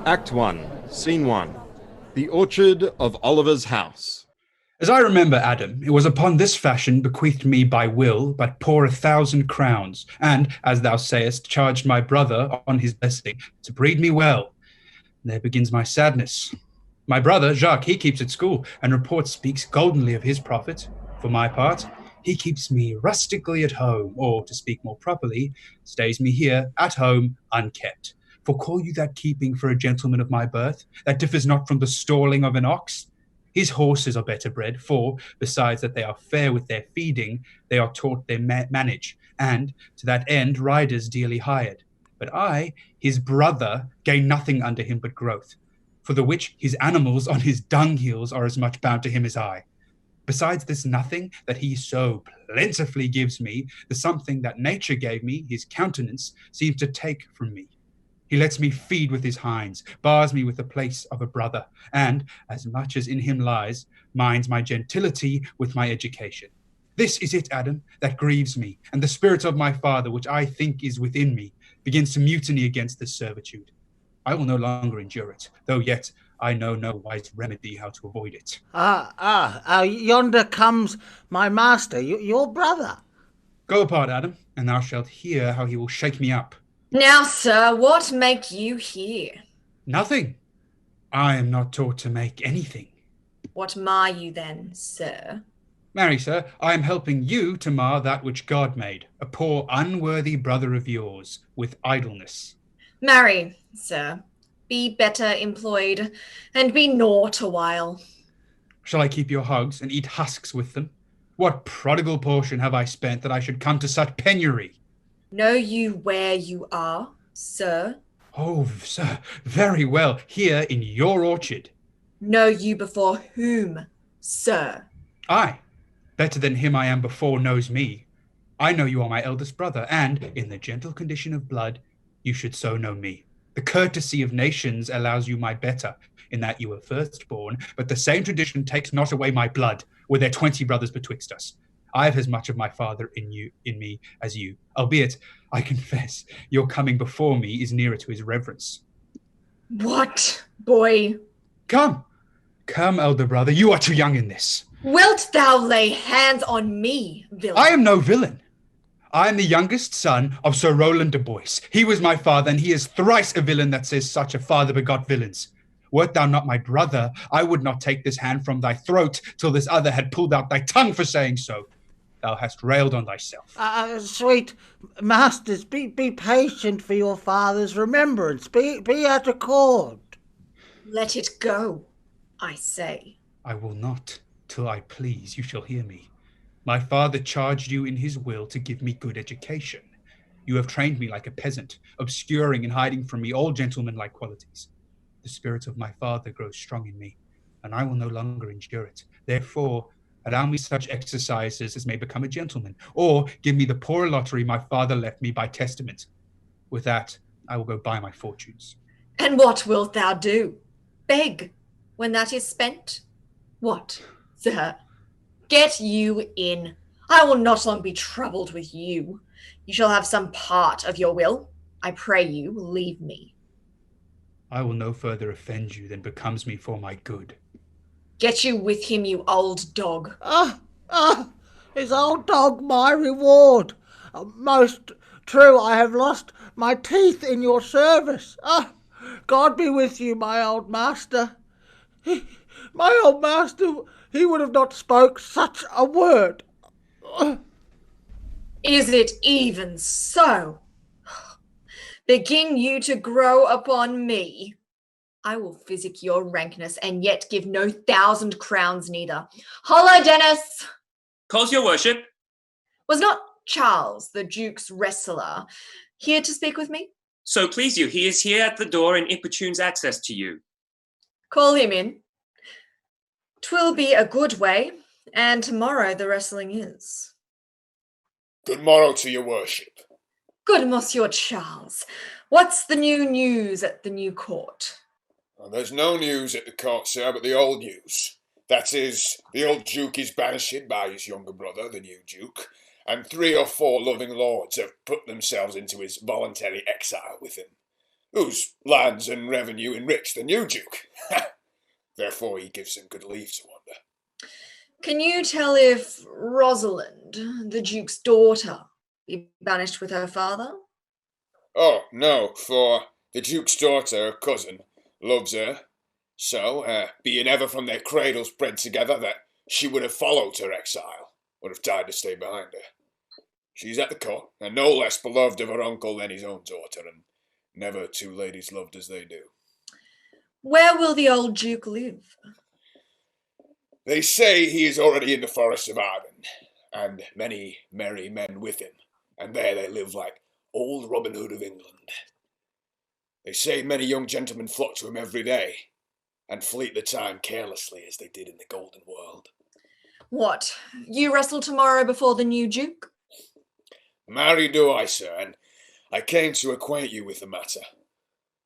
Act 1, Scene 1. The orchard of Oliver's house. As I remember, Adam, it was upon this fashion bequeathed me by will, but poor 1,000 crowns, and, as thou sayest, charged my brother on his blessing to breed me well. And there begins my sadness. My brother, Jacques, he keeps at school, and report speaks goldenly of his profit. For my part, he keeps me rustically at home, or, to speak more properly, stays me here at home unkept. For call you that keeping for a gentleman of my birth, that differs not from the stalling of an ox? His horses are better bred, for, besides that they are fair with their feeding, they are taught their manage, and, to that end, riders dearly hired. But I, his brother, gain nothing under him but growth, for the which his animals on his dunghills are as much bound to him as I. Besides this nothing that he so plentifully gives me, the something that nature gave me, his countenance, seems to take from me. He lets me feed with his hinds, bars me with the place of a brother, and, as much as in him lies, minds my gentility with my education. This is it, Adam, that grieves me, and the spirit of my father, which I think is within me, begins to mutiny against this servitude. I will no longer endure it, though yet I know no wise remedy how to avoid it. Yonder comes my master, your brother. Go apart, Adam, and thou shalt hear how he will shake me up. Now, sir, what make you here? Nothing. I am not taught to make anything. What mar you then, sir? Marry, sir, I am helping you to mar that which God made, a poor unworthy brother of yours, with idleness. Marry, sir, be better employed, and be naught a while. Shall I keep your hogs and eat husks with them? What prodigal portion have I spent that I should come to such penury? Know you where you are, sir? Oh, sir, very well, here in your orchard. Know you before whom, sir? Aye, better than him I am before knows me. I know you are my eldest brother, and, in the gentle condition of blood, you should so know me. The courtesy of nations allows you my better, in that you were firstborn, but the same tradition takes not away my blood, were there 20 brothers betwixt us. I have as much of my father in me as you, albeit, I confess, your coming before me is nearer to his reverence. What, boy? Come, elder brother, you are too young in this. Wilt thou lay hands on me, villain? I am no villain. I am the youngest son of Sir Roland de Boyce. He was my father, and he is thrice a villain that says such a father begot villains. Wert thou not my brother, I would not take this hand from thy throat till this other had pulled out thy tongue for saying so. Thou hast railed on thyself. Sweet masters, be patient for your father's remembrance. Be at accord. Let it go, I say. I will not. Till I please, you shall hear me. My father charged you in his will to give me good education. You have trained me like a peasant, obscuring and hiding from me all gentlemanlike qualities. The spirit of my father grows strong in me, and I will no longer endure it. Therefore, allow me such exercises as may become a gentleman, or give me the poor lottery my father left me by testament. With that, I will go buy my fortunes. And what wilt thou do? Beg, when that is spent? What, sir? Get you in. I will not long be troubled with you. You shall have some part of your will. I pray you, leave me. I will no further offend you than becomes me for my good. Get you with him, you old dog. Is old dog my reward? Most true, I have lost my teeth in your service. God be with you, my old master. My old master, he would have not spoke such a word. Is it even so? Begin you to grow upon me? I will physic your rankness, and yet give no 1,000 crowns neither. Holla, Dennis! Calls your worship. Was not Charles, the Duke's wrestler, here to speak with me? So please you, he is here at the door and importunes access to you. Call him in. 'Twill be a good way, and tomorrow the wrestling is. Good morrow to your worship. Good Monsieur Charles. What's the new news at the new court? Well, there's no news at the court, sir, but the old news. That is, the old Duke is banished by his younger brother, the new Duke, and 3 or 4 loving lords have put themselves into his voluntary exile with him. whose lands and revenue enrich the new Duke. Therefore he gives him good leave to wander. Can you tell if Rosalind, the Duke's daughter, be banished with her father? Oh, no, for the Duke's daughter, her cousin, loves her. So, being ever from their cradles bred together, that she would have followed her exile, would have died to stay behind her. She's at the court, and no less beloved of her uncle than his own daughter, and never two ladies loved as they do. Where will the old Duke live? They say he is already in the forest of Arden, and many merry men with him, and there they live like old Robin Hood of England. They say many young gentlemen flock to him every day, and fleet the time carelessly as they did in the Golden World. What, you wrestle tomorrow before the new Duke? Marry do I, sir, and I came to acquaint you with the matter.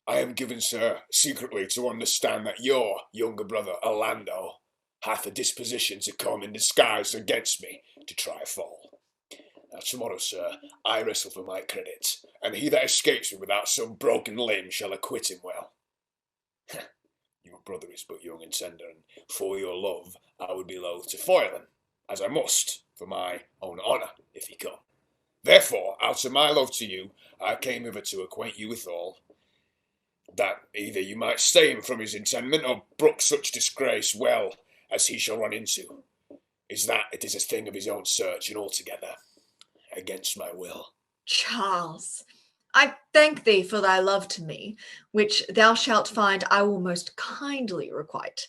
I am given, sir, secretly to understand that your younger brother, Orlando, hath a disposition to come in disguise against me to try a fall. Now tomorrow, sir, I wrestle for my credit, and he that escapes me without some broken limb shall acquit him well. Your brother is but young and tender, and for your love I would be loath to foil him, as I must, for my own honour, if he come. Therefore, out of my love to you, I came hither to acquaint you withal, that either you might stay him from his intendment, or brook such disgrace well as he shall run into, is that it is a thing of his own search, and altogether against my will. Charles, I thank thee for thy love to me, which thou shalt find I will most kindly requite.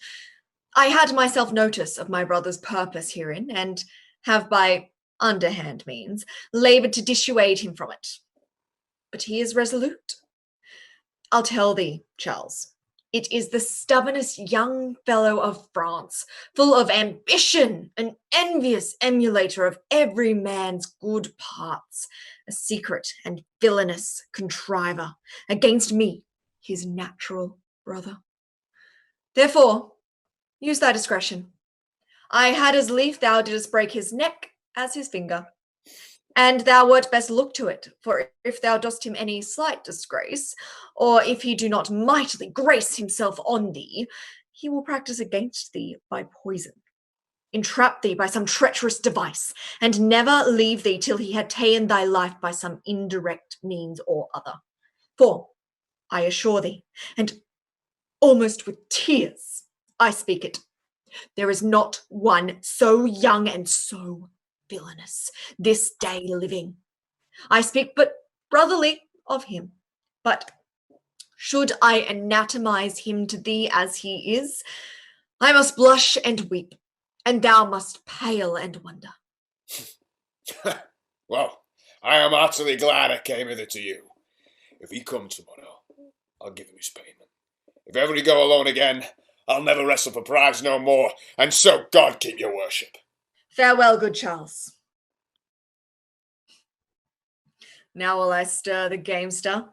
I had myself notice of my brother's purpose herein, and have by underhand means laboured to dissuade him from it. But he is resolute. I'll tell thee, Charles, it is the stubbornest young fellow of France, full of ambition, an envious emulator of every man's good parts, a secret and villainous contriver against me, his natural brother. Therefore, use thy discretion. I had as lief thou didst break his neck as his finger. And thou wert best look to it, for if thou dost him any slight disgrace, or if he do not mightily grace himself on thee, he will practice against thee by poison, entrap thee by some treacherous device, and never leave thee till he had ta'en thy life by some indirect means or other. For, I assure thee, and almost with tears I speak it, there is not one so young and so villainous this day living. I speak but brotherly of him, but should I anatomize him to thee as he is, I must blush and weep, and thou must pale and wonder. Well, I am heartily glad I came hither to you. If he come tomorrow, I'll give him his payment. If ever he go alone again, I'll never wrestle for prize no more, and so God keep your worship. Farewell, good Charles. Now will I stir the gamester.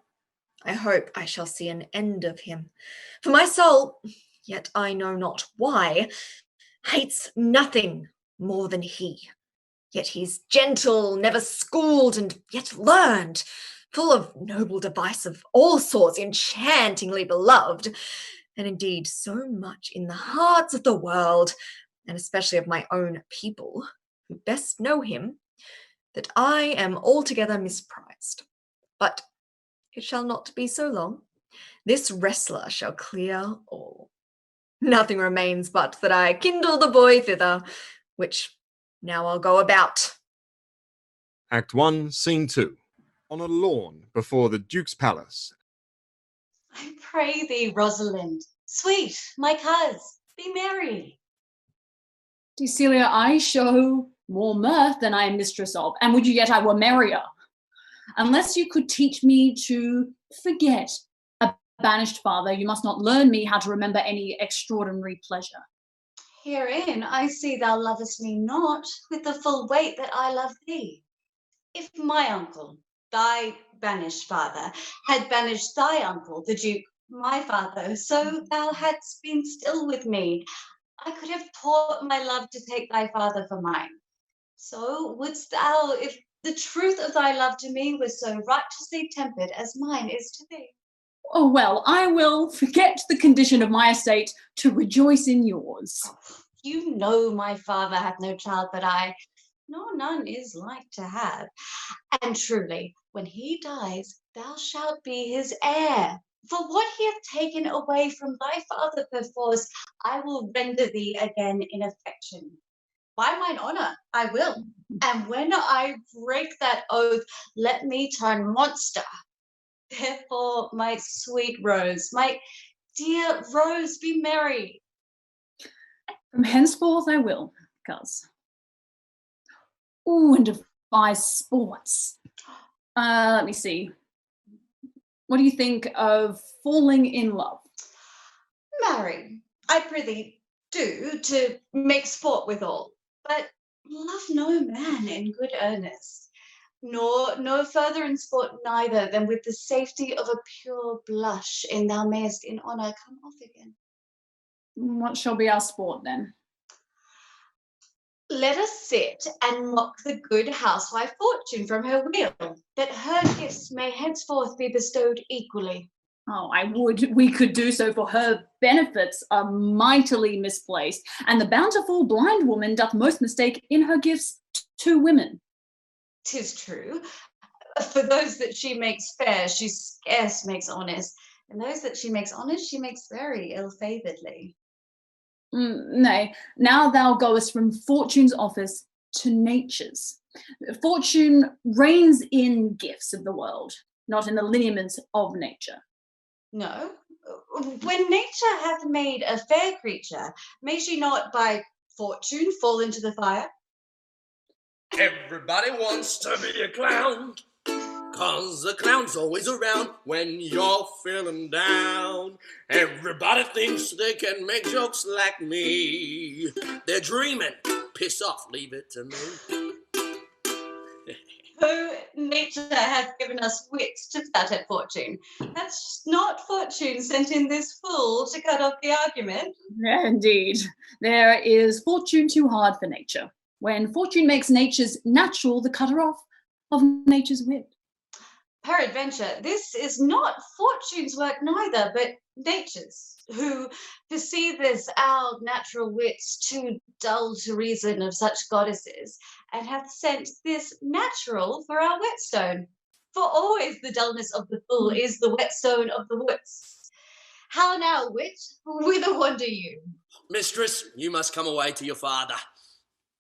I hope I shall see an end of him. For my soul, yet I know not why, hates nothing more than he. Yet he's gentle, never schooled, and yet learned, full of noble device of all sorts, enchantingly beloved, and indeed so much in the hearts of the world, and especially of my own people, who best know him, that I am altogether misprized. But it shall not be so long. This wrestler shall clear all. Nothing remains but that I kindle the boy thither, which now I'll go about. Act 1, Scene 2. On a lawn before the Duke's palace. I pray thee, Rosalind, sweet, my coz, be merry. Cecilia, I show more mirth than I am mistress of, and would you yet I were merrier, unless you could teach me to forget a banished father, you must not learn me how to remember any extraordinary pleasure. Herein I see thou lovest me not with the full weight that I love thee. If my uncle, thy banished father, had banished thy uncle, the Duke, my father, so thou hadst been still with me, I could have taught my love to take thy father for mine. So wouldst thou, if the truth of thy love to me was so righteously tempered as mine is to thee. Oh, well, I will forget the condition of my estate to rejoice in yours. You know my father hath no child but I, nor none is like to have. And truly, when he dies, thou shalt be his heir. For what he hath taken away from thy father perforce, I will render thee again in affection. By mine honour, I will. And when I break that oath, let me turn monster. Therefore, my sweet Rose, my dear Rose, be merry. From henceforth I will, cuz. Ooh, and devise sports. Let me see. What do you think of falling in love? Marry, I prithee, do to make sport withal, but love no man in good earnest, nor no further in sport neither than with the safety of a pure blush, and thou mayest in honour come off again. What shall be our sport then? Let us sit and mock the good housewife Fortune from her wheel, that her gifts may henceforth be bestowed equally. Oh, we could do so, for her benefits are mightily misplaced, and the bountiful blind woman doth most mistake in her gifts to women. 'Tis true. For those that she makes fair, she scarce makes honest, and those that she makes honest, she makes very ill-favouredly. Nay, now thou goest from Fortune's office to Nature's. Fortune reigns in gifts of the world, not in the lineaments of nature. No, when nature hath made a fair creature, may she not by fortune fall into the fire? Everybody wants to be a clown, 'cause the clown's always around when you're feeling down. Everybody thinks they can make jokes like me. They're dreaming. Piss off, leave it to me. Oh, nature hath given us wits to fat at fortune. That's not fortune sent in this fool to cut off the argument. Indeed, there is fortune too hard for nature, when fortune makes nature's natural the cutter off of nature's wit. Peradventure, this is not fortune's work neither, but nature's, who perceiveth our natural wits too dull to reason of such goddesses, and hath sent this natural for our whetstone. For always the dullness of the fool is the whetstone of the woods. How now, wit, whither wander you? Mistress, you must come away to your father.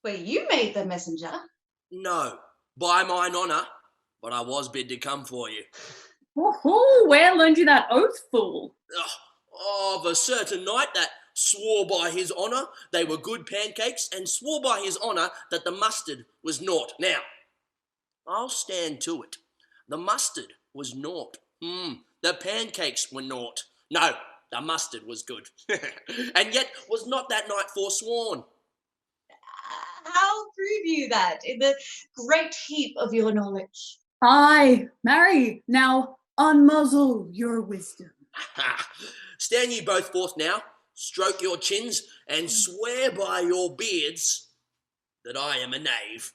Were you made the messenger? No, by mine honour, but I was bid to come for you. Where learned you that oath, fool? Of a certain knight that swore by his honour they were good pancakes, and swore by his honour that the mustard was naught. Now, I'll stand to it. The mustard was naught. The pancakes were naught. No, the mustard was good. And yet was not that knight forsworn. How prove you that in the great heap of your knowledge? Aye, marry, now unmuzzle your wisdom. Stand ye both forth now, stroke your chins, and swear by your beards that I am a knave.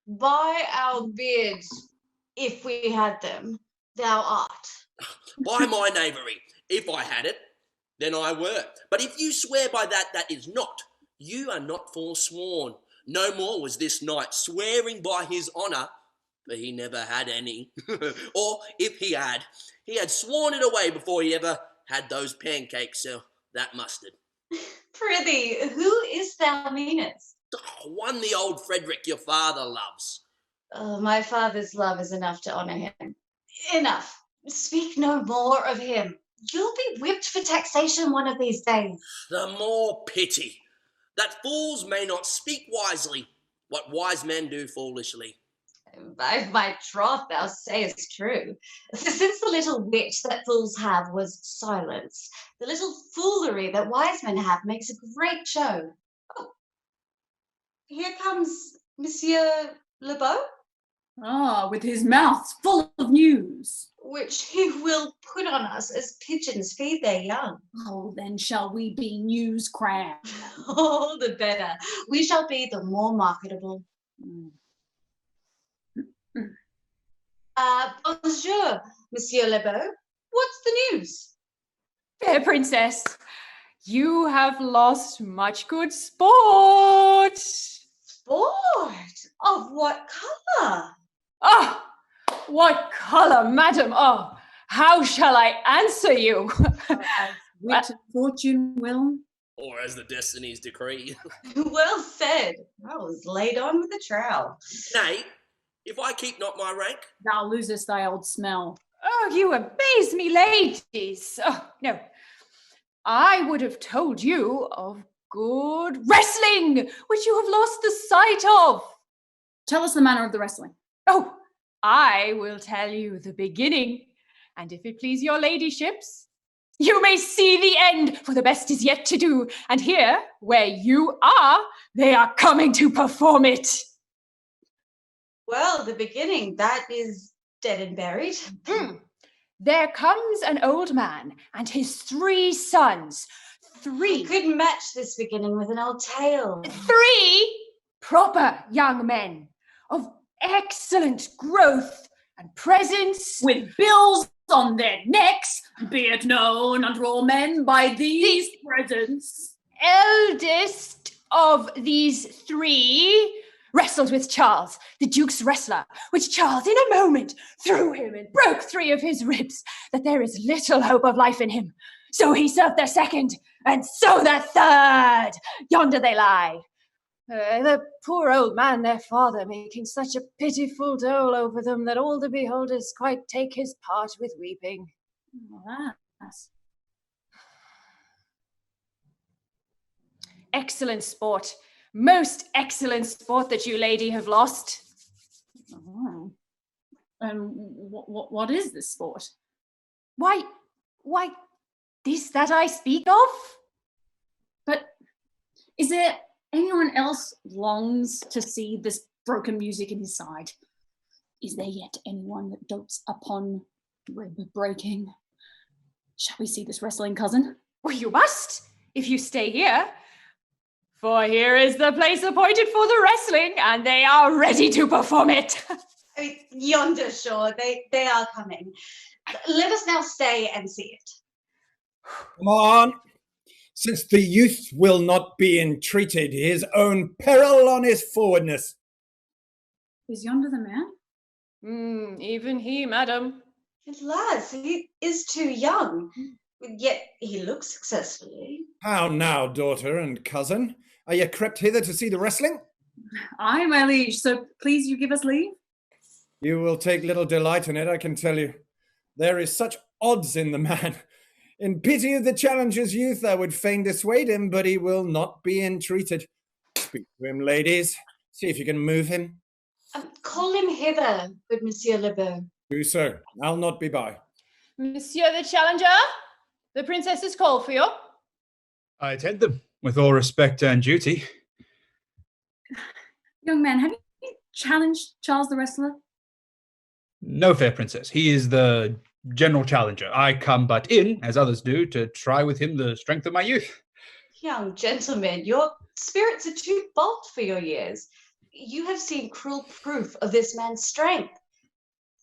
By our beards, if we had them, thou art. By my knavery, if I had it, then I were. But if you swear by that is not, you are not forsworn. No more was this knight swearing by his honour, for he never had any. Or if he had sworn it away before he ever had those pancakes or that mustard. Prithee, who is thou meanest? One the old Frederick your father loves. My father's love is enough to honour him. Enough. Speak no more of him. You'll be whipped for taxation one of these days. The more pity, that fools may not speak wisely, what wise men do foolishly. By my troth, thou sayest true. For since the little wit that fools have was silence, the little foolery that wise men have makes a great show. Oh, here comes Monsieur Lebeau. With his mouth full of news. Which he will put on us as pigeons feed their young. Oh, then shall we be news crammed. Oh, the better. We shall be the more marketable. Bonjour, Monsieur Lebeau. What's the the news? Fair princess, you have lost much good sport. Sport? Of what colour? Oh, what colour, madam? Oh, how shall I answer you? As wit and fortune will. Or as the destinies decree. Well said. I was laid on with a trowel. Nay, if I keep not my rank, Thou losest thy old smell. Oh, you amaze me, ladies. Oh, no. I would have told you of good wrestling, which you have lost the sight of. Tell us the manner of the wrestling. Oh, I will tell you the beginning, and if it please your ladyships, you may see the end, for the best is yet to do. And here, where you are, they are coming to perform it. Well, the beginning, that is dead and buried. There comes an old man and his 3 sons. I could match this beginning with an old tale. 3 proper young men of excellent growth and presence, With bills on their necks, be it known unto all men by these presents. eldest of these 3 wrestled with Charles, the Duke's wrestler, which Charles in a moment threw him and broke 3 of his ribs, that there is little hope of life in him. So he served their 2nd, and so their 3rd. Yonder they lie. The poor old man, their father, making such a pitiful dole over them that all the beholders quite take his part with weeping. Alas. Excellent sport. Most excellent sport that you lady have lost. Oh. And what is this sport? Why, this that I speak of? But is there anyone else longs to see this broken music in his side? Is there yet anyone that dotes upon rib breaking? Shall we see this wrestling, cousin? Well, you must, if you stay here. For here is the place appointed for the wrestling, and they are ready to perform it. I mean, yonder, sure, they are coming. Let us now stay and see it. Come on. Since the youth will not be entreated, his own peril on his forwardness. Is yonder the man? Even he, madam. Alas, he is too young, yet he looks successfully. How now, daughter and cousin? Are ye crept hither to see the wrestling? Aye, my liege, so please you give us leave? You will take little delight in it, I can tell you. There is such odds in the man. In pity of the challenger's youth, I would fain dissuade him, but he will not be entreated. Speak to him, ladies. See if you can move him. Call him hither, good Monsieur Lebeau. Do so. I'll not be by. Monsieur the challenger, the princesses call for you. I attend them with all respect and duty. Young man, have you challenged Charles the wrestler? No, fair princess. He is the general challenger. I come but in, as others do, to try with him the strength of my youth. Young gentleman, your spirits are too bold for your years. You have seen cruel proof of this man's strength.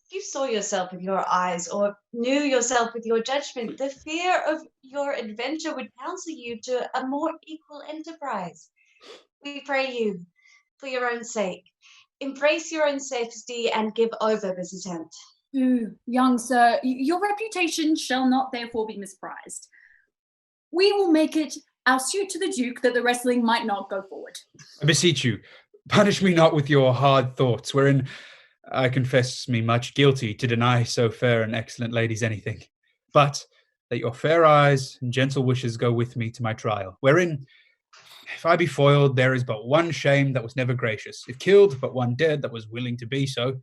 If you saw yourself with your eyes or knew yourself with your judgment, the fear of your adventure would counsel you to a more equal enterprise. We pray you, for your own sake, embrace your own safety and give over this attempt. Young sir, your reputation shall not therefore be misprized. We will make it our suit to the Duke that the wrestling might not go forward. I beseech you, punish me not with your hard thoughts, wherein I confess me much guilty to deny so fair and excellent ladies anything. But let your fair eyes and gentle wishes go with me to my trial, wherein, if I be foiled, there is but one shame that was never gracious. If killed, but one dead that was willing to be so.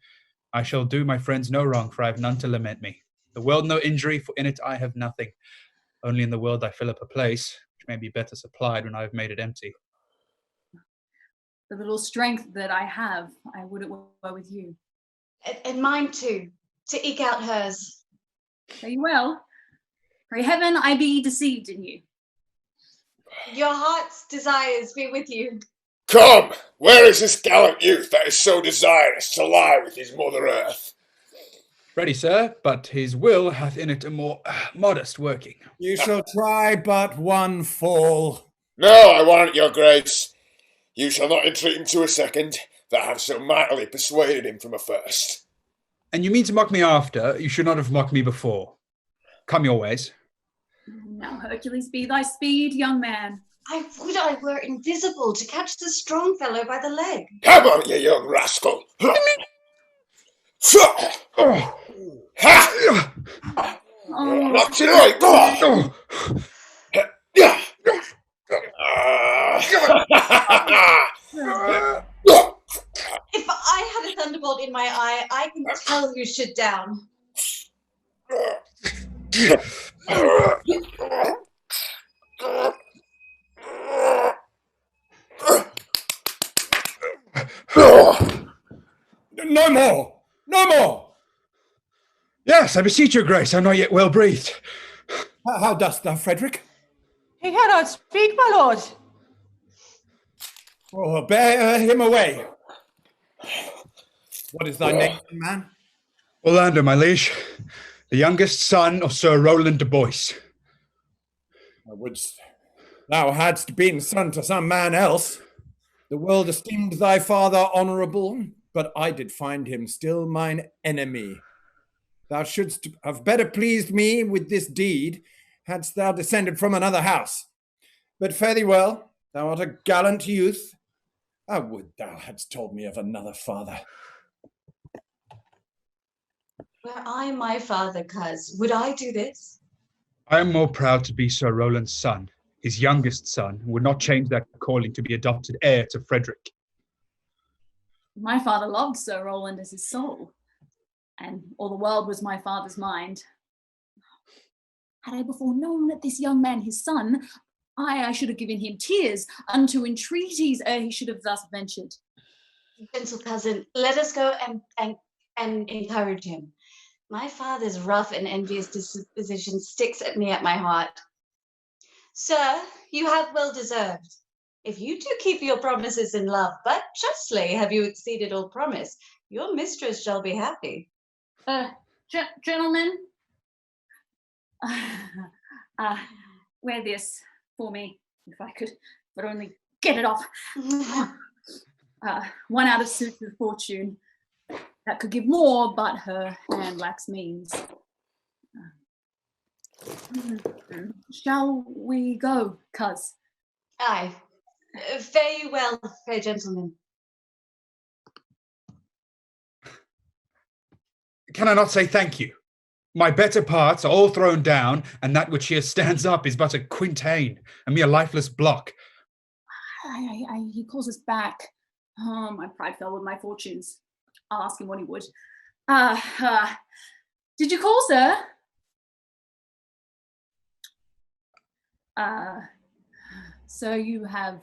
I shall do my friends no wrong, for I have none to lament me. The world no injury, for in it I have nothing. Only in the world I fill up a place, which may be better supplied when I have made it empty. The little strength that I have, I would it were with you. And mine too, to eke out hers. Very well. Pray heaven I be deceived in you. Your heart's desires be with you. Come, where is this gallant youth that is so desirous to lie with his mother earth? Ready, sir, but his will hath in it a more modest working. You shall try but one fall. No, I warrant your grace. You shall not entreat him to a second, that have so mightily persuaded him from a first. And you mean to mock me after? You should not have mocked me before. Come your ways. Now, Hercules, be thy speed, young man. I would I were invisible to catch the strong fellow by the leg. Come on, you young rascal! Ha! Not tonight! Go on! If I had a thunderbolt in my eye, I can tell you should down. No more! No more! Yes, I beseech your grace, I'm not yet well breathed. How dost thou, Frederick? He cannot speak, my lord. Oh, bear him away. What is thy name, man? Orlando, my liege, the youngest son of Sir Roland de Boyce. Wouldst thou hadst been son to some man else. The world esteemed thy father honourable, but I did find him still mine enemy. Thou shouldst have better pleased me with this deed, hadst thou descended from another house. But fare thee well, thou art a gallant youth. I would thou hadst told me of another father. Were I my father, coz, would I do this? I am more proud to be Sir Roland's son, his youngest son, and would not change that calling to be adopted heir to Frederick. My father loved Sir Roland as his soul, and all the world was my father's mind. Had I before known that this young man, his son, I should have given him tears unto entreaties ere he should have thus ventured. Gentle cousin, let us go and encourage him. My father's rough and envious disposition sticks at me at my heart. Sir, you have well deserved. If you do keep your promises in love, but justly have you exceeded all promise, your mistress shall be happy. Gentlemen, wear this for me, if I could, but only get it off. One out of suits of fortune. That could give more, but her hand lacks means. Shall we go, coz? Aye. Fare you well, fair gentlemen. Can I not say thank you? My better parts are all thrown down, and that which here stands up is but a quintain, a mere lifeless block. He calls us back. Oh, my pride fell with my fortunes. I'll ask him what he would. Did you call, sir? So you have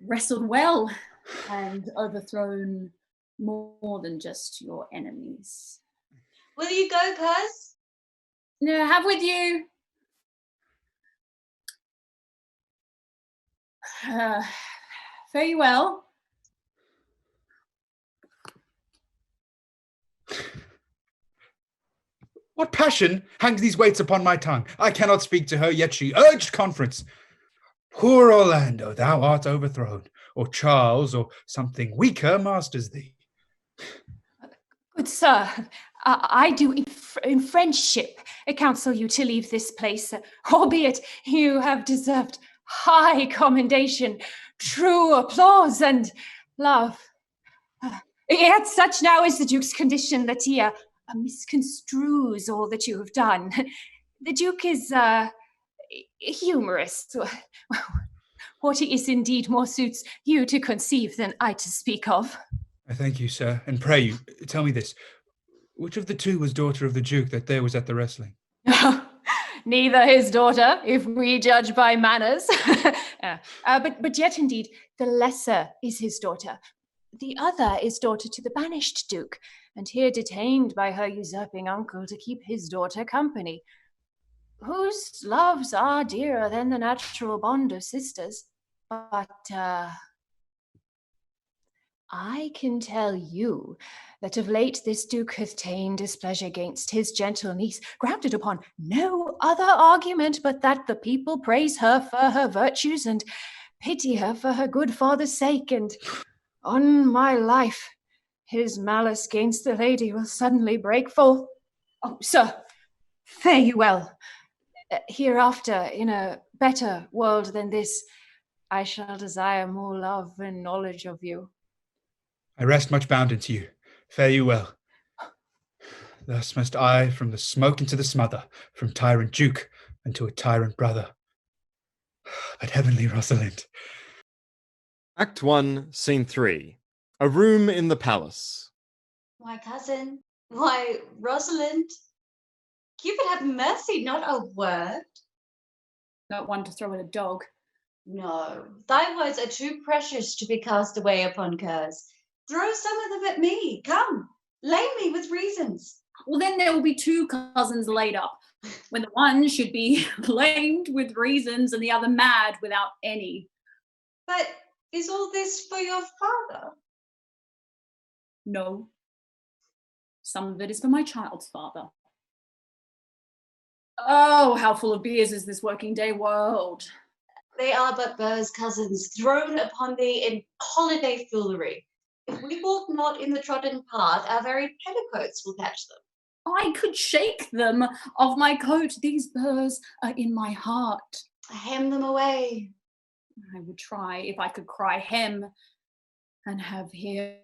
wrestled well and overthrown more than just your enemies. Will you go, cuz? No, have with you. Fare you well. What passion hangs these weights upon my tongue? I cannot speak to her, yet she urged conference. Poor Orlando, thou art overthrown, or Charles, or something weaker masters thee. Good sir, I do in friendship counsel you to leave this place, albeit you have deserved high commendation, true applause, and love. Yet such now is the Duke's condition that he misconstrues all that you have done. The Duke is humorous. What he is indeed more suits you to conceive than I to speak of. I thank you, sir, and pray you, tell me this. Which of the two was daughter of the Duke that there was at the wrestling? Neither his daughter, if we judge by manners. But yet indeed, the lesser is his daughter. The other is daughter to the banished Duke, and here detained by her usurping uncle to keep his daughter company, whose loves are dearer than the natural bond of sisters. But I can tell you that of late this duke hath ta'en displeasure against his gentle niece, grounded upon no other argument but that the people praise her for her virtues and pity her for her good father's sake, and on my life, his malice gainst the lady will suddenly break forth. Oh, sir, fare you well. Hereafter, in a better world than this, I shall desire more love and knowledge of you. I rest much bounden to you. Fare you well. Thus must I from the smoke into the smother, from tyrant duke unto a tyrant brother. But heavenly Rosalind. Act 1, Scene 3. A room in the palace. My cousin, why, Rosalind, Cupid have mercy, not a word. Not one to throw at a dog. No, thy words are too precious to be cast away upon curs. Throw some of them at me. Come, lay me with reasons. Well, then there will be two cousins laid up, when the one should be lamed with reasons and the other mad without any. But is all this for your father? No. Some of it is for my child's father. Oh, how full of beers is this working day world. They are but Burr's cousins, thrown upon thee in holiday foolery. If we walk not in the trodden path, our very petticoats will catch them. I could shake them of my coat. These burrs are in my heart. Hem them away. I would try if I could cry hem and have him.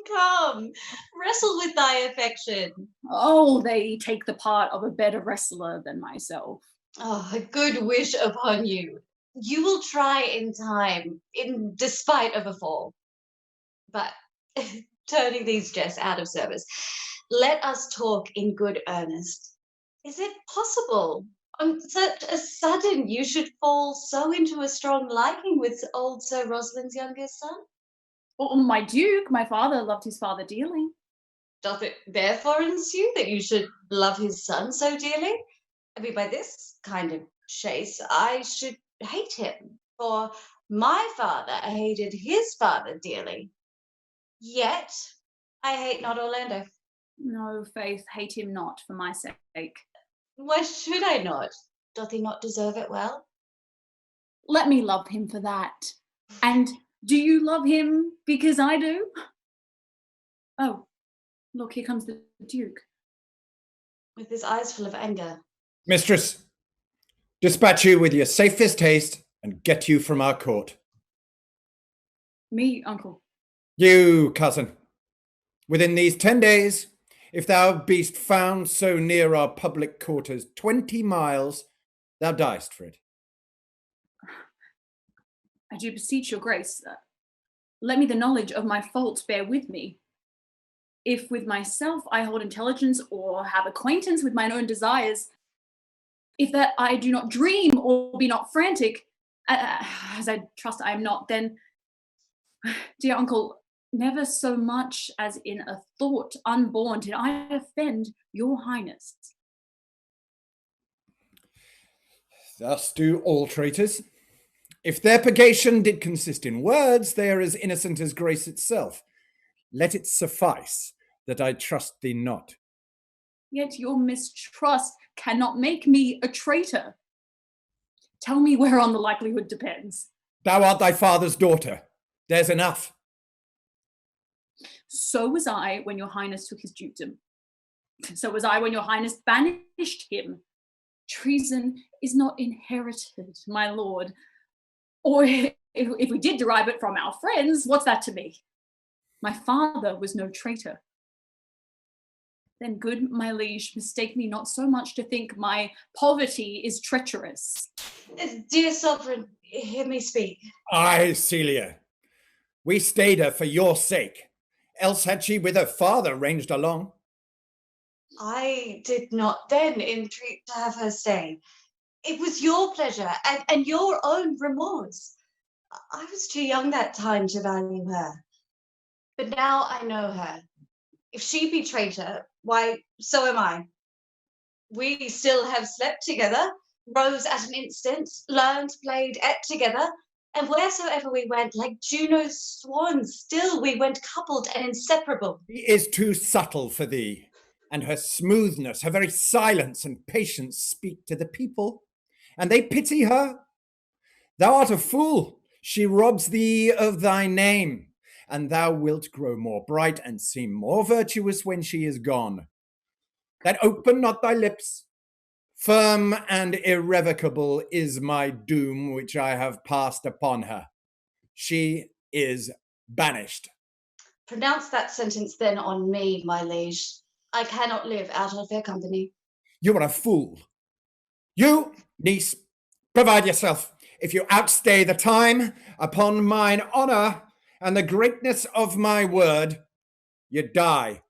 Come, wrestle with thy affection. Oh, they take the part of a better wrestler than myself. Oh, a good wish upon you. You will try in time, in despite of a fall. But turning these jests out of service, let us talk in good earnest. Is it possible on such a sudden you should fall so into a strong liking with old Sir Rosalind's youngest son? Oh, my duke, my father loved his father dearly. Doth it therefore ensue that you should love his son so dearly? I mean, by this kind of chase, I should hate him, for my father hated his father dearly. Yet I hate not Orlando. No, faith, hate him not for my sake. Why should I not? Doth he not deserve it well? Let me love him for that. And do you love him because I do? Oh, look, here comes the Duke. With his eyes full of anger. Mistress, dispatch you with your safest haste and get you from our court. Me, uncle. You, cousin. Within these 10 days, if thou beest found so near our public quarters 20 miles, thou diest for it. I do beseech your grace, let me the knowledge of my fault bear with me. If with myself I hold intelligence or have acquaintance with mine own desires, if that I do not dream or be not frantic, as I trust I am not, then, dear uncle, never so much as in a thought unborn did I offend your highness. Thus do all traitors. If their purgation did consist in words, they are as innocent as grace itself. Let it suffice that I trust thee not. Yet your mistrust cannot make me a traitor. Tell me whereon the likelihood depends. Thou art thy father's daughter. There's enough. So was I when your highness took his dukedom. So was I when your highness banished him. Treason is not inherited, my lord. Or if we did derive it from our friends, what's that to me? My father was no traitor. Then, good my liege, mistake me not so much to think my poverty is treacherous. Dear sovereign, hear me speak. Aye, Celia. We stayed her for your sake. Else had she with her father ranged along. I did not then entreat to have her stay. It was your pleasure and your own remorse. I was too young that time to value her. But now I know her. If she be traitor, why, so am I. We still have slept together, rose at an instant, learned, played, ate together, And wheresoever we went, like Juno's swans, still we went coupled and inseparable. She is too subtle for thee, and her smoothness, her very silence and patience speak to the people, and they pity her. Thou art a fool. She robs thee of thy name, and thou wilt grow more bright and seem more virtuous when she is gone. That open not thy lips. Firm and irrevocable is my doom which I have passed upon her. She is banished. Pronounce that sentence then on me, my liege. I cannot live out of their company. You are a fool. You, niece, provide yourself. If you outstay the time, upon mine honour and the greatness of my word, you die.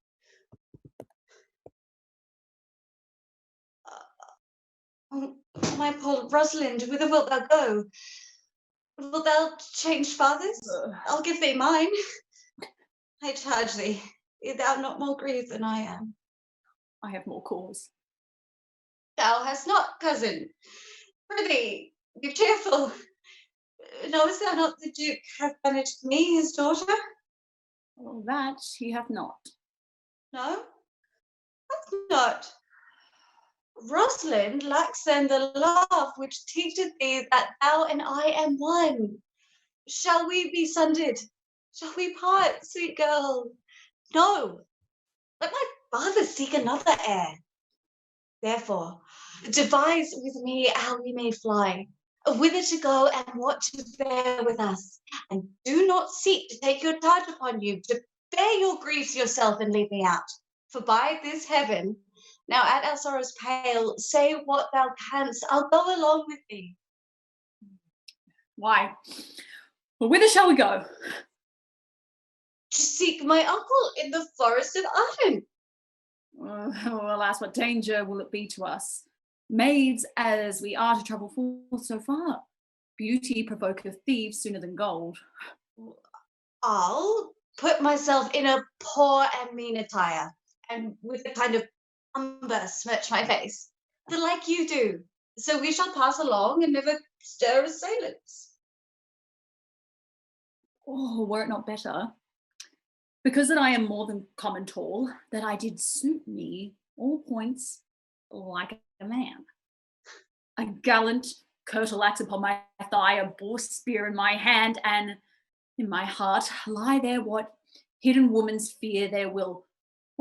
My poor Rosalind, whither wilt thou go? Wilt thou change fathers? I'll give thee mine. I charge thee, be thou not more grieved than I am. I have more cause. Thou hast not, cousin. Prithee, be cheerful. Knowest thou not the Duke hath banished me, his daughter? Well, that he hath not. No? Hath not. Rosalind lacks then the love which teacheth thee that thou and I am one. Shall we be sundered? Shall we part, sweet girl? No. Let my father seek another heir. Therefore, devise with me how we may fly, whither to go and what to bear with us. And do not seek to take your charge upon you, to bear your griefs yourself and leave me out. For by this heaven, now at our sorrow's pale, say what thou canst, I'll go along with thee. Why? Well, whither shall we go? To seek my uncle in the forest of Arden. Well, alas, what danger will it be to us? Maids as we are to travel forth so far. Beauty provoketh thieves sooner than gold. I'll put myself in a poor and mean attire, and with a kind of umber smirch my face, the like you do. So we shall pass along and never stir assailants. Oh, were it not better? Because that I am more than common tall, that I did suit me all points like a man. A gallant curtal axe upon my thigh, a boar spear in my hand, and in my heart lie there what hidden woman's fear there will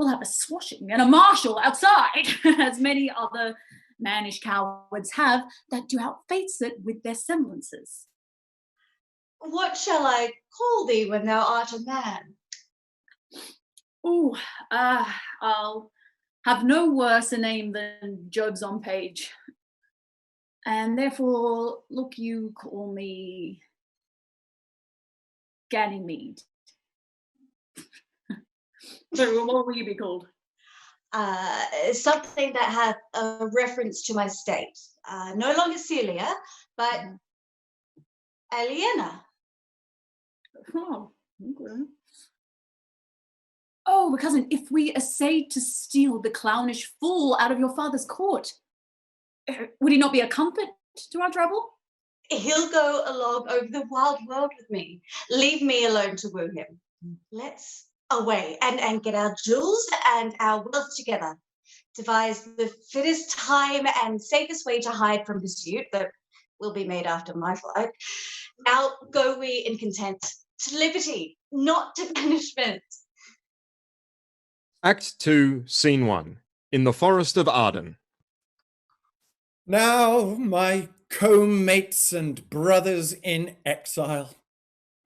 have a swashing and a marshal outside, as many other mannish cowards have that do outface it with their semblances. What shall I call thee when thou art a man? Oh, I'll have no worse a name than Job's on page. And therefore, look, you call me Ganymede. So what will you be called? Something that hath a reference to my state. No longer Celia, but Aliena. Oh, okay. Oh, cousin, if we essayed to steal the clownish fool out of your father's court, would he not be a comfort to our trouble? He'll go along over the wild world with me. Leave me alone to woo him. Let's away and get our jewels and our wealth together. Devise the fittest time and safest way to hide from pursuit that will be made after my flight. Now go we in content to liberty, not to banishment. Act 2, Scene 1. In the forest of Arden. Now, my co-mates and brothers in exile,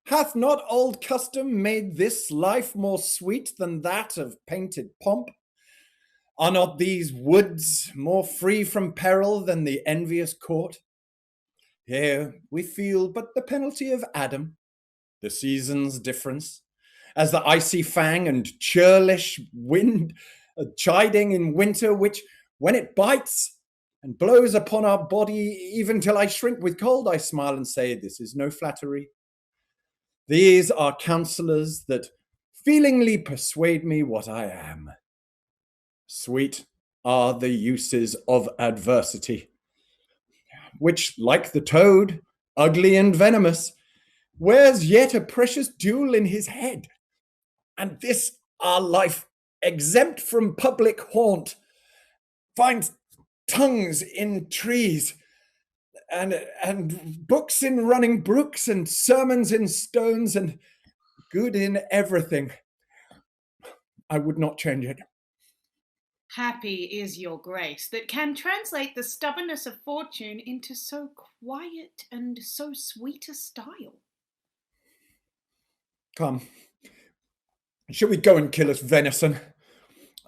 hath not old custom made this life more sweet than that of painted pomp? Are not these woods more free from peril than the envious court? Here we feel but the penalty of Adam, the season's difference, as the icy fang and churlish wind chiding in winter, which, when it bites and blows upon our body, even till I shrink with cold, I smile and say, this is no flattery. These are counsellors that feelingly persuade me what I am. Sweet are the uses of adversity, which, like the toad, ugly and venomous, wears yet a precious jewel in his head. And this our life, exempt from public haunt, finds tongues in trees, and books in running brooks, and sermons in stones, and good in everything. I would not change it. Happy is your grace that can translate the stubbornness of fortune into so quiet and so sweet a style. Come, shall we go and kill us venison?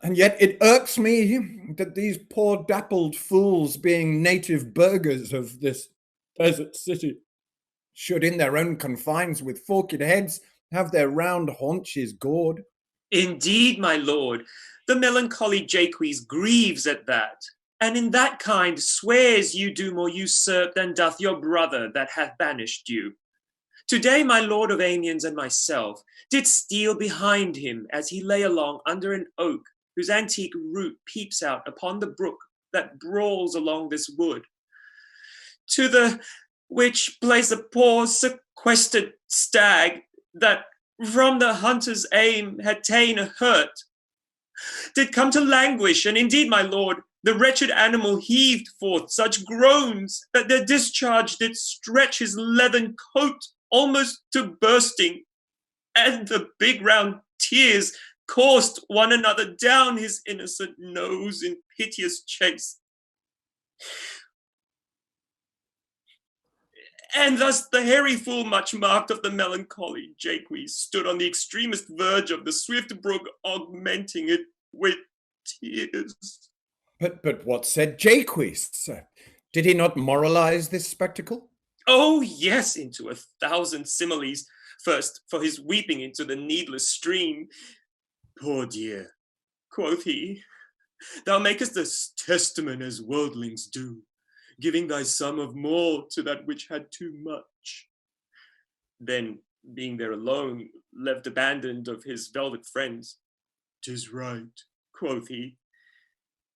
And yet it irks me that these poor dappled fools, being native burghers of this desert city, should in their own confines with forked heads have their round haunches gored. Indeed, my lord, the melancholy Jaques grieves at that, and in that kind swears you do more usurp than doth your brother that hath banished you. Today my lord of Amiens and myself did steal behind him as he lay along under an oak, whose antique root peeps out upon the brook that brawls along this wood, to the which place a poor sequestered stag that from the hunter's aim had ta'en a hurt, did come to languish, and indeed, my lord, the wretched animal heaved forth such groans that their discharge did stretch his leathern coat almost to bursting, and the big round tears coursed one another down his innocent nose in piteous chase. And thus the hairy fool, much marked of the melancholy Jaques, stood on the extremest verge of the swift brook, augmenting it with tears. But what said Jaques? Did he not moralize this spectacle? Oh, yes, into 1,000 similes. First, for his weeping into the needless stream. Poor dear, quoth he, thou makest us testament as worldlings do, giving thy sum of more to that which had too much. Then, being there alone, left abandoned of his velvet friends, 'tis right, quoth he,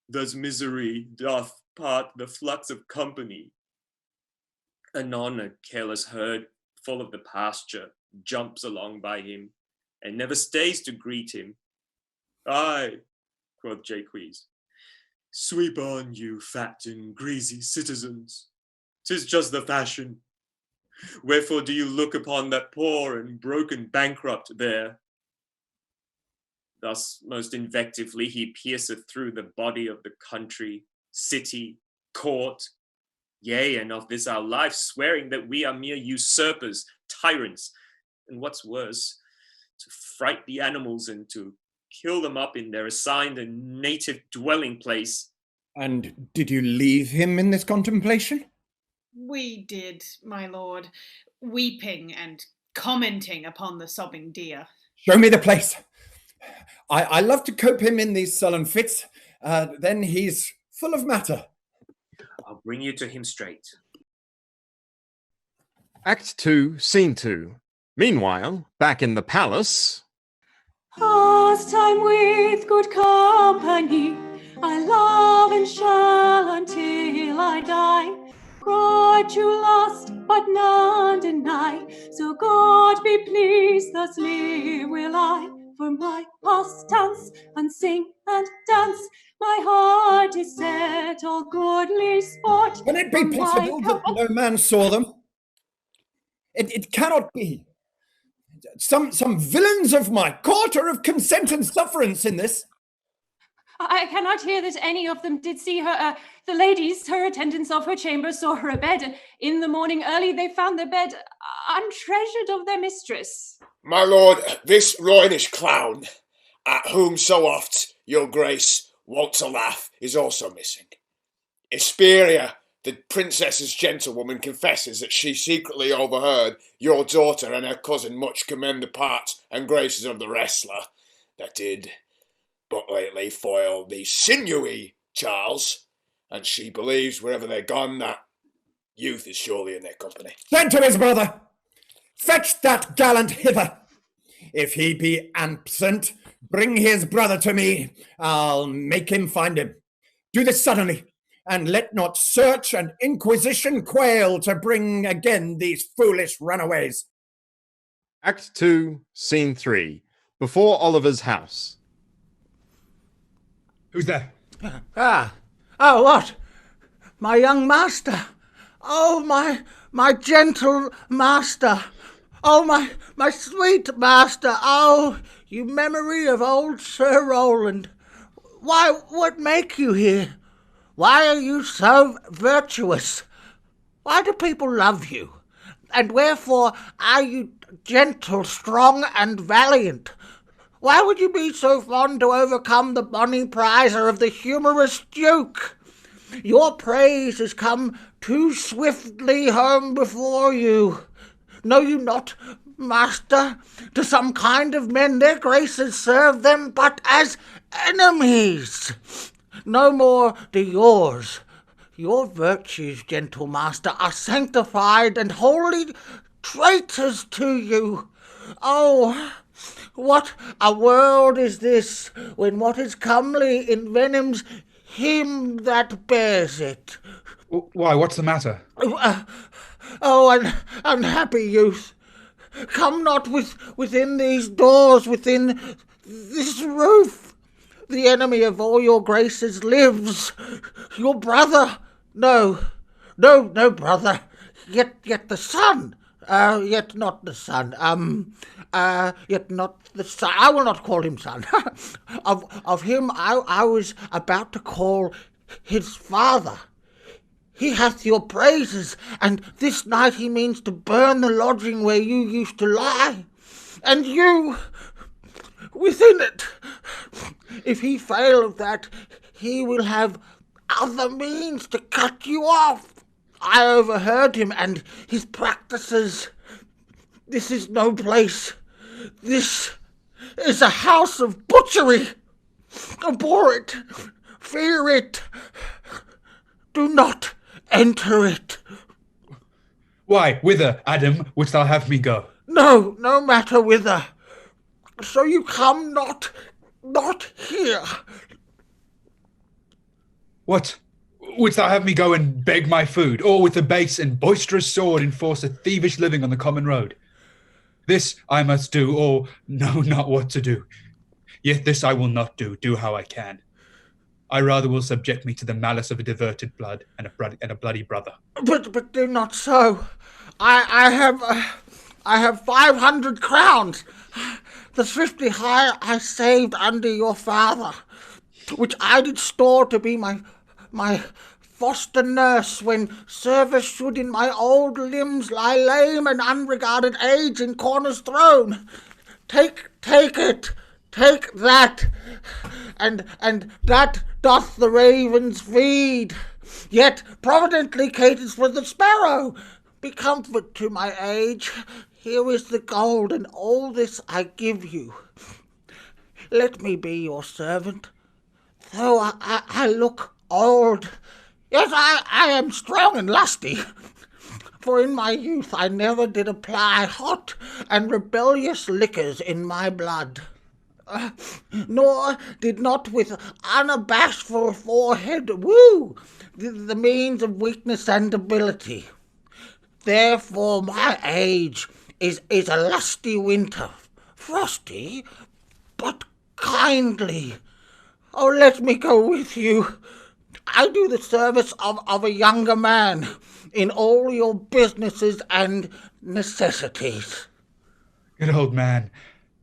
thus misery doth part the flux of company. Anon a careless herd, full of the pasture, jumps along by him, and never stays to greet him. Aye, quoth Jaques, sweep on, you fat and greasy citizens. 'Tis just the fashion. Wherefore do you look upon that poor and broken bankrupt there? Thus most invectively he pierceth through the body of the country, city, court, yea, and of this our life, swearing that we are mere usurpers, tyrants, and what's worse, to fright the animals and to kill them up in their assigned and native dwelling place. And did you leave him in this contemplation? We did, my lord, weeping and commenting upon the sobbing deer. Show me the place. I love to cope him in these sullen fits. Then he's full of matter. I'll bring you to him straight. Act 2, Scene 2. Meanwhile, back in the palace... Pass time with good company, I love and shall until I die. God you lost, but none deny, so God be pleased, thus live will I. For my pastimes, and sing and dance, my heart is set all goodly sport. Can it be possible that no man saw them? It cannot be. Some villains of my court are of consent and sufferance in this. I cannot hear that any of them did see her. The ladies, her attendants of her chamber, saw her abed. In the morning early they found the bed untreasured of their mistress. My lord, this Roynish clown, at whom so oft your grace wont to laugh, is also missing. Esperia, the princess's gentlewoman, confesses that she secretly overheard your daughter and her cousin much commend the parts and graces of the wrestler that did but lately foil the sinewy Charles, and she believes wherever they're gone that youth is surely in their company. Send to his brother! Fetch that gallant hither! If he be absent, bring his brother to me. I'll make him find him. Do this suddenly, and let not search and inquisition quail to bring again these foolish runaways. Act 2, Scene 3. Before Oliver's house. Who's there? Oh, what? My young master. Oh, my gentle master. Oh, my sweet master. Oh, you memory of old Sir Roland. Why, what make you here? Why are you so virtuous? Why do people love you? And wherefore are you gentle, strong, and valiant? Why would you be so fond to overcome the bonny prizer of the humorous Duke? Your praise has come too swiftly home before you. Know you not, master, to some kind of men their graces serve them but as enemies. No more do yours. Your virtues, gentle master, are sanctified and holy traitors to you. Oh, what a world is this, when what is comely envenoms him that bears it. Why, what's the matter? Oh, unhappy youth, come not within these doors, within this roof. The enemy of all your graces lives, your brother. No brother, yet the son. Yet not the son. Yet not the son. I will not call him son. Of him I was about to call his father. He hath your praises, and this night he means to burn the lodging where you used to lie, and you within it. If he fail of that, he will have other means to cut you off. I overheard him and his practices. This is no place. This is a house of butchery. Abhor it. Fear it. Do not enter it. Why, whither, Adam, wouldst thou have me go? No matter whither. So you come not here. What? Wouldst thou have me go and beg my food, or with a base and boisterous sword enforce a thievish living on the common road? This I must do, or know not what to do. Yet this I will not do how I can. I rather will subject me to the malice of a diverted blood and a bloody brother. But do not so. I have 500 crowns, the thrifty hire I saved under your father, which I did store to be my foster nurse when service should in my old limbs lie lame and unregarded age in corner's throne. Take it, take that, and that doth the ravens feed, yet providently caters for the sparrow. Be comfort to my age. Here is the gold, and all this I give you. Let me be your servant. Though I look old, yet I am strong and lusty. For in my youth I never did apply hot and rebellious liquors in my blood, nor did not with unabashful forehead woo the means of weakness and debility. Therefore my age is a lusty winter, frosty, but kindly. Oh, let me go with you. I do the service of a younger man in all your businesses and necessities. Good old man,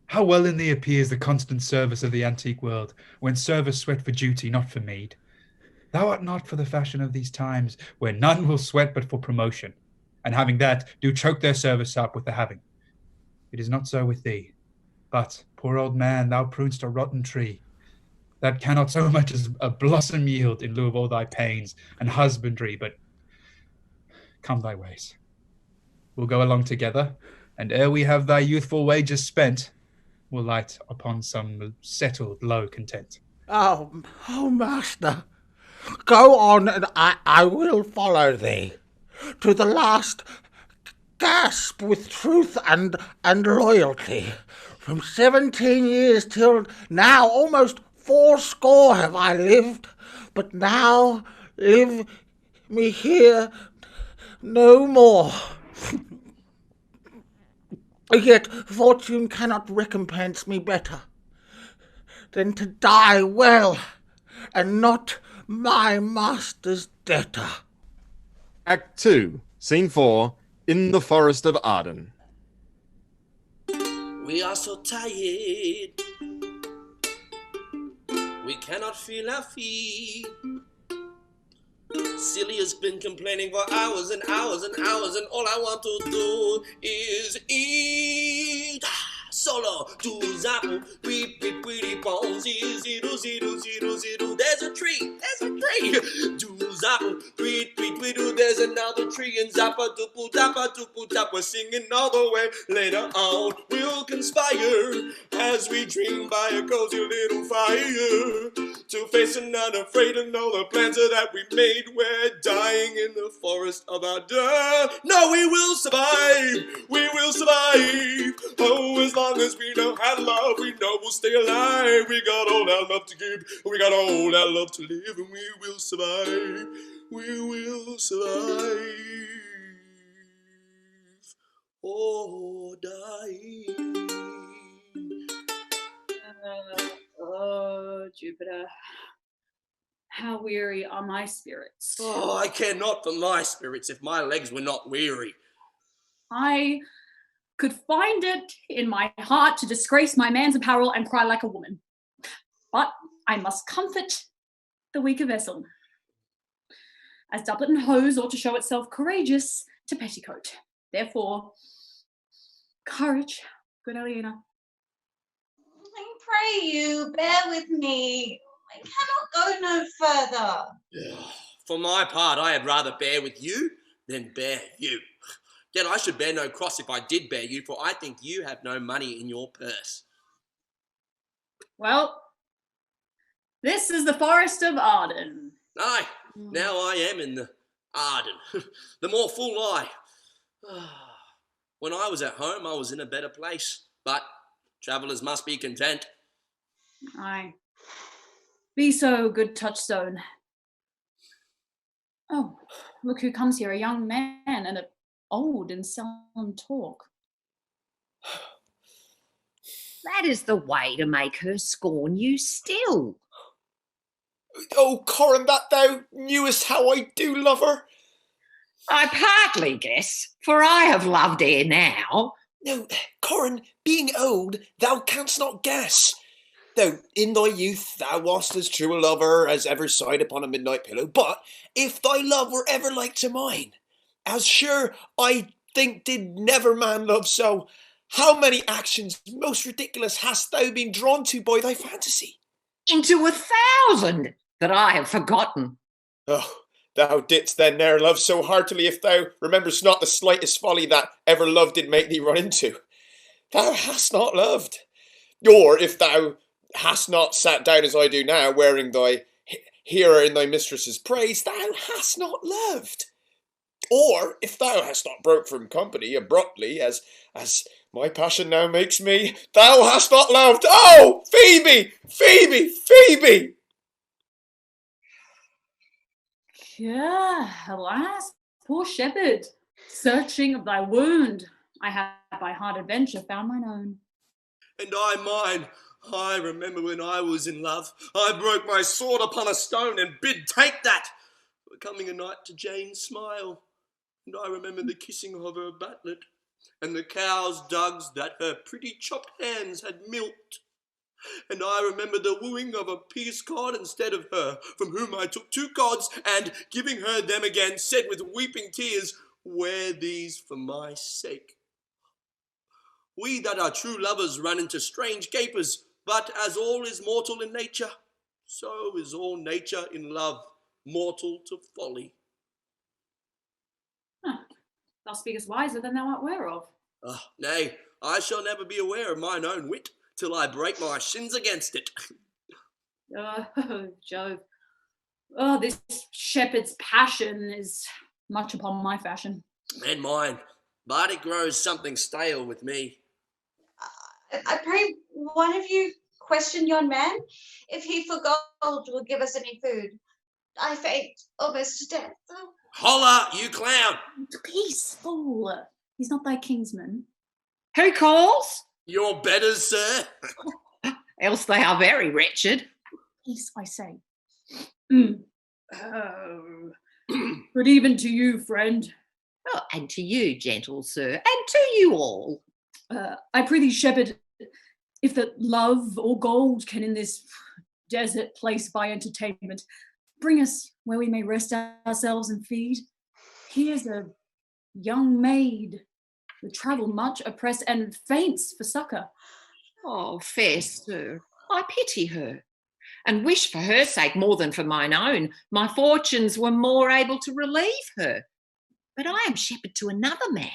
how well in thee appears the constant service of the antique world, when service sweat for duty, not for meed. Thou art not for the fashion of these times, where none will sweat but for promotion, and having that, do choke their service up with the having. It is not so with thee. But, poor old man, thou prunest a rotten tree, that cannot so much as a blossom yield in lieu of all thy pains and husbandry, but come thy ways. We'll go along together, and ere we have thy youthful wages spent, we'll light upon some settled low content. Oh, master, go on, and I will follow thee to the last gasp with truth and loyalty. From 17 years till now, almost 80 have I lived, but now live me here no more. Yet fortune cannot recompense me better than to die well, and not my master's debtor. Act 2, Scene 4, in the forest of Arden. We are so tired, we cannot feel our feet. Celia's been complaining for hours and hours and hours, and all I want to do is eat. Solo, do zapple, beep, beep, beep, bonzi, zero, zero, zero, zero. There's a tree, do zapple, beep, beep, beep, there's another tree, and zappa, dupu, dappa, singing all the way. Later on, we'll conspire as we dream by a cozy little fire to face and unafraid of all the plans that we made. We're dying in the forest of Arden. No, we will survive. We will survive. Oh, as long as we know how to love, we know we'll stay alive. We got all our love to give, we got all our love to live, and we will survive. We will survive. Or die. Oh, Jupiter. How weary are my spirits. Oh, I care not for my spirits if my legs were not weary. I could find it in my heart to disgrace my man's apparel and cry like a woman. But I must comfort the weaker vessel, as doublet and hose ought to show itself courageous to petticoat. Therefore, courage, good Aliena. I pray you, bear with me. I cannot go no further. For my part, I had rather bear with you than bear you. Yet I should bear no cross if I did bear you, for I think you have no money in your purse. Well, this is the forest of Arden. Aye, now I am in the Arden. The more fool I. When I was at home, I was in a better place, but travellers must be content. Aye. Be so, good touchstone. Oh, look who comes here, a young man and an old and solemn talk. That is the way to make her scorn you still. Oh, Corin, that thou knewest how I do love her. I partly guess, for I have loved ere now. No, Corin, being old, thou canst not guess. Though in thy youth thou wast as true a lover as ever sighed upon a midnight pillow, but if thy love were ever like to mine, as sure I think did never man love so, how many actions most ridiculous hast thou been drawn to by thy fantasy? Into 1,000 that I have forgotten. Oh, thou didst then ne'er love so heartily if thou rememberest not the slightest folly that ever love did make thee run into. Thou hast not loved. Or if thou hast not sat down as I do now, wearing thy hearer in thy mistress's praise, thou hast not loved. Or if thou hast not broke from company abruptly, as my passion now makes me, thou hast not loved. Oh, Phoebe, Phoebe, Phoebe! Yeah, alas, poor shepherd, searching of thy wound, I have by hard adventure found mine own. And I mine. I remember when I was in love, I broke my sword upon a stone and bid take that, becoming a knight to Jane's smile. And I remember the kissing of her batlet, and the cow's dugs that her pretty chopped hands had milked. And I remember the wooing of a peace cod instead of her, from whom I took 2 cods, and giving her them again, said with weeping tears, wear these for my sake. We that are true lovers run into strange capers, but as all is mortal in nature, so is all nature in love, mortal to folly. Huh. Thou speakest wiser than thou art aware of. Nay, I shall never be aware of mine own wit, till I break my shins against it. Oh, Jove. Oh, this shepherd's passion is much upon my fashion. And mine, but it grows something stale with me. I pray one of you question yon man, if he for gold will give us any food. I faint almost to death. Oh. Holla, you clown! Peace, fool. He's not thy kinsman. Who calls? Your betters, sir. Else they are very wretched. Peace, I say. Good even to you, friend. Oh, and to you, gentle sir, and to you all. I prithee, shepherd, if that love or gold can in this desert place by entertainment bring us where we may rest ourselves and feed. Here's a young maid who travel much oppressed and faints for succour. Oh, fair sir, I pity her, and wish for her sake more than for mine own, my fortunes were more able to relieve her. But I am shepherd to another man,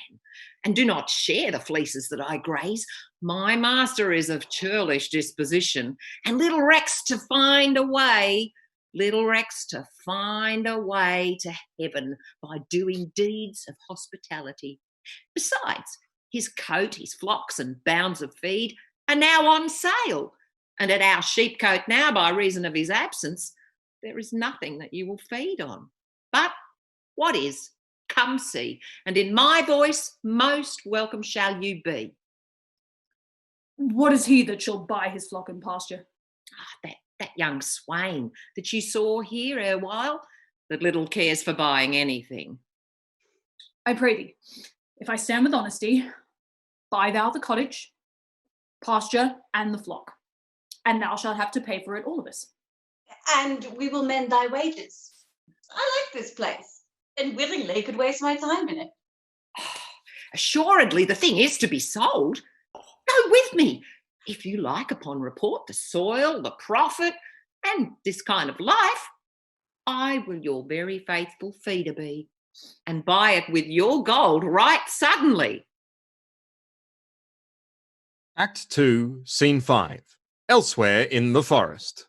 and do not share the fleeces that I graze. My master is of churlish disposition, and little recks to find a way to heaven by doing deeds of hospitality. Besides, his coat, his flocks and bounds of feed are now on sale, and at our sheepcote now, by reason of his absence, there is nothing that you will feed on. But what is? Come see, and in my voice most welcome shall you be. What is he that shall buy his flock and pasture? That young swain that you saw here erewhile, that little cares for buying anything. I pray thee, if I stand with honesty, buy thou the cottage, pasture, and the flock, and thou shalt have to pay for it, all of us. And we will mend thy wages. I like this place, and willingly could waste my time in it. Assuredly, the thing is to be sold. Go with me, if you like, upon report, the soil, the profit, and this kind of life. I will your very faithful feeder be, and buy it with your gold right suddenly. Act 2, Scene 5. Elsewhere in the forest.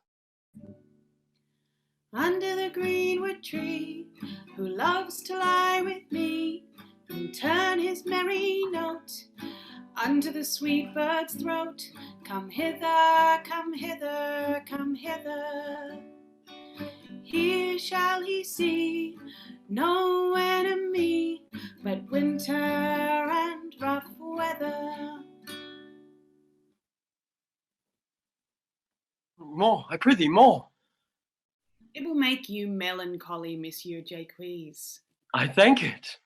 Under the greenwood tree, who loves to lie with me and turn his merry note unto the sweet bird's throat. Come hither, come hither, come hither. Here shall he see no enemy, but winter and rough weather. More, I prithee, more. It will make you melancholy, Monsieur Jaques. I thank it.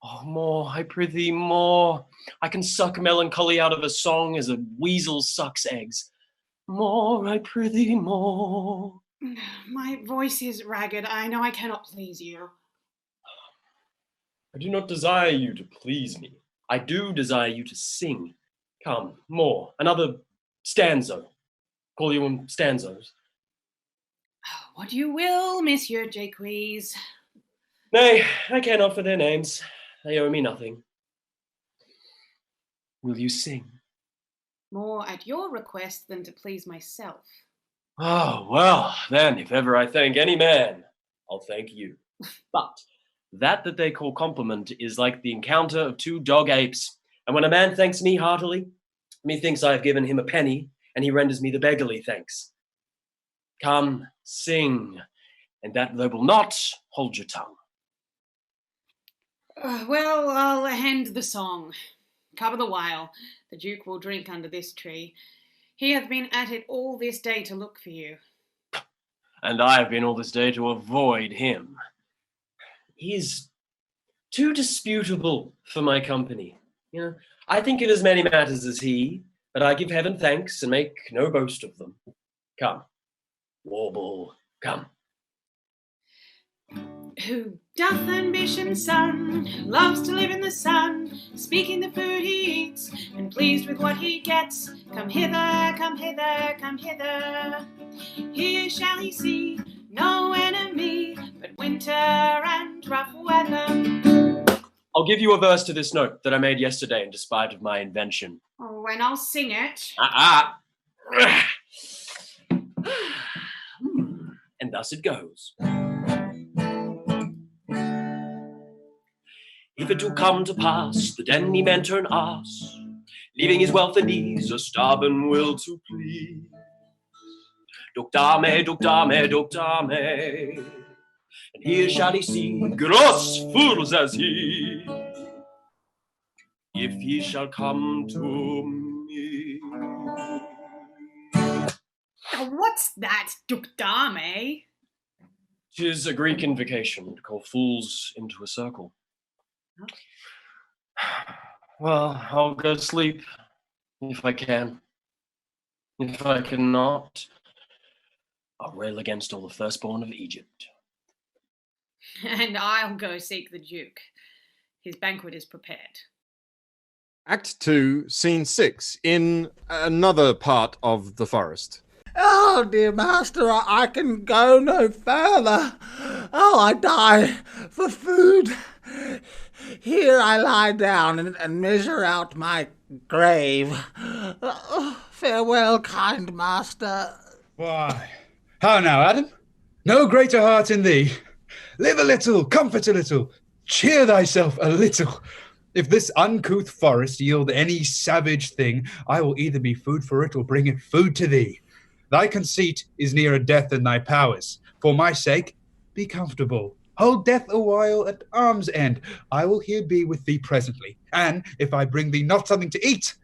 Oh, more, I prithee, more. I can suck melancholy out of a song as a weasel sucks eggs. More, I prithee, more. My voice is ragged. I know I cannot please you. I do not desire you to please me. I do desire you to sing. Come, more, another stanza. Call you on stanzas. What you will, Monsieur Jaques. Nay, I care not for their names. They owe me nothing. Will you sing? More at your request than to please myself. Oh, well, then, if ever I thank any man, I'll thank you. But that they call compliment is like the encounter of two dog apes. And when a man thanks me heartily, methinks I have given him a penny, and he renders me the beggarly thanks. Come, sing, and that there will not hold your tongue. Well, I'll hand the song. Cover the while. The Duke will drink under this tree. He hath been at it all this day to look for you. And I have been all this day to avoid him. He is too disputable for my company. You know, I think in as many matters as he, but I give heaven thanks and make no boast of them. Come, warble, come. Who doth ambition's son, loves to live in the sun, speaking the food he eats, and pleased with what he gets. Come hither, come hither, come hither. Here shall he see no enemy, but winter and rough weather. I'll give you a verse to this note that I made yesterday in despite of my invention. Oh, and I'll sing it. And thus it goes. If it do come to pass that any man turn ass, leaving his wealth and ease, a stubborn will to please. Duc dame, duc dame, duc dame, and here shall he see gross fools as he. if he shall come to me. Oh, what's that, Dukdame? 'Tis a Greek invocation to call fools into a circle. Well, I'll go to sleep, if I can. If I cannot, I'll rail against all the firstborn of Egypt. And I'll go seek the Duke. His banquet is prepared. Act 2, Scene 6, in another part of the forest. Oh, dear master, I can go no further. Oh, I die for food. Here I lie down and measure out my grave. Farewell, kind master. Why, how now, Adam? No greater heart in thee. Live a little, comfort a little, cheer thyself a little. If this uncouth forest yield any savage thing, I will either be food for it or bring it food to thee. Thy conceit is nearer death than thy powers. For my sake, be comfortable. Hold death a while at arm's end. I will here be with thee presently. And if I bring thee not something to eat,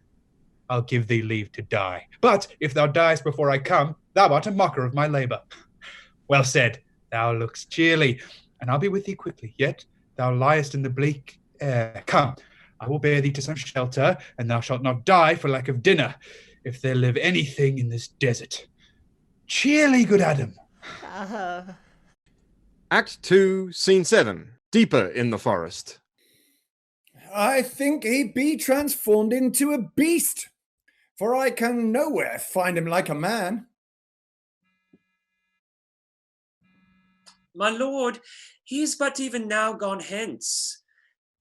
I'll give thee leave to die. But if thou diest before I come, thou art a mocker of my labour. Well said, thou look'st cheerly, and I'll be with thee quickly. Yet thou liest in the bleak air. Come, I will bear thee to some shelter, and thou shalt not die for lack of dinner, if there live anything in this desert. Cheerly, good Adam. Act 2, Scene 7, deeper in the forest. I think he be transformed into a beast, for I can nowhere find him like a man. My lord, he is but even now gone hence.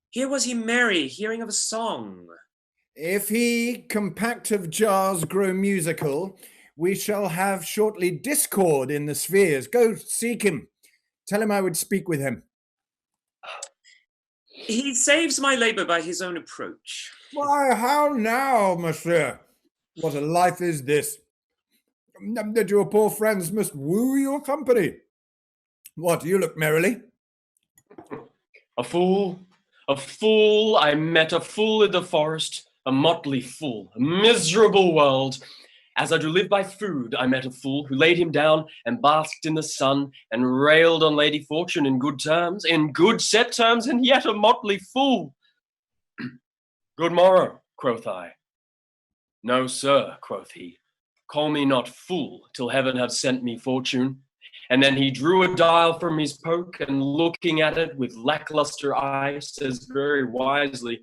Here was he merry, hearing of a song. If he, compact of jars, grow musical, we shall have shortly discord in the spheres. Go seek him. Tell him I would speak with him. He saves my labour by his own approach. Why, how now, monsieur? What a life is this? That your poor friends must woo your company. What, you look merrily? A fool, I met a fool in the forest, a motley fool, a miserable world. As I do live by food, I met a fool who laid him down and basked in the sun and railed on Lady Fortune in good terms, in good set terms, and yet a motley fool. Good morrow, quoth I. No, sir, quoth he, call me not fool till heaven have sent me fortune. And then he drew a dial from his poke and looking at it with lackluster eye says very wisely,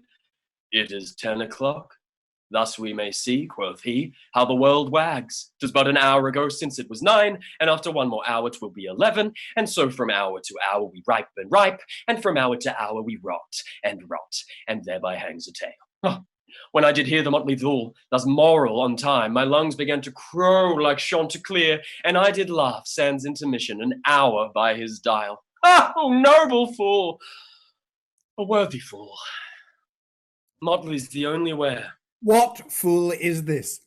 it is 10 o'clock. Thus we may see, quoth he, how the world wags. 'Tis but an hour ago since it was 9, and after one more hour 'twill be 11, and so from hour to hour we ripe and ripe, and from hour to hour we rot, and thereby hangs a tale. Oh, when I did hear the motley fool thus moral on time, my lungs began to crow like Chanticleer, and I did laugh sans intermission an hour by his dial. Ah, oh, noble fool! A worthy fool. Motley's the only wear. What fool is this?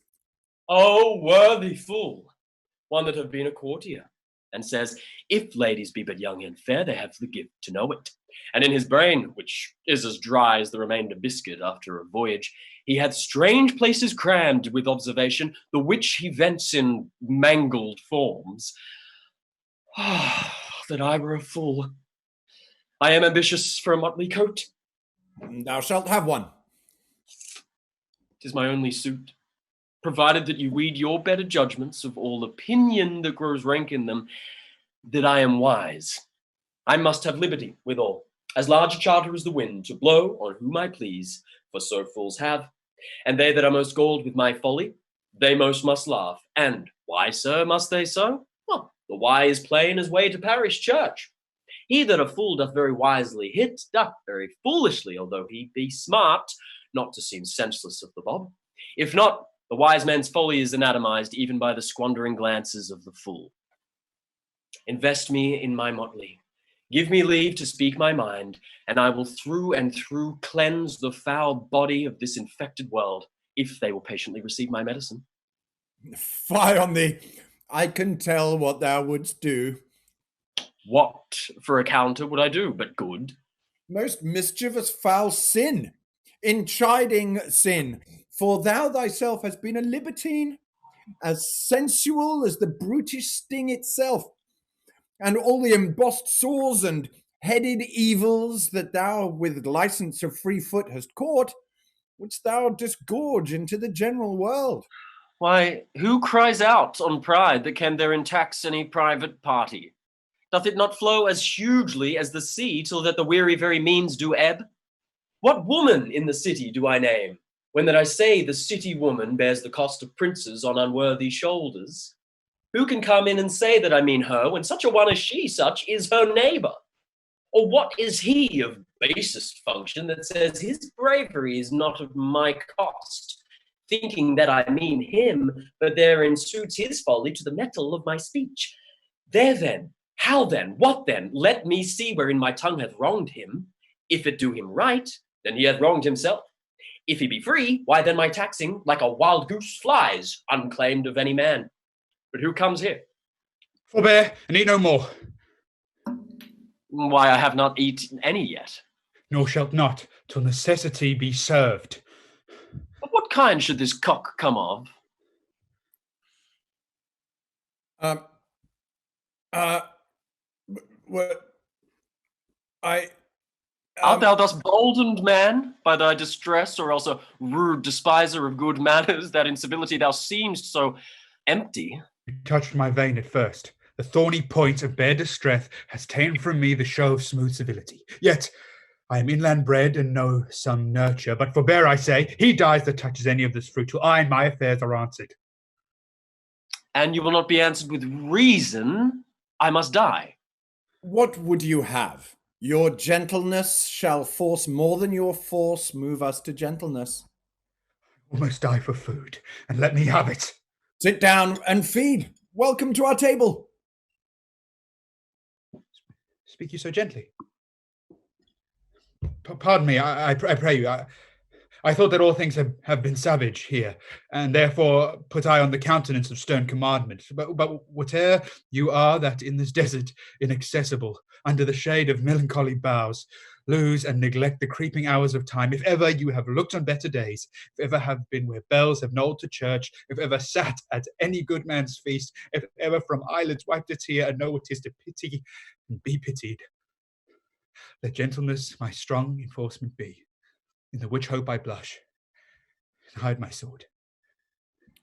Oh, worthy fool, one that have been a courtier, and says, if ladies be but young and fair, they have the gift to know it. And in his brain, which is as dry as the remainder biscuit after a voyage, he hath strange places crammed with observation, the which he vents in mangled forms. Ah, that I were a fool. I am ambitious for a motley coat. Thou shalt have one. 'Tis my only suit, provided that you weed your better judgments of all opinion that grows rank in them, that I am wise. I must have liberty withal, as large a charter as the wind, to blow on whom I please, for so fools have. And they that are most galled with my folly, they most must laugh. And why, sir, must they so? Well, the wise play in his way to parish church. He that a fool doth very wisely hit, doth very foolishly, although he be smart, not to seem senseless of the bob. If not, the wise man's folly is anatomized even by the squandering glances of the fool. Invest me in my motley. Give me leave to speak my mind, and I will through and through cleanse the foul body of this infected world, if they will patiently receive my medicine. Fie on thee. I can tell what thou wouldst do. What for a counter would I do but good? Most mischievous foul sin. in chiding sin, for thou thyself hast been a libertine, as sensual as the brutish sting itself, and all the embossed sores and headed evils that thou with license of free foot hast caught, wouldst thou disgorge into the general world. Why, who cries out on pride that can therein tax any private party? Doth it not flow as hugely as the sea, till that the weary very means do ebb? What woman in the city do I name, when that I say the city woman bears the cost of princes on unworthy shoulders? Who can come in and say that I mean her, when such a one as she, such is her neighbour? Or what is he of basest function that says his bravery is not of my cost, thinking that I mean him, but therein suits his folly to the metal of my speech? There then, how then, what then? Let me see wherein my tongue hath wronged him. If it do him right, then he hath wronged himself. If he be free, why then my taxing, like a wild goose, flies, unclaimed of any man. But who comes here? Forbear, and eat no more. Why, I have not eaten any yet. Nor shalt not, till necessity be served. But what kind should this cock come of? Art thou thus boldened, man, by thy distress, or else a rude despiser of good manners, that in civility thou seemst so empty? You touched my vein at first. The thorny point of bare distress has ta'en from me the show of smooth civility. Yet I am inland bred and know some nurture, but forbear, I say, he dies that touches any of this fruit, till I and my affairs are answered. And you will not be answered with reason. I must die. What would you have? Your gentleness shall force more than your force move us to gentleness. Almost die for food, and let me have it. Sit down and feed. Welcome to our table. Speak you so gently? Pardon me, I pray you. I thought that all things have been savage here, and therefore put I on the countenance of stern commandment. But whate'er you are that in this desert inaccessible, under the shade of melancholy boughs, lose and neglect the creeping hours of time, if ever you have looked on better days, if ever have been where bells have knolled to church, if ever sat at any good man's feast, if ever from eyelids wiped a tear, and know what 'tis to pity and be pitied, let gentleness my strong enforcement be, in the which hope I blush and hide my sword.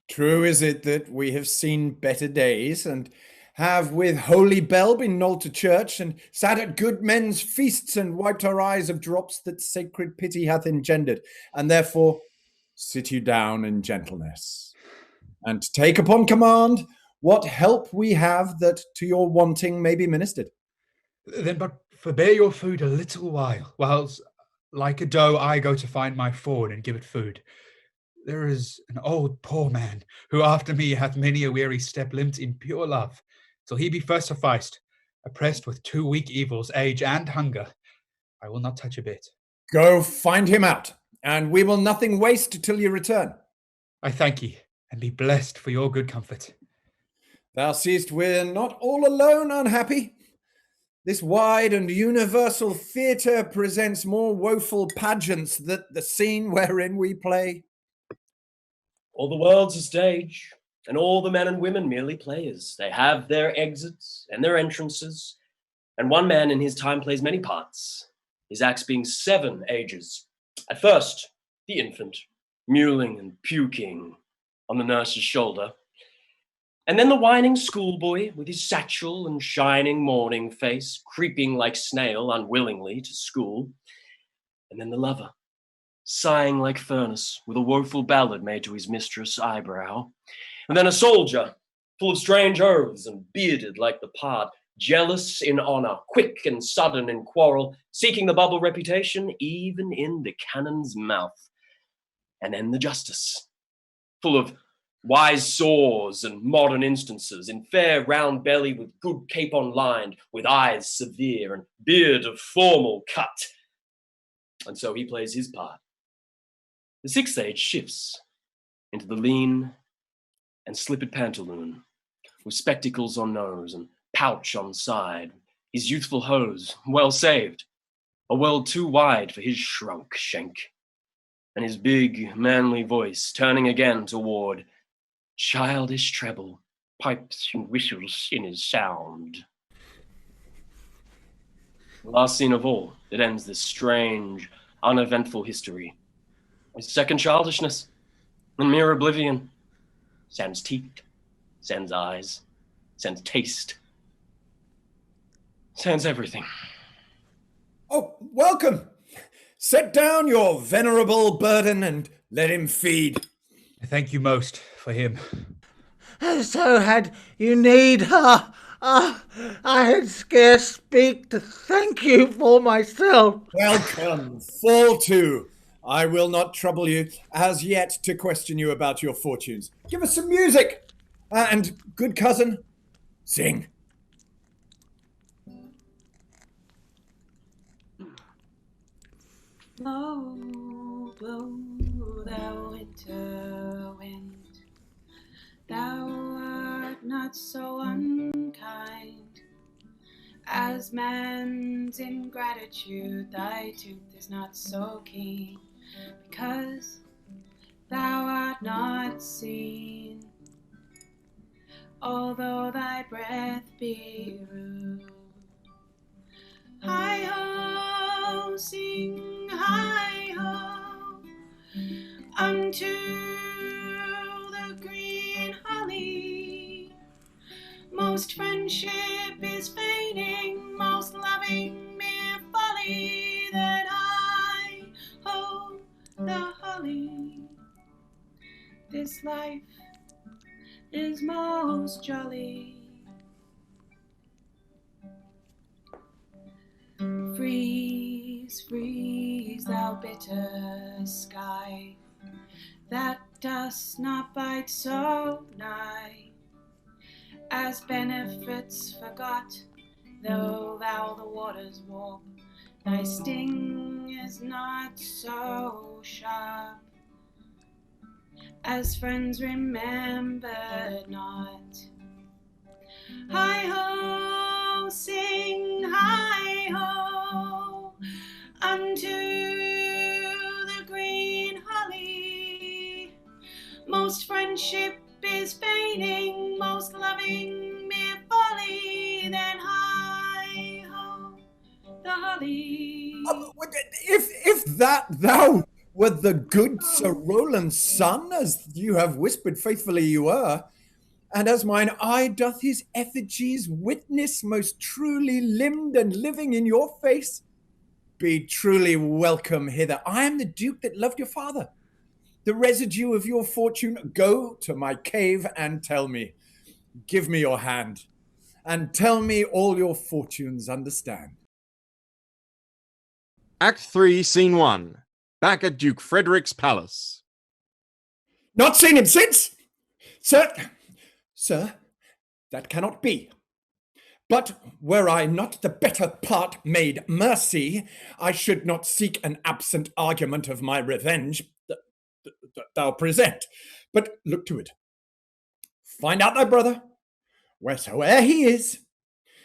True is it that we have seen better days, and have with holy bell been knolled to church, and sat at good men's feasts, and wiped our eyes of drops that sacred pity hath engendered, and therefore sit you down in gentleness, and take upon command what help we have that to your wanting may be ministered. Then but forbear your food a little while, whilst like a doe I go to find my fawn and give it food. There is an old poor man, who after me hath many a weary step limped in pure love, till he be first sufficed, oppressed with 2 weak evils, age and hunger. I will not touch a bit. Go find him out, and we will nothing waste till you return. I thank ye, and be blessed for your good comfort. Thou seest we're not all alone unhappy. This wide and universal theatre presents more woeful pageants than the scene wherein we play. All the world's a stage, and all the men and women merely players. They have their exits and their entrances, and one man in his time plays many parts, his acts being 7 ages. At first, the infant, mewling and puking on the nurse's shoulder, and then the whining schoolboy with his satchel and shining morning face, creeping like snail unwillingly to school, and then the lover, sighing like furnace, with a woeful ballad made to his mistress' eyebrow, and then a soldier, full of strange oaths and bearded like the pard, jealous in honour, quick and sudden in quarrel, seeking the bubble reputation even in the cannon's mouth, and then the justice, full of wise saws and modern instances, in fair round belly with good capon lined, with eyes severe and beard of formal cut. And so he plays his part. The 6th age shifts into the lean and slippered pantaloon, with spectacles on nose and pouch on side, his youthful hose well saved, a world too wide for his shrunk shank. and his big, manly voice turning again toward childish treble, pipes and whistles in his sound. The last scene of all that ends this strange, uneventful history is second childishness and mere oblivion. Sans teeth, sans eyes, sans taste, sans everything. Oh, welcome! Set down your venerable burden and let him feed. I thank you most for him. So had you need her. I had scarce speak to thank you for myself. Welcome, fall to. I will not trouble you as yet to question you about your fortunes. Give us some music. And good cousin, sing. Blow, blow, thou winter wind, thou art not so unkind as man's ingratitude. Thy tooth is not so keen, because thou art not seen, although thy breath be rude. Hi-ho, sing hi-ho, unto the green holly. Most friendship is feigning, most loving mere folly. That hi-ho, the holly. This life is most jolly. Freeze, freeze, thou bitter sky, that dost not bite so nigh, as benefits forgot, though thou the waters warp, thy sting is not so sharp, as friends remembered not. Hi-ho, sing hi-ho, unto the green holly. Most friendship is feigning, most loving mere folly. Then hi-ho, the holly. If that thou were the good Sir Roland's son, as you have whispered faithfully you were, and as mine eye doth his effigies witness, most truly limbed and living in your face, be truly welcome hither. I am the duke that loved your father. The residue of your fortune, go to my cave and tell me. Give me your hand, and tell me all your fortunes understand. Act 3, Scene 1. Back at Duke Frederick's palace. Not seen him since? Sir, that cannot be. But were I not the better part made mercy, I should not seek an absent argument of my revenge that thou present. But look to it. Find out thy brother, wheresoe'er he is.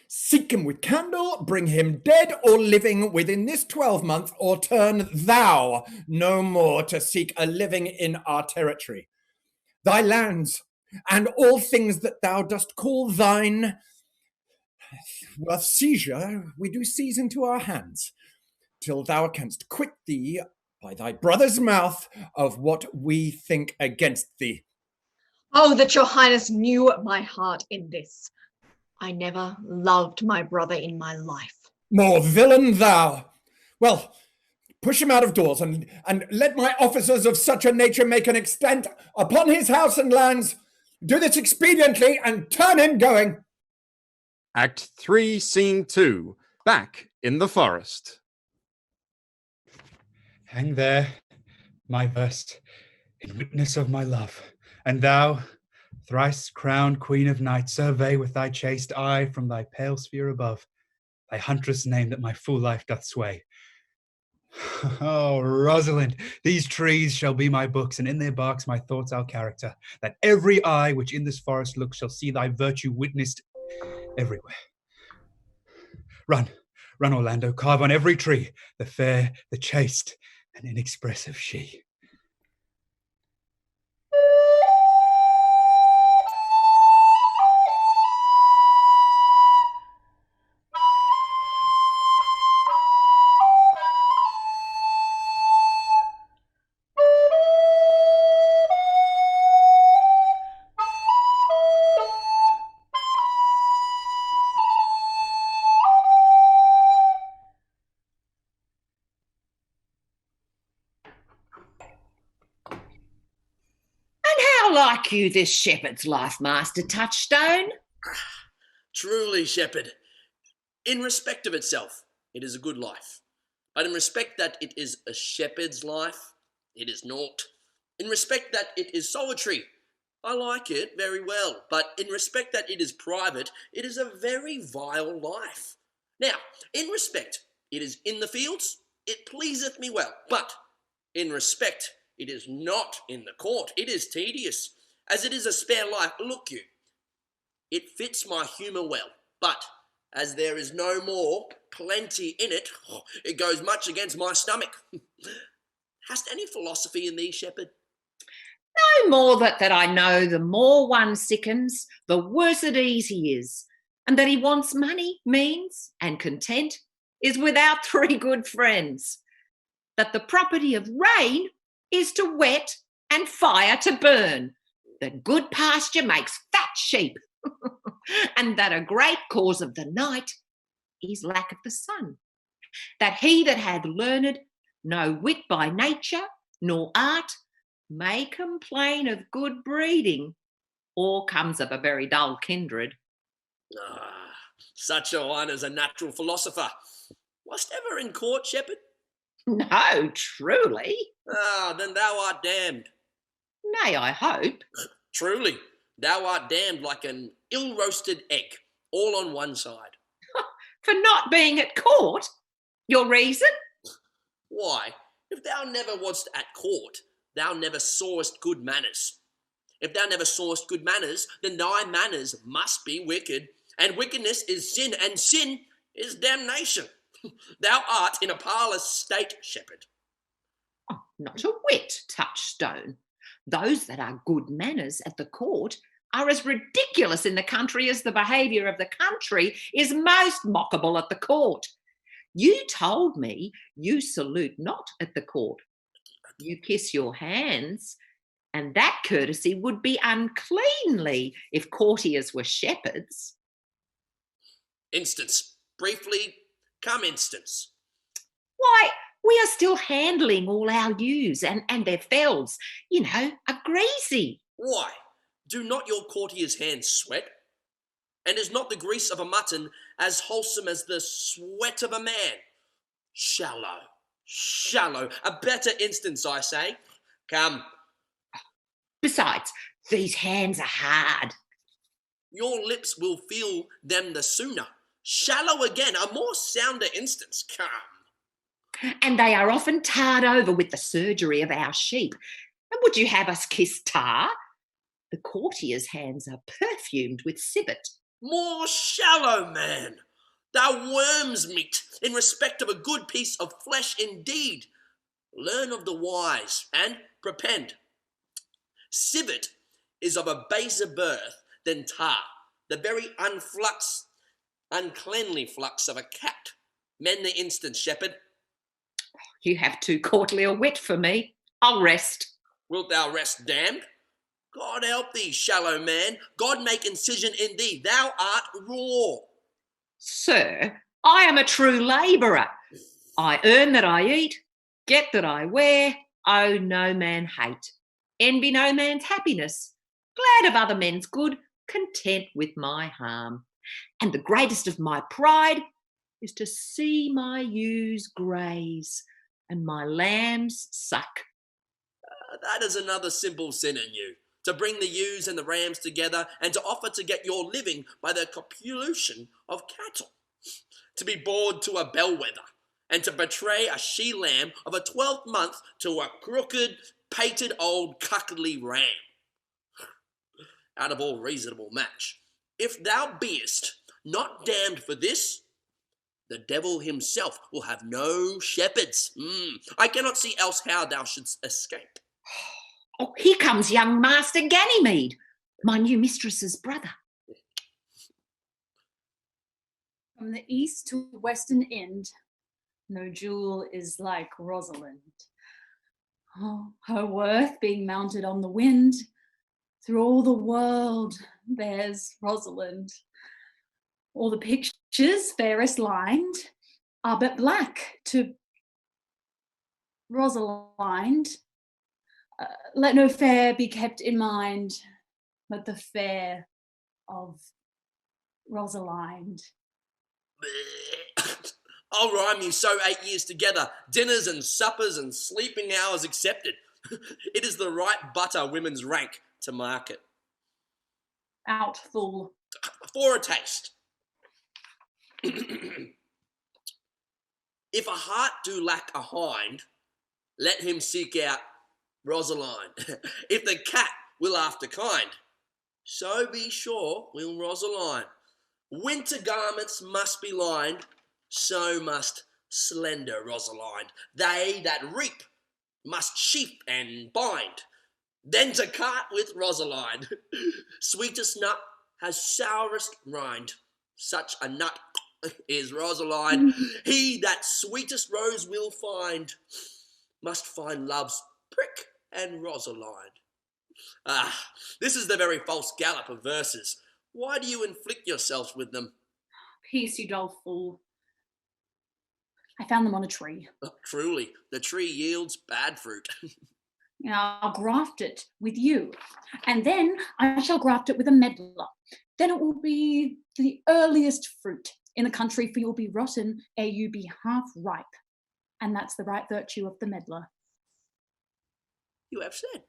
Seek him with candle, bring him dead or living within this 12-month, or turn thou no more to seek a living in our territory. Thy lands, and all things that thou dost call thine, worth seizure we do seize into our hands, till thou canst quit thee by thy brother's mouth of what we think against thee. Oh, that your highness knew my heart in this. I never loved my brother in my life. More villain thou! Well, push him out of doors, and let my officers of such a nature make an extent upon his house and lands. Do this expediently, and turn him going. Act 3, Scene 2. Back in the forest. Hang there, my verse, in witness of my love. And thou, thrice crowned queen of night, survey with thy chaste eye from thy pale sphere above thy huntress name that my full life doth sway. Oh, Rosalind, these trees shall be my books, and in their barks my thoughts our character, that every eye which in this forest looks shall see thy virtue witnessed everywhere. Run, run, Orlando, carve on every tree the fair, the chaste, and inexpressive she. like you this shepherd's life, Master Touchstone? Truly, shepherd, in respect of itself, it is a good life. But in respect that it is a shepherd's life, it is naught. In respect that it is solitary, I like it very well. But in respect that it is private, it is a very vile life. Now, in respect it is in the fields, it pleaseth me well. But in respect it is not in the court, it is tedious. As it is a spare life, look you, it fits my humour well. But as there is no more plenty in it, it goes much against my stomach. Hast any philosophy in thee, shepherd? No more that I know the more one sickens, the worse at ease he is, and that he wants money, means, and content is without 3 good friends. That the property of rain is to wet and fire to burn, that good pasture makes fat sheep, and that a great cause of the night is lack of the sun. That he that hath learned no wit by nature, nor art, may complain of good breeding, or comes of a very dull kindred. Ah, such a one as a natural philosopher. Wast ever in court, shepherd? No, truly. Ah, then thou art damned. Nay, I hope. Truly, thou art damned like an ill-roasted egg, all on one side. For not being at court? Your reason? Why, if thou never wast at court, thou never sawest good manners. If thou never sawest good manners, then thy manners must be wicked, and wickedness is sin, and sin is damnation. Thou art in a parlous state, shepherd. Oh, not a whit, Touchstone. Those that are good manners at the court are as ridiculous in the country as the behaviour of the country is most mockable at the court. You told me you salute not at the court. You kiss your hands, and that courtesy would be uncleanly if courtiers were shepherds. Instance. Briefly, come instance. Why, we are still handling all our ewes, and their fells, you know, are greasy. Why, do not your courtiers' hands sweat? And is not the grease of a mutton as wholesome as the sweat of a man? Shallow, shallow. A better instance, I say. Come. Besides, these hands are hard. Your lips will feel them the sooner. Shallow again, a more sounder instance. Come. And they are often tarred over with the surgery of our sheep. And would you have us kiss tar? The courtiers' hands are perfumed with civet. More shallow, man. Thou worm's meat, in respect of a good piece of flesh indeed. Learn of the wise, and prepend. Civet is of a baser birth than tar, the very uncleanly flux of a cat. Mend the instance, shepherd. You have too courtly a wit for me. I'll rest. Wilt thou rest damned? God help thee, shallow man. God make incision in thee. Thou art raw. Sir, I am a true labourer. I earn that I eat, get that I wear, owe no man hate, envy no man's happiness, glad of other men's good, content with my harm. And the greatest of my pride is to see my ewes graze and my lambs suck. That is another simple sin in you, to bring the ewes and the rams together and to offer to get your living by the copulation of cattle, to be bored to a bellwether, and to betray a she-lamb of a 12th month to a crooked, pated old cuckoldly ram. Out of all reasonable match, if thou beest not damned for this, the devil himself will have no shepherds. I cannot see else how thou shouldst escape. Oh, here comes young Master Ganymede, my new mistress's brother. From the east to western end, no jewel is like Rosalind. Oh, her worth being mounted on the wind, through all the world bears Rosalind. All the pictures fairest lined are but black to Rosalind. Let no fair be kept in mind, but the fair of Rosalind. I'll rhyme you so 8 years together, dinners and suppers and sleeping hours accepted. It is the right butter women's rank to market. Out, fool. For a taste. If a heart do lack a hind, let him seek out Rosalind. If the cat will after kind, so be sure will Rosalind. Winter garments must be lined, so must slender Rosalind. They that reap must sheaf and bind, then to cart with Rosalind. Sweetest nut has sourest rind, such a nut is Rosalind. He that sweetest rose will find, must find love's prick and Rosalind. Ah, this is the very false gallop of verses. Why do you inflict yourselves with them? Peace, you dull fool. I found them on a tree. Truly, the tree yields bad fruit. Now, I'll graft it with you, and then I shall graft it with a meddler. Then it will be the earliest fruit in the country, for you'll be rotten ere you be half ripe. And that's the right virtue of the meddler. You have said.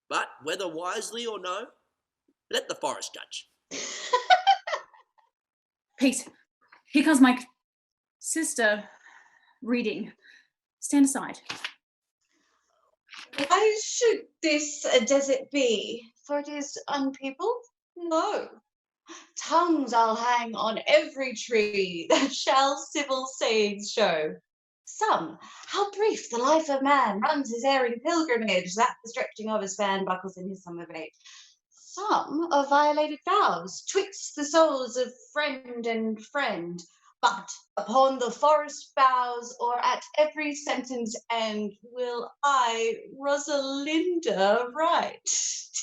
But whether wisely or no, let the forest judge. Peace. Here comes my sister reading. Stand aside. Why should this a desert be? For it is unpeopled? No. Tongues I'll hang on every tree that shall civil sayings show. Some, how brief the life of man runs his airy pilgrimage, that the stretching of a span buckles in his summer age. Some are violated vows twixt the souls of friend and friend, but upon the forest boughs or at every sentence end will I, Rosalinda, write,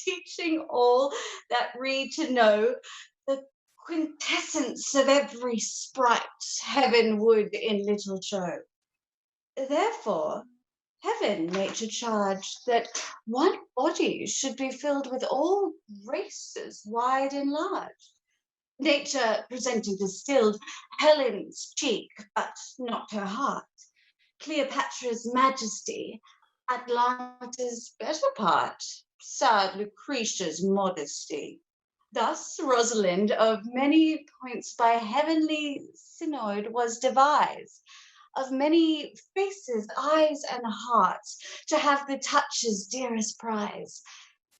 teaching all that read to know the quintessence of every sprite heaven would in little show. Therefore, heaven nature charged that one body should be filled with all races wide and large. Nature presenting distilled Helen's cheek, but not her heart, Cleopatra's majesty, Atlanta's better part, sad Lucretia's modesty. Thus Rosalind of many points by heavenly synod was devised, of many faces, eyes, and hearts, to have the touch's dearest prize.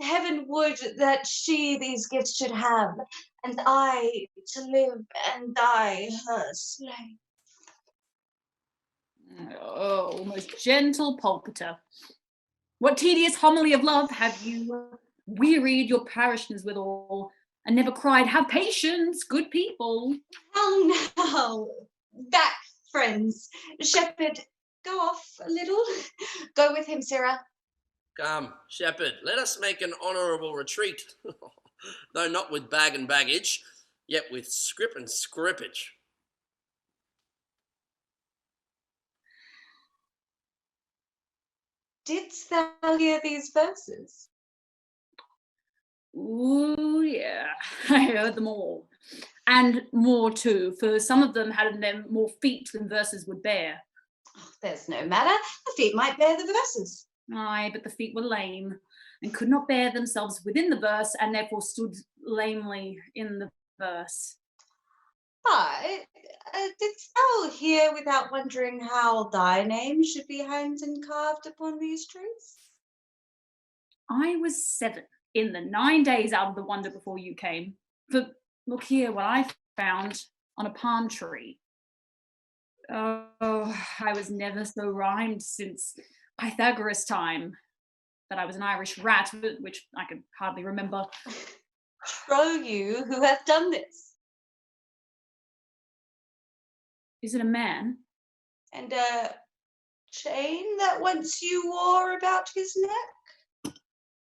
Heaven would that she these gifts should have, and I to live and die her slave. Oh, most gentle pulpiter. What tedious homily of love have you wearied your parishioners withal, and never cried, have patience, good people? Oh, no, back, friends. Shepherd, go off a little. Go with him, Sarah. Come, shepherd, let us make an honourable retreat, though not with bag and baggage, yet with scrip and scrippage. Didst thou hear these verses? Ooh, yeah, I heard them all. And more too, for some of them had in them more feet than verses would bear. Oh, there's no matter, the feet might bear the verses. Aye, but the feet were lame, and could not bear themselves within the verse, and therefore stood lamely in the verse. But didst thou hear without wondering how thy name should be hanged and carved upon these trees? I was 7 in the 9 days out of the wonder before you came. For look here what I found on a palm tree. Oh, I was never so rhymed since Pythagoras' time. But I was an Irish rat, which I could hardly remember. Trow you who hath done this? Is it a man? And a chain that once you wore about his neck?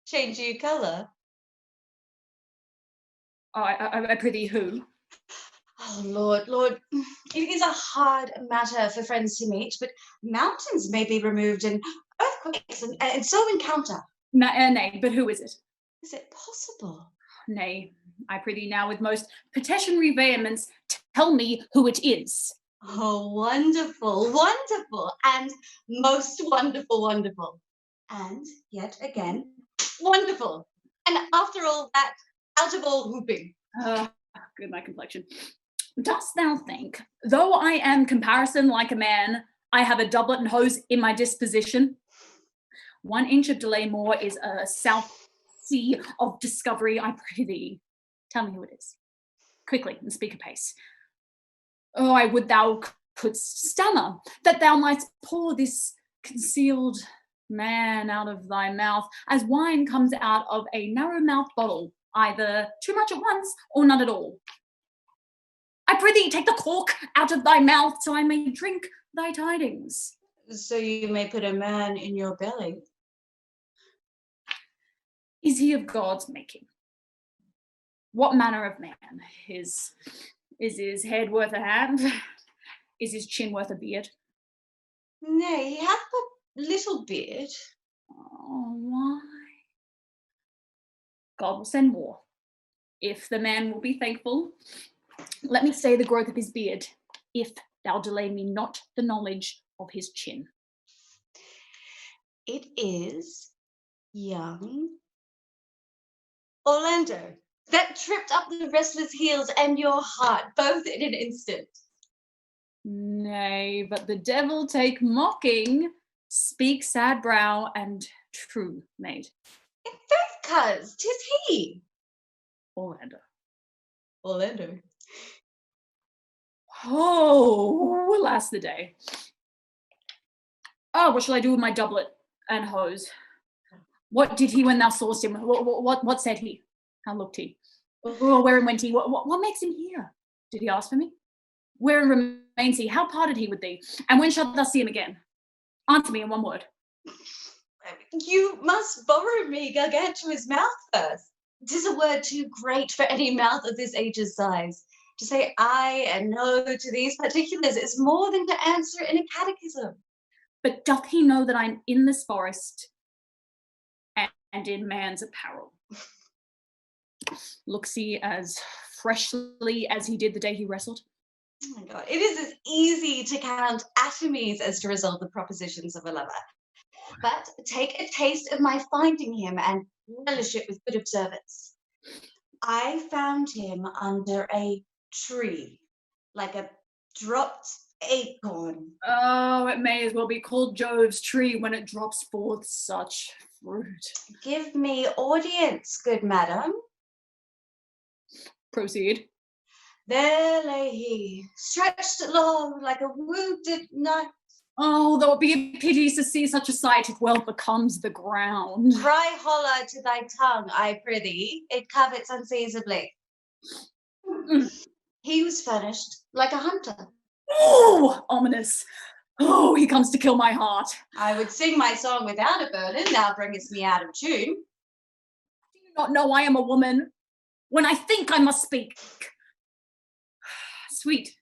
Change your colour? Oh, I prithee, who? Oh, Lord, it is a hard matter for friends to meet, but mountains may be removed and earthquakes and so encounter. Nay, but who is it? Is it possible? Nay, I prithee now with most petitionary vehemence, tell me who it is. Oh, wonderful, wonderful, and most wonderful, wonderful. And yet again, wonderful. And after all that, out of all whooping. Good my complexion. Dost thou think, though I am comparison like a man, I have a doublet and hose in my disposition? 1 inch of delay more is a south sea of discovery, I pray thee. Tell me who it is. Quickly, and speak apace. Oh, I would thou couldst stammer, that thou mightst pour this concealed man out of thy mouth, as wine comes out of a narrow-mouthed bottle, either too much at once or none at all. I prithee, take the cork out of thy mouth, so I may drink thy tidings. So you may put a man in your belly. Is he of God's making? What manner of man? Is his head worth a hand? Is his chin worth a beard? Nay, he hath but little beard. Oh, why? God will send more. If the man will be thankful, let me say the growth of his beard, if thou delay me not the knowledge of his chin. It is young Orlando, that tripped up the restless heels and your heart, both in an instant. Nay, but the devil take mocking, speak sad brow and true maid. In faith, cuz, 'tis he. Orlando. Orlando. Oh, alas the day. Oh, what shall I do with my doublet and hose? What did he when thou sawest him? What said he? How looked he? Oh, wherein went he? What makes him here? Did he ask for me? Wherein remains he? How parted he with thee? And when shalt thou see him again? Answer me in one word. You must borrow me Gargantua's mouth first. 'Tis a word too great for any mouth of this age's size. To say aye and no to these particulars is more than to answer in a catechism. But doth he know that I'm in this forest and in man's apparel? Looks he as freshly as he did the day he wrestled? Oh my God, it is as easy to count atomies as to resolve the propositions of a lover. But take a taste of my finding him and relish it with good observance. I found him under a tree, like a dropped acorn. Oh, it may as well be called Jove's tree when it drops forth such fruit. Give me audience, good madam. Proceed. There lay he, stretched low like a wounded knight. Oh, though it be a pity to see such a sight, it well becomes the ground. Cry holler to thy tongue, I prithee, it covets unseasonably. He was furnished like a hunter. Oh, ominous. Oh, he comes to kill my heart. I would sing my song without a burden, thou bringest me out of tune. Do you not know I am a woman? When I think I must speak. Sweet,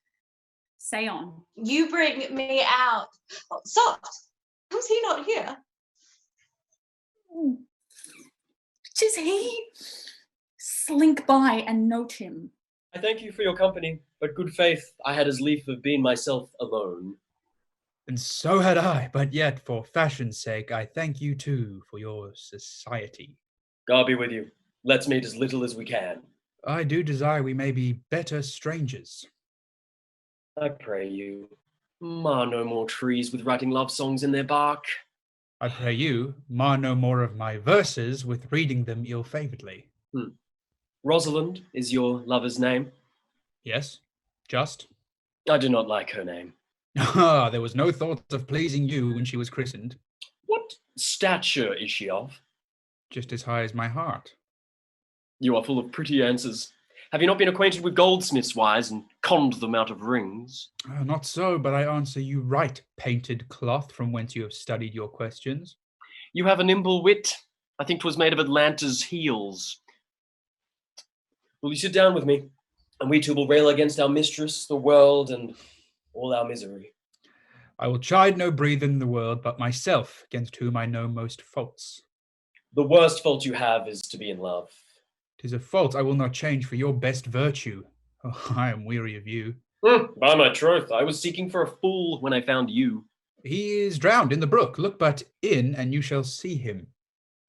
say on. You bring me out. Oh, soft, comes he not here? 'Tis he. Slink by and note him. I thank you for your company, but good faith, I had as lief have been myself alone. And so had I, but yet for fashion's sake, I thank you too for your society. God be with you. Let's meet as little as we can. I do desire we may be better strangers. I pray you, mar no more trees with writing love songs in their bark. I pray you, mar no more of my verses with reading them ill-favouredly. Rosalind is your lover's name? Yes, just. I do not like her name. Ah, there was no thought of pleasing you when she was christened. What stature is she of? Just as high as my heart. You are full of pretty answers. Have you not been acquainted with goldsmiths' wives and conned them out of rings? Not so, but I answer you right, painted cloth from whence you have studied your questions. You have a nimble wit. I think 'twas made of Atlanta's heels. Will you sit down with me, and we two will rail against our mistress, the world, and all our misery? I will chide no breather in the world but myself, against whom I know most faults. The worst fault you have is to be in love. 'Tis a fault I will not change for your best virtue. Oh, I am weary of you. By my troth, I was seeking for a fool when I found you. He is drowned in the brook. Look but in, and you shall see him.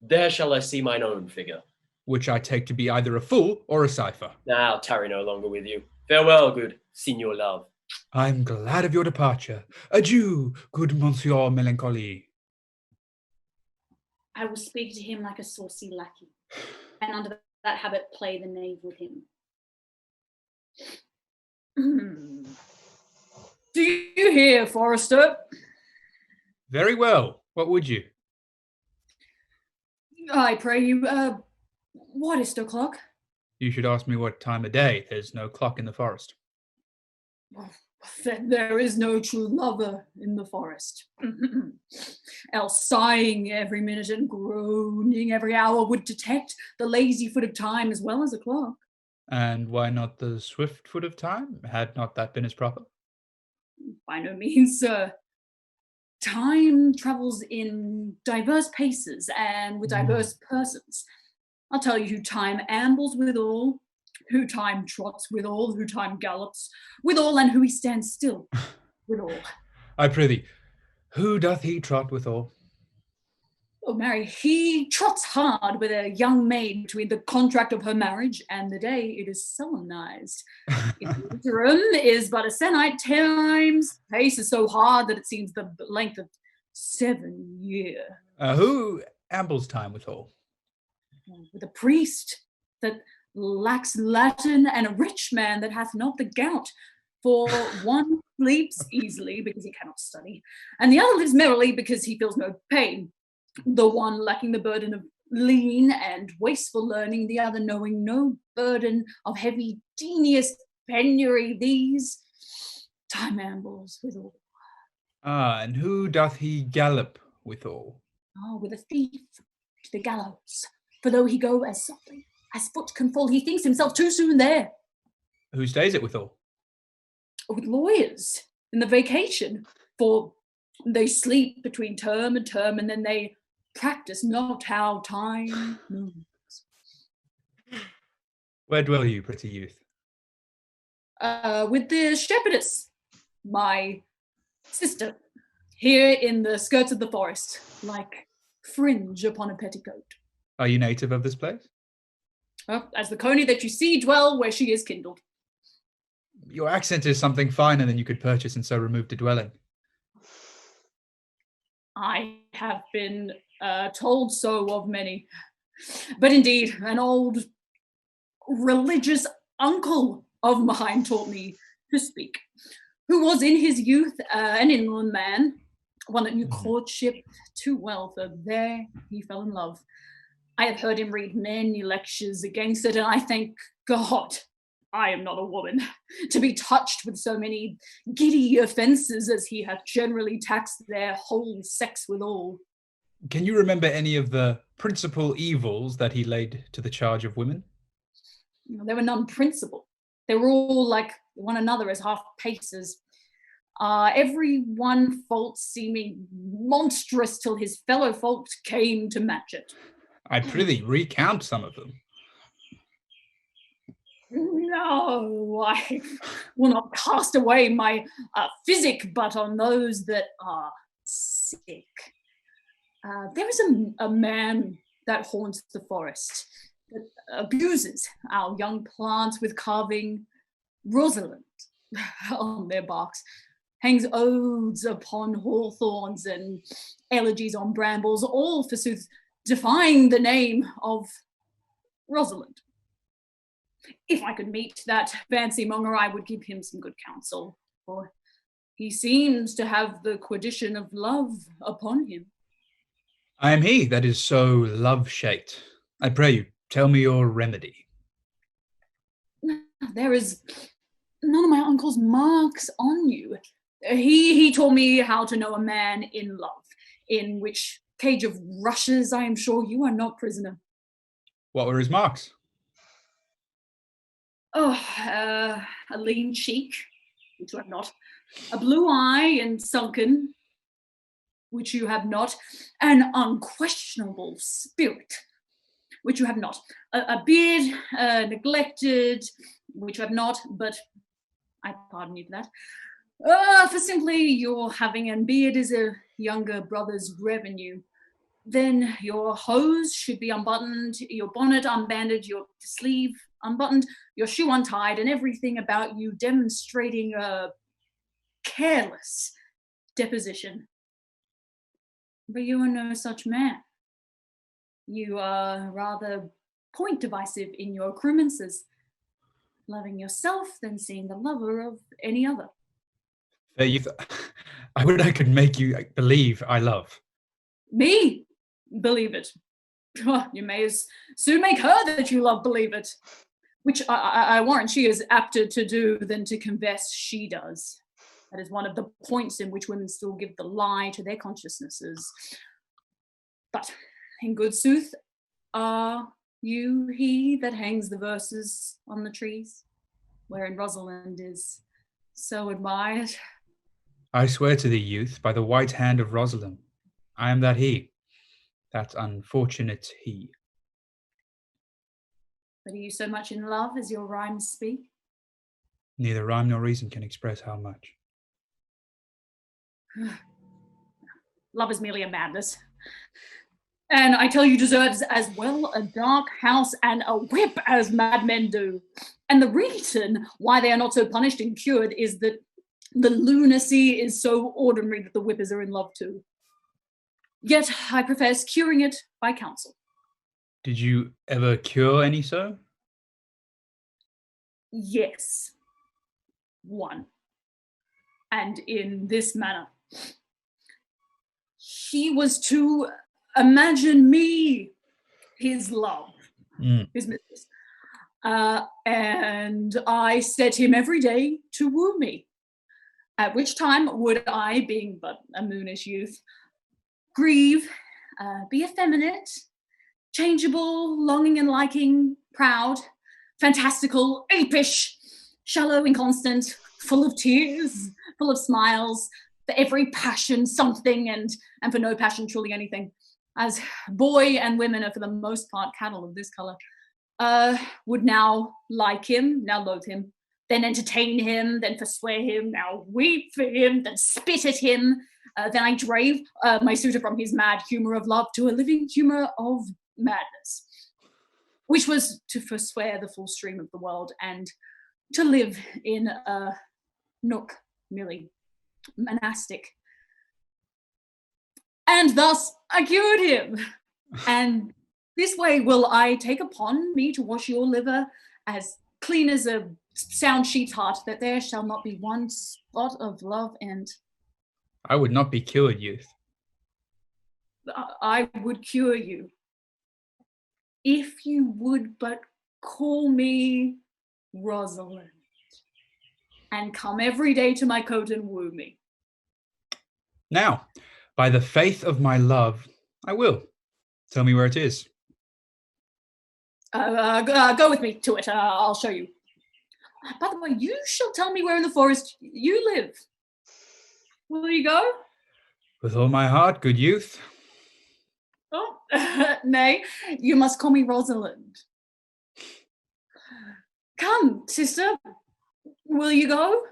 There shall I see mine own figure. Which I take to be either a fool or a cipher. I'll tarry no longer with you. Farewell, good Signor Love. I am glad of your departure. Adieu, good Monsieur Melancholy. I will speak to him like a saucy lackey, and under that habit play the knave with him. Do you hear, Forrester? Very well. What would you? I pray you, what is the clock? You should ask me what time of day. There's no clock in the forest. Then there is no true lover in the forest. Else sighing every minute and groaning every hour would detect the lazy foot of time as well as a clock. And why not the swift foot of time? Had not that been as proper? By no means, sir. Time travels in diverse paces and with diverse persons. I'll tell you who time ambles withal, who time trots withal, who time gallops withal, and who he stands still withal. I prithee, who doth he trot withal? Oh, marry, he trots hard with a young maid between the contract of her marriage and the day it is solemnized. In the interim is but a sennight times, pace is so hard that it seems the length of 7 years. Who ambles time withal? With a priest that lacks Latin, and a rich man that hath not the gout. For one sleeps easily because he cannot study, and the other lives merrily because he feels no pain. The one lacking the burden of lean and wasteful learning, the other knowing no burden of heavy genius penury. These time ambles withal. And who doth he gallop withal? With a thief to the gallows. For though he go as softly as foot can fall, he thinks himself too soon there. Who stays it withal? With lawyers in the vacation, for they sleep between term, and then they practice not how time moves. Where dwell you, pretty youth? With the shepherdess, my sister, here in the skirts of the forest, like fringe upon a petticoat. Are you native of this place? As the coney that you see dwell where she is kindled. Your accent is something finer than you could purchase in so removed a dwelling. I have been told so of many. But indeed, an old religious uncle of mine taught me to speak, who was in his youth an inland man, one that knew courtship too well, for there he fell in love. I have heard him read many lectures against it, and I thank God I am not a woman, to be touched with so many giddy offences as he hath generally taxed their whole sex withal. Can you remember any of the principal evils that he laid to the charge of women? There were none principal. They were all like one another as half paces. Every one fault seeming monstrous till his fellow fault came to match it. I prithee, recount some of them. No, I will not cast away my physic, but on those that are sick. There is a man that haunts the forest, that abuses our young plants with carving Rosalind on their barks, hangs odes upon hawthorns and elegies on brambles, all forsooth defying the name of Rosalind. If I could meet that fancy monger, I would give him some good counsel, for he seems to have the quedition of love upon him. I am he that is so love-shaped. I pray you, tell me your remedy. There is none of my uncle's marks on you. He taught me how to know a man in love, in which cage of rushes I am sure you are not prisoner. What were his marks? Oh, a lean cheek, which you have not, a blue eye and sunken, which you have not, an unquestionable spirit, which you have not, a beard, neglected, which you have not, but I pardon you for that. For simply your having, and beard is a younger brother's revenue. Then your hose should be unbuttoned, your bonnet unbandaged, your sleeve unbuttoned, your shoe untied, and everything about you demonstrating a careless deposition. But you are no such man. You are rather point divisive in your accoutrements, loving yourself than seeing the lover of any other. Fair youth, I would I could make you believe I love. Me? Believe it. You may as soon make her that you love believe it, which I warrant she is apter to do than to confess she does. That is one of the points in which women still give the lie to their consciousnesses. But in good sooth, are you he that hangs the verses on the trees, wherein Rosalind is so admired? I swear to thee, youth, by the white hand of Rosalind, I am that he, that unfortunate he. But are you so much in love as your rhymes speak? Neither rhyme nor reason can express how much. Love is merely a madness. And I tell you deserves as well a dark house and a whip as madmen do. And the reason why they are not so punished and cured is that the lunacy is so ordinary that the whippers are in love too. Yet I profess curing it by counsel. Did you ever cure any so? Yes. One. And in this manner. He was to imagine me his love, his mistress. And I set him every day to woo me. At which time would I, being but a moonish youth, grieve, be effeminate, changeable, longing and liking, proud, fantastical, apish, shallow, inconstant, full of tears, full of smiles, for every passion something, and for no passion truly anything, as boy and women are for the most part cattle of this colour, would now like him, now loathe him, then entertain him, then forswear him, now weep for him, then spit at him, then I drave my suitor from his mad humour of love to a living humour of madness, which was to forswear the full stream of the world and to live in a nook merely monastic. And thus I cured him. And this way will I take upon me to wash your liver as clean as a sound sheep's heart, that there shall not be one spot of love in it. I would not be cured, youth. I would cure you. If you would but call me Rosalind and come every day to my coat and woo me. Now, by the faith of my love, I will. Tell me where it is. Go with me to it. I'll show you. By the way, you shall tell me where in the forest you live. Will you go? With all my heart, good youth. Oh, nay, you must call me Rosalind. Come, sister. Will you go?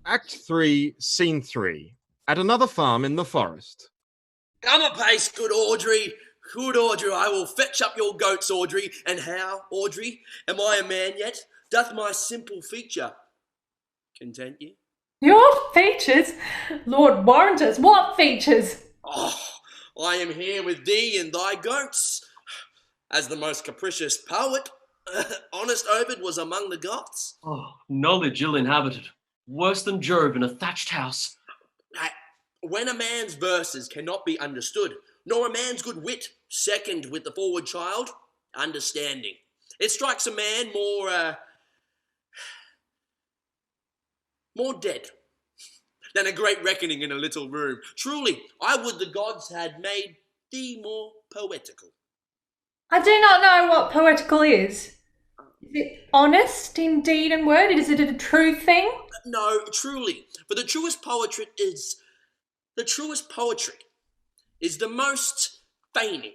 Act 3, Scene 3. At another farm in the forest. Come apace, good Audrey. Good Audrey, I will fetch up your goats, Audrey. And how, Audrey? Am I a man yet? Doth my simple feature content you? Your features? Lord warrant us, what features? Oh, I am here with thee and thy goats. As the most capricious poet, honest Ovid was among the Goths. Oh, knowledge ill inhabited, worse than Jove in a thatched house. When a man's verses cannot be understood, nor a man's good wit, second with the forward child, understanding. It strikes a man more dead than a great reckoning in a little room. Truly, I would the gods had made thee more poetical. I do not know what poetical is. it honest in deed and word? Is it a true thing? No, truly. For the truest poetry is the most feigning.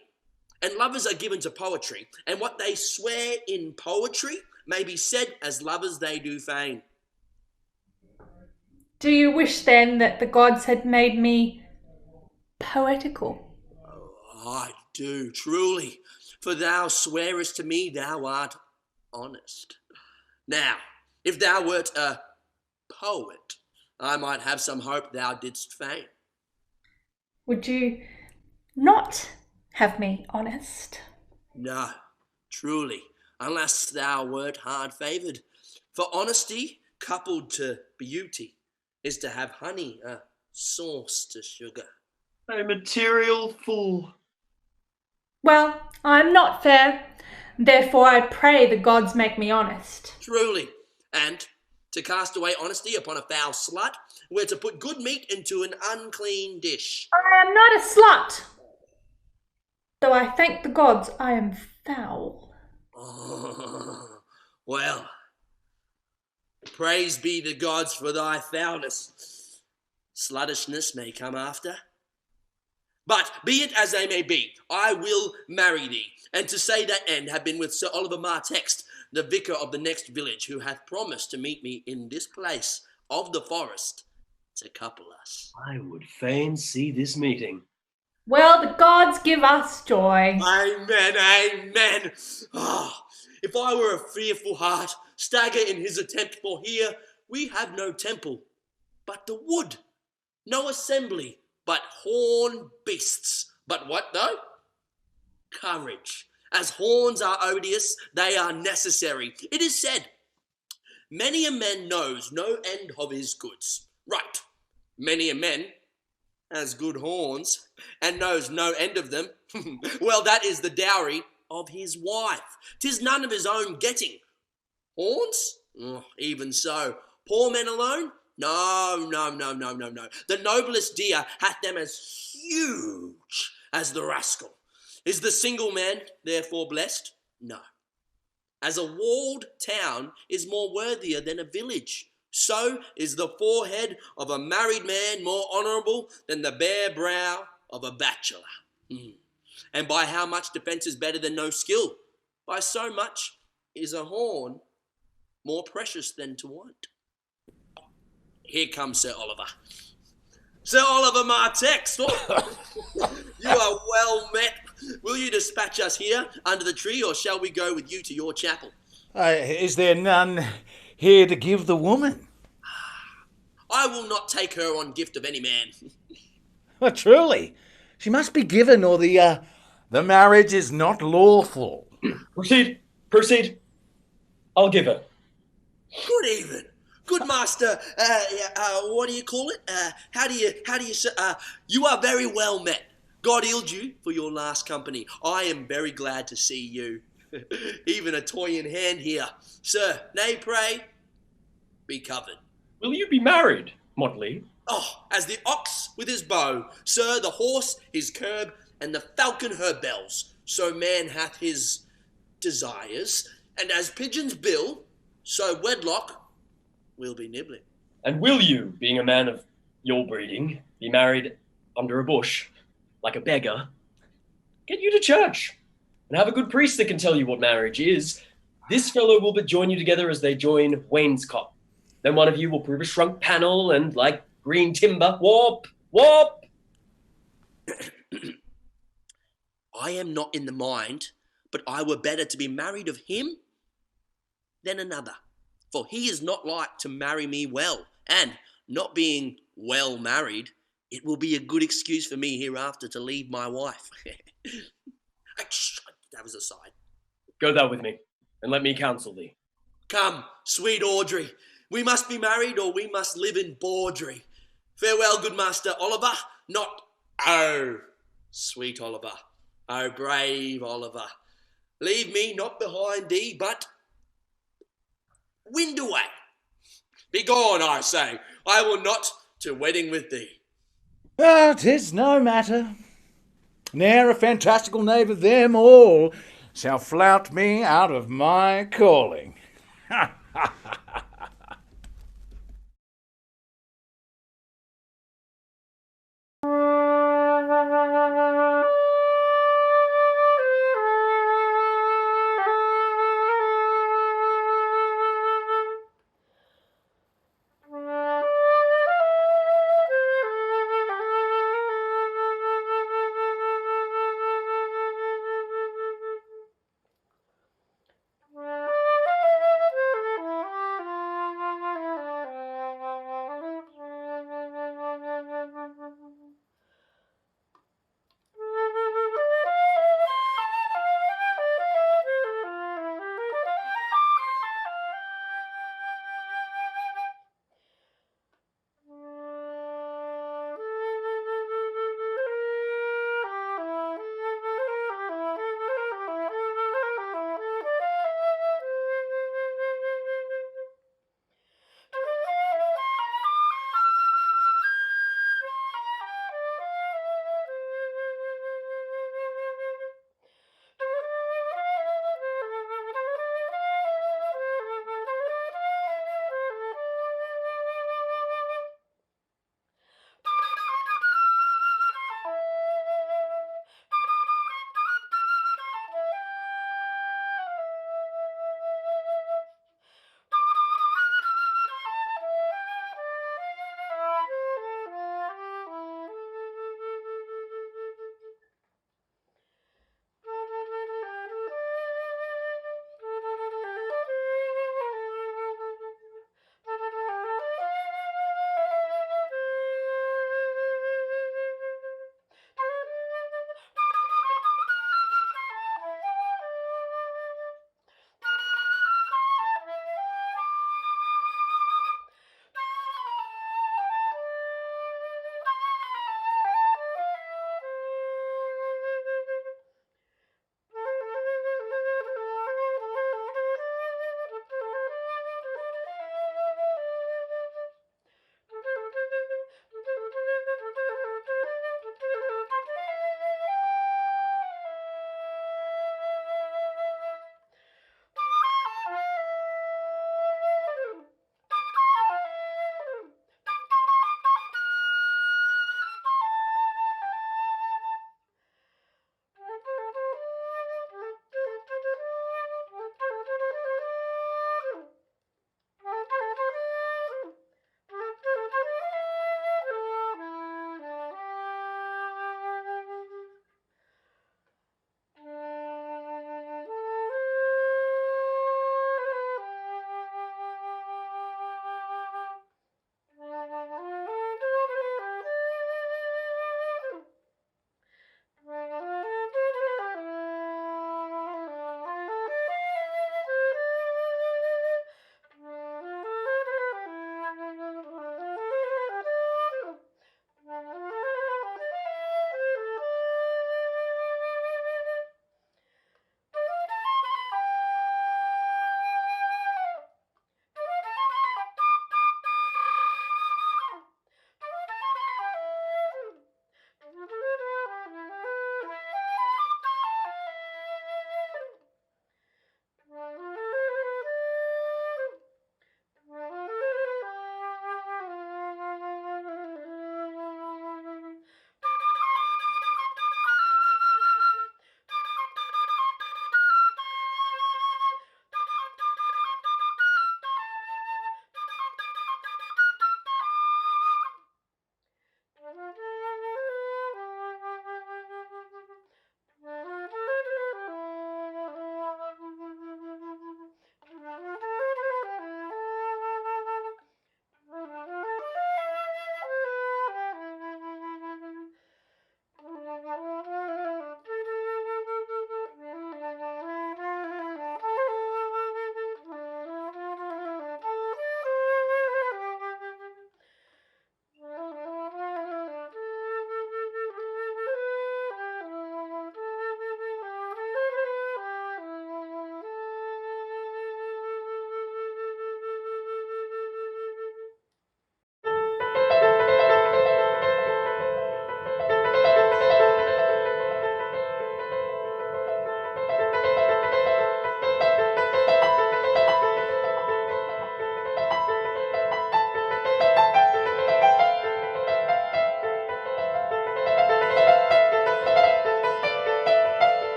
And lovers are given to poetry, and what they swear in poetry may be said as lovers they do feign. Do you wish then that the gods had made me poetical? Oh, I do, truly. For thou swearest to me thou art honest. Now, if thou wert a poet, I might have some hope thou didst feign. Would you not have me honest? No, truly, unless thou wert hard-favoured. For honesty, coupled to beauty, is to have honey a sauce to sugar. A material fool. Well, I'm not fair. Therefore I pray the gods make me honest. Truly, and to cast away honesty upon a foul slut, were to put good meat into an unclean dish. I am not a slut. Though I thank the gods I am foul. Oh, well, praise be the gods for thy foulness. Sluttishness may come after. But be it as they may be, I will marry thee, and to say that end have been with Sir Oliver Martext, the vicar of the next village, who hath promised to meet me in this place of the forest to couple us. I would fain see this meeting. Well, the gods give us joy. Amen, amen. Oh, if I were a fearful heart, stagger in his attempt, for here we have no temple, but the wood, no assembly, but horned beasts. But what though? Courage. As horns are odious, they are necessary. It is said, many a man knows no end of his goods. Right, many a man has good horns and knows no end of them. Well, that is the dowry of his wife. 'Tis none of his own getting. Horns? Oh, even so. Poor men alone? No. The noblest deer hath them as huge as the rascal. Is the single man therefore blessed? No. As a walled town is more worthier than a village, so is the forehead of a married man more honourable than the bare brow of a bachelor. And by how much defence is better than no skill? By so much is a horn more precious than to want. Here comes Sir Oliver. Sir Oliver Martext, you are well met. Will you dispatch us here under the tree, or shall we go with you to your chapel? Is there none here to give the woman? I will not take her on gift of any man. Oh, truly, she must be given, or the marriage is not lawful. Proceed. I'll give her. Good even. Good master, what do you call it? How do you say, you are very well met. God healed you for your last company. I am very glad to see you. Even a toy in hand here. Sir, nay pray, be covered. Will you be married, Motley? Oh, as the ox with his bow, sir, the horse his curb, and the falcon her bells. So man hath his desires, and as pigeons bill, so wedlock will be nibbling. And will you, being a man of your breeding, be married under a bush, like a beggar? Get you to church, and have a good priest that can tell you what marriage is. This fellow will but join you together as they join wainscot. Then one of you will prove a shrunk panel, and like green timber, warp. I am not in the mind, but I were better to be married of him than another. For he is not like to marry me well, and not being well married, it will be a good excuse for me hereafter to leave my wife. That was a side. Go thou with me, and let me counsel thee. Come, sweet Audrey, we must be married, or we must live in bawdry. Farewell, good master Oliver, not, oh, sweet Oliver, oh, brave Oliver. Leave me not behind thee, but wind away. Begone, I say, I will not to wedding with thee. Ah, 'tis no matter. Ne'er a fantastical knave of them all shall flout me out of my calling.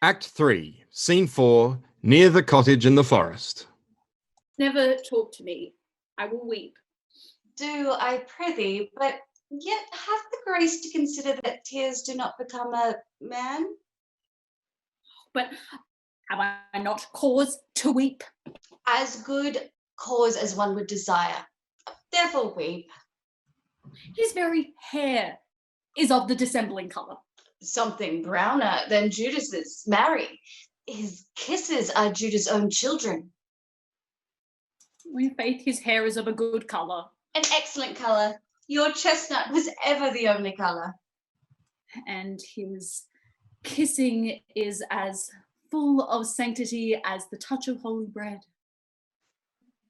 Act 3, Scene 4, near the cottage in the forest. Never talk to me. I will weep. Do I prithee, but yet have the grace to consider that tears do not become a man? But have I not cause to weep? As good cause as one would desire. Therefore weep. His very hair is of the dissembling colour. Something browner than Judas's. Marry. His kisses are Judas' own children. In faith, his hair is of a good colour. An excellent colour. Your chestnut was ever the only colour. And his kissing is as full of sanctity as the touch of holy bread.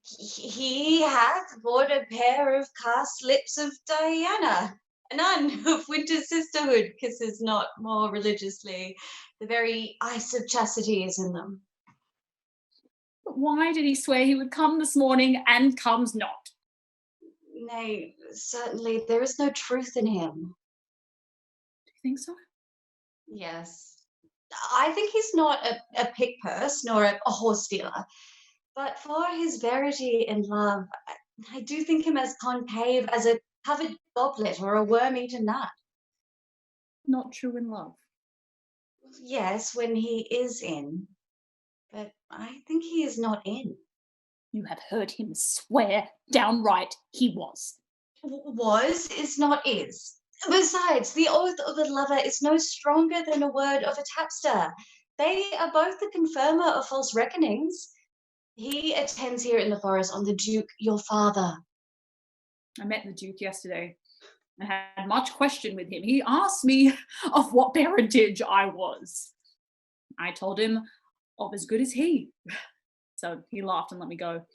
He hath bought a pair of cast lips of Diana. A nun of winter sisterhood kisses not more religiously. The very ice of chastity is in them. But why did he swear he would come this morning and comes not? Nay, certainly there is no truth in him. Do you think so? Yes. I think he's not a pick purse nor a horse dealer. But for his verity in love, I do think him as concave as a covered goblet or a worm-eaten nut. Not true in love. Yes, when he is in. But I think he is not in. You have heard him swear downright he was. Was is not is. Besides, the oath of a lover is no stronger than a word of a tapster. They are both the confirmer of false reckonings. He attends here in the forest on the Duke, your father. I met the Duke yesterday. I had much question with him. He asked me of what parentage I was. I told him of as good as he. So he laughed and let me go.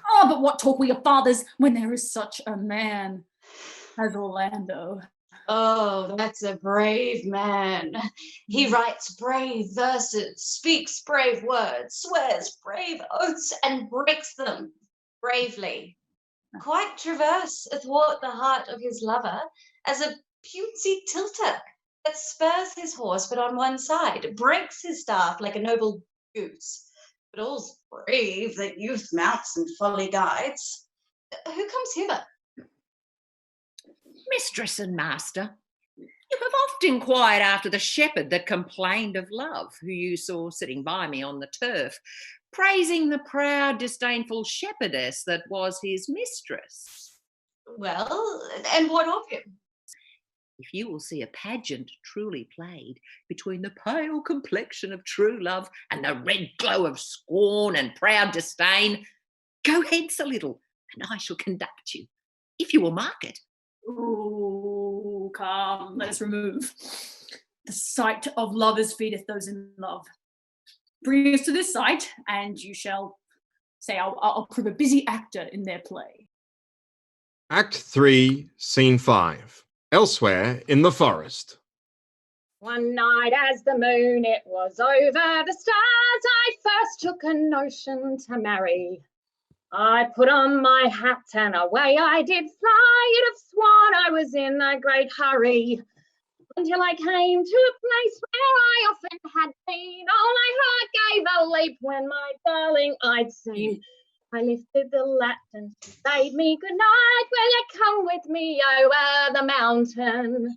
Oh, but what talk we of fathers when there is such a man as Orlando? Oh, that's a brave man. He writes brave verses, speaks brave words, swears brave oaths, and breaks them bravely. Quite traverse athwart the heart of his lover as a putsy tilter that spurs his horse but on one side, breaks his staff like a noble goose, but all's brave that youth mounts and folly guides. Who comes hither? Mistress and master, you have oft inquired after the shepherd that complained of love, who you saw sitting by me on the turf, praising the proud, disdainful shepherdess that was his mistress. Well, and what of him? If you will see a pageant truly played between the pale complexion of true love and the red glow of scorn and proud disdain, go hence a little, and I shall conduct you, if you will mark it. Ooh, come, let us remove. The sight of lovers feedeth those in love. Bring us to this sight, and you shall say I'll prove a busy actor in their play. Act 3, Scene 5. Elsewhere in the forest. One night as the moon it was over the stars, I first took a notion to marry. I put on my hat and away I did fly. You'd have sworn I was in a great hurry. Until I came to a place where I often had been. Oh, my heart gave a leap when my darling I'd seen. I lifted the latch and she bade me good night. Will you come with me over the mountain?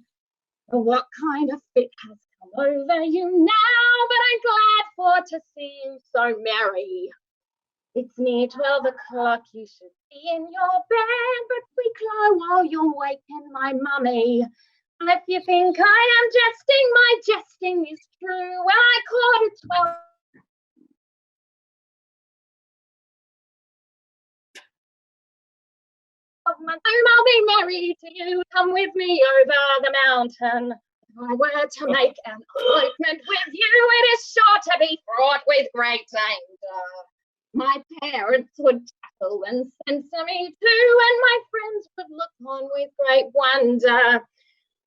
What kind of fit has come over you now? But I'm glad for to see you so merry. It's near 12 o'clock, you should be in your bed, but we glow while you're waking my mummy. If you think I am jesting, my jesting is true. When I caught it 12 months, I'll be married to you. Come with me over the mountain. If I were to make an elopement with you, it is sure to be fraught with great danger. My parents would tackle and censor me too, and my friends would look on with great wonder.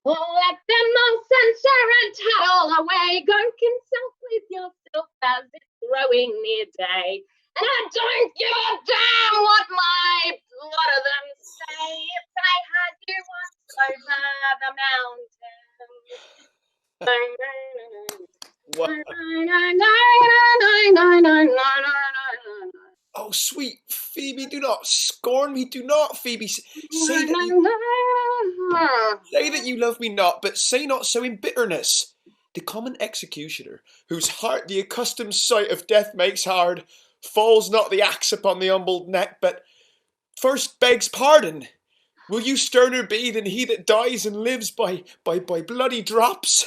Oh, let them all censor and tattle away. Go consult with yourself as it's growing near day. And I don't give a damn what my lot of them say if they had you once over the mountain. Oh, sweet Phoebe, do not scorn me. Do not, Phoebe. Say that you love me not, but say not so in bitterness. The common executioner, whose heart the accustomed sight of death makes hard, falls not the axe upon the humbled neck, but first begs pardon. Will you sterner be than he that dies and lives by bloody drops?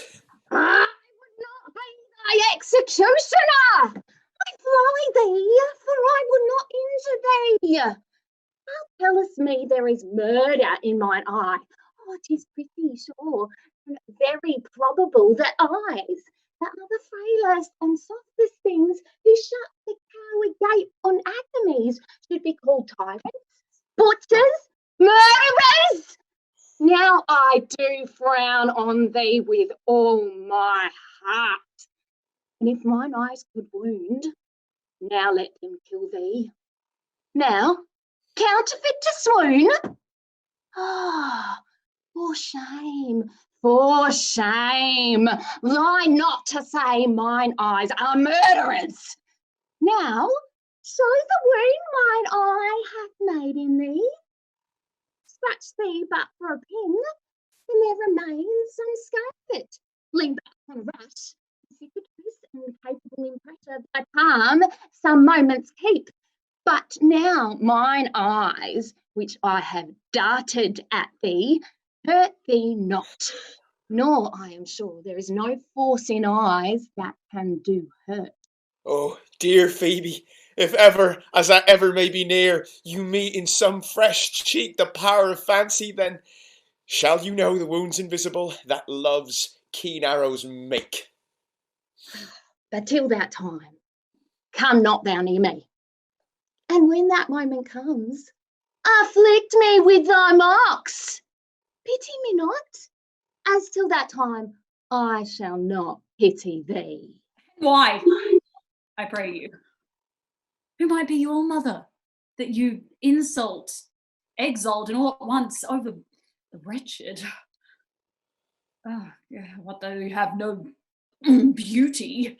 I would not be thy executioner. I fly thee, for I would not injure thee. Thou tellest me there is murder in mine eye. Oh, 'tis pretty sure and very probable that eyes, that are the frailest and softest things, who shut the coward gate on enemies, should be called tyrants, butchers, murderers. Now I do frown on thee with all my heart. And if mine eyes could wound, now let them kill thee. Now, counterfeit to swoon? Ah, for shame, for shame. Lie not to say mine eyes are murderers. Now, show the wound mine eye hath made in thee. Scratch thee but for a pin, and there remains unscathed. Lean back on a rush, cicatrice and capable in pressure, thy palm some moments keep. But now mine eyes, which I have darted at thee, hurt thee not. Nor, I am sure, there is no force in eyes that can do hurt. Oh, dear Phoebe, if ever, as that ever may be near, you meet in some fresh cheek the power of fancy, then shall you know the wounds invisible that love's keen arrows make. But till that time, come not thou near me. And when that moment comes, afflict me with thy marks. Pity me not, as till that time I shall not pity thee. Why, I pray you? Who might be your mother, that you insult, exalt, and all at once over the wretched? What though you have no beauty,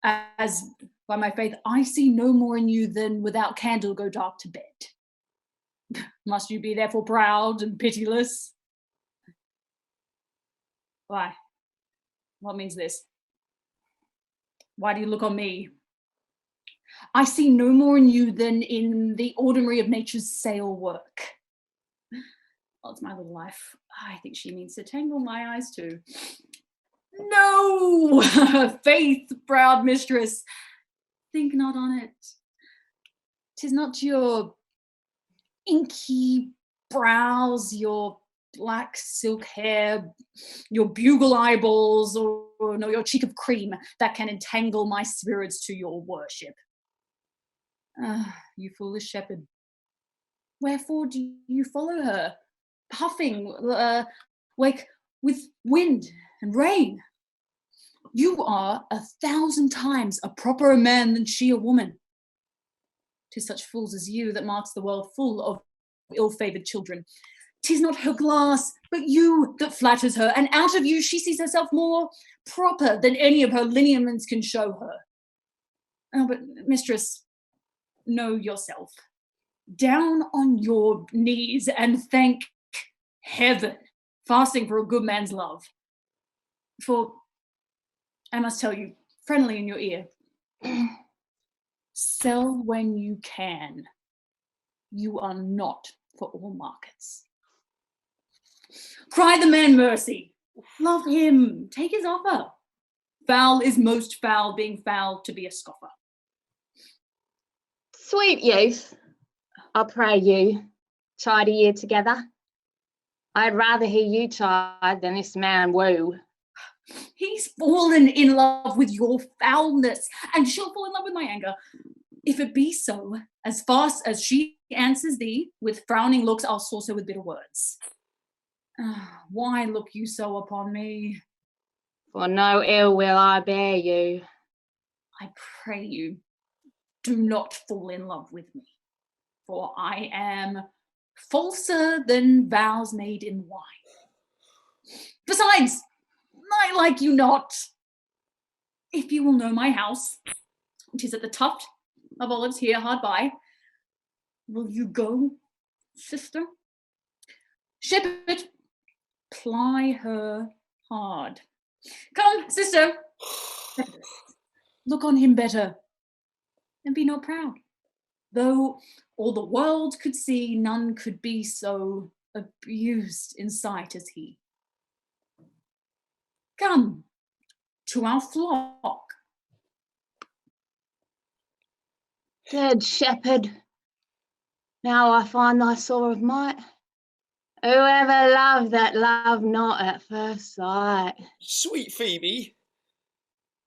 as by my faith I see no more in you than without candle go dark to bed. Must you be therefore proud and pitiless? Why? What means this? Why do you look on me? I see no more in you than in the ordinary of nature's sail work. Well, it's my little life. I think she means to tangle my eyes too. No! Faith, proud mistress, think not on it. 'Tis not your inky brows, your black silk hair, your bugle eyeballs, or no, your cheek of cream that can entangle my spirits to your worship. You foolish shepherd, wherefore do you follow her, puffing like with wind and rain? You are 1,000 times a properer man than she a woman. 'Tis such fools as you that marks the world full of ill-favoured children. 'Tis not her glass, but you that flatters her, and out of you she sees herself more proper than any of her lineaments can show her. Oh, but mistress, know yourself. Down on your knees and thank heaven, fasting for a good man's love. For, I must tell you, friendly in your ear, sell when you can. You are not for all markets. Cry the man mercy. Love him. Take his offer. Foul is most foul, being foul to be a scoffer. Sweet youth, I pray you, chide a year together. I'd rather hear you chide than this man woo. He's fallen in love with your foulness, and she'll fall in love with my anger. If it be so, as fast as she answers thee with frowning looks, I'll sauce her with bitter words. Why look you so upon me? For no ill will I bear you. I pray you, do not fall in love with me, for I am falser than vows made in wine. Besides, I like you not. if you will know my house, it is at the tuft of olives here hard by. Will you go, sister? Shepherd, ply her hard. Come, sister. Look on him better, and be not proud. Though all the world could see, none could be so abused in sight as he. Come to our flock. Dead shepherd, now I find thy sore of might. Whoever loved that loved not at first sight. Sweet Phoebe.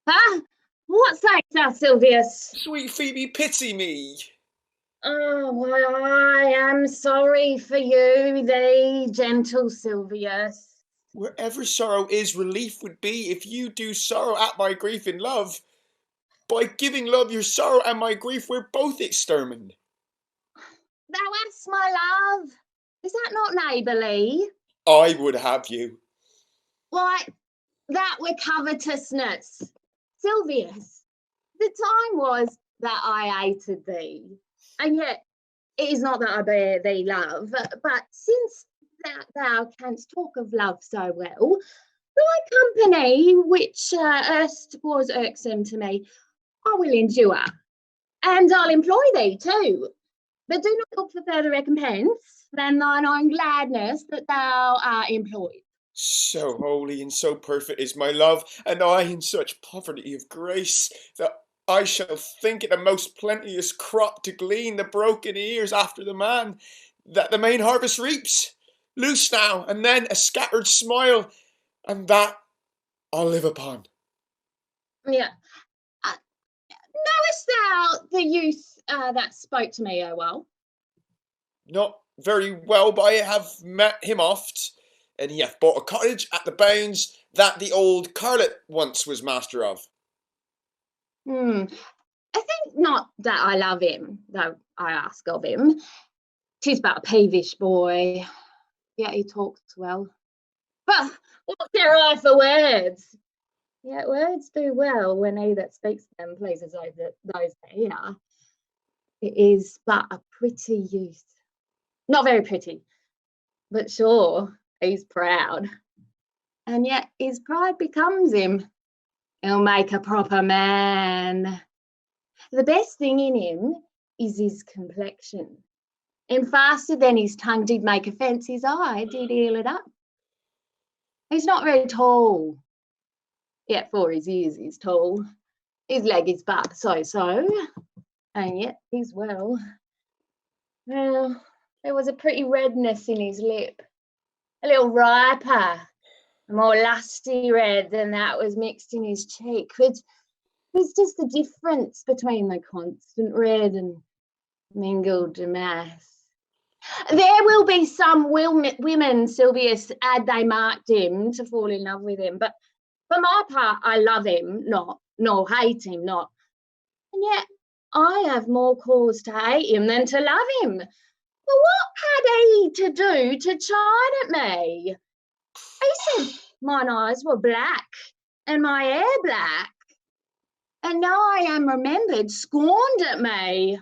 Huh? What sayest thou, Silvius? Sweet Phoebe, pity me. Oh, well, I am sorry for you, thee, gentle Silvius. Wherever sorrow is, relief would be if you do sorrow at my grief in love. By giving love your sorrow and my grief, we're both extermined. Thou hast my love. Is that not neighbourly? I would have you. Why, that were covetousness. Silvius, the time was that I hated thee, and yet it is not that I bear thee love, but since that thou canst talk of love so well, thy company, which erst was irksome to me, I will endure, and I'll employ thee too. But do not look for further recompense than thine own gladness that thou art employed. So holy and so perfect is my love, and I in such poverty of grace, that I shall think it a most plenteous crop to glean the broken ears after the man that the main harvest reaps. Loose now, and then a scattered smile, and that I'll live upon. Yeah. Knowest thou the youth that spoke to me, well? Not very well, but I have met him oft, and he hath bought a cottage at the bounds that the old Carlet once was master of. I think not that I love him, though I ask of him. 'Tis but a peevish boy, yet he talks well. But what care I for words? Yet words do well when he that speaks them pleases those that hear. It is but a pretty youth. Not very pretty, but sure, he's proud. And yet his pride becomes him. He'll make a proper man. The best thing in him is his complexion. And faster than his tongue did make offence, his eye did heal it up. He's not very tall, yet for his years he's tall. His leg is but so, and yet he's well. Well, there was a pretty redness in his lip, a little riper, a more lusty red than that was mixed in his cheek, which was just the difference between the constant red and mingled damask. There will be some women, Silvius, had they marked him to fall in love with him, but for my part, I love him not, nor hate him not. And yet I have more cause to hate him than to love him. But what had he to do to chide at me? He said mine eyes were black and my hair black, and now I am remembered scorned at me.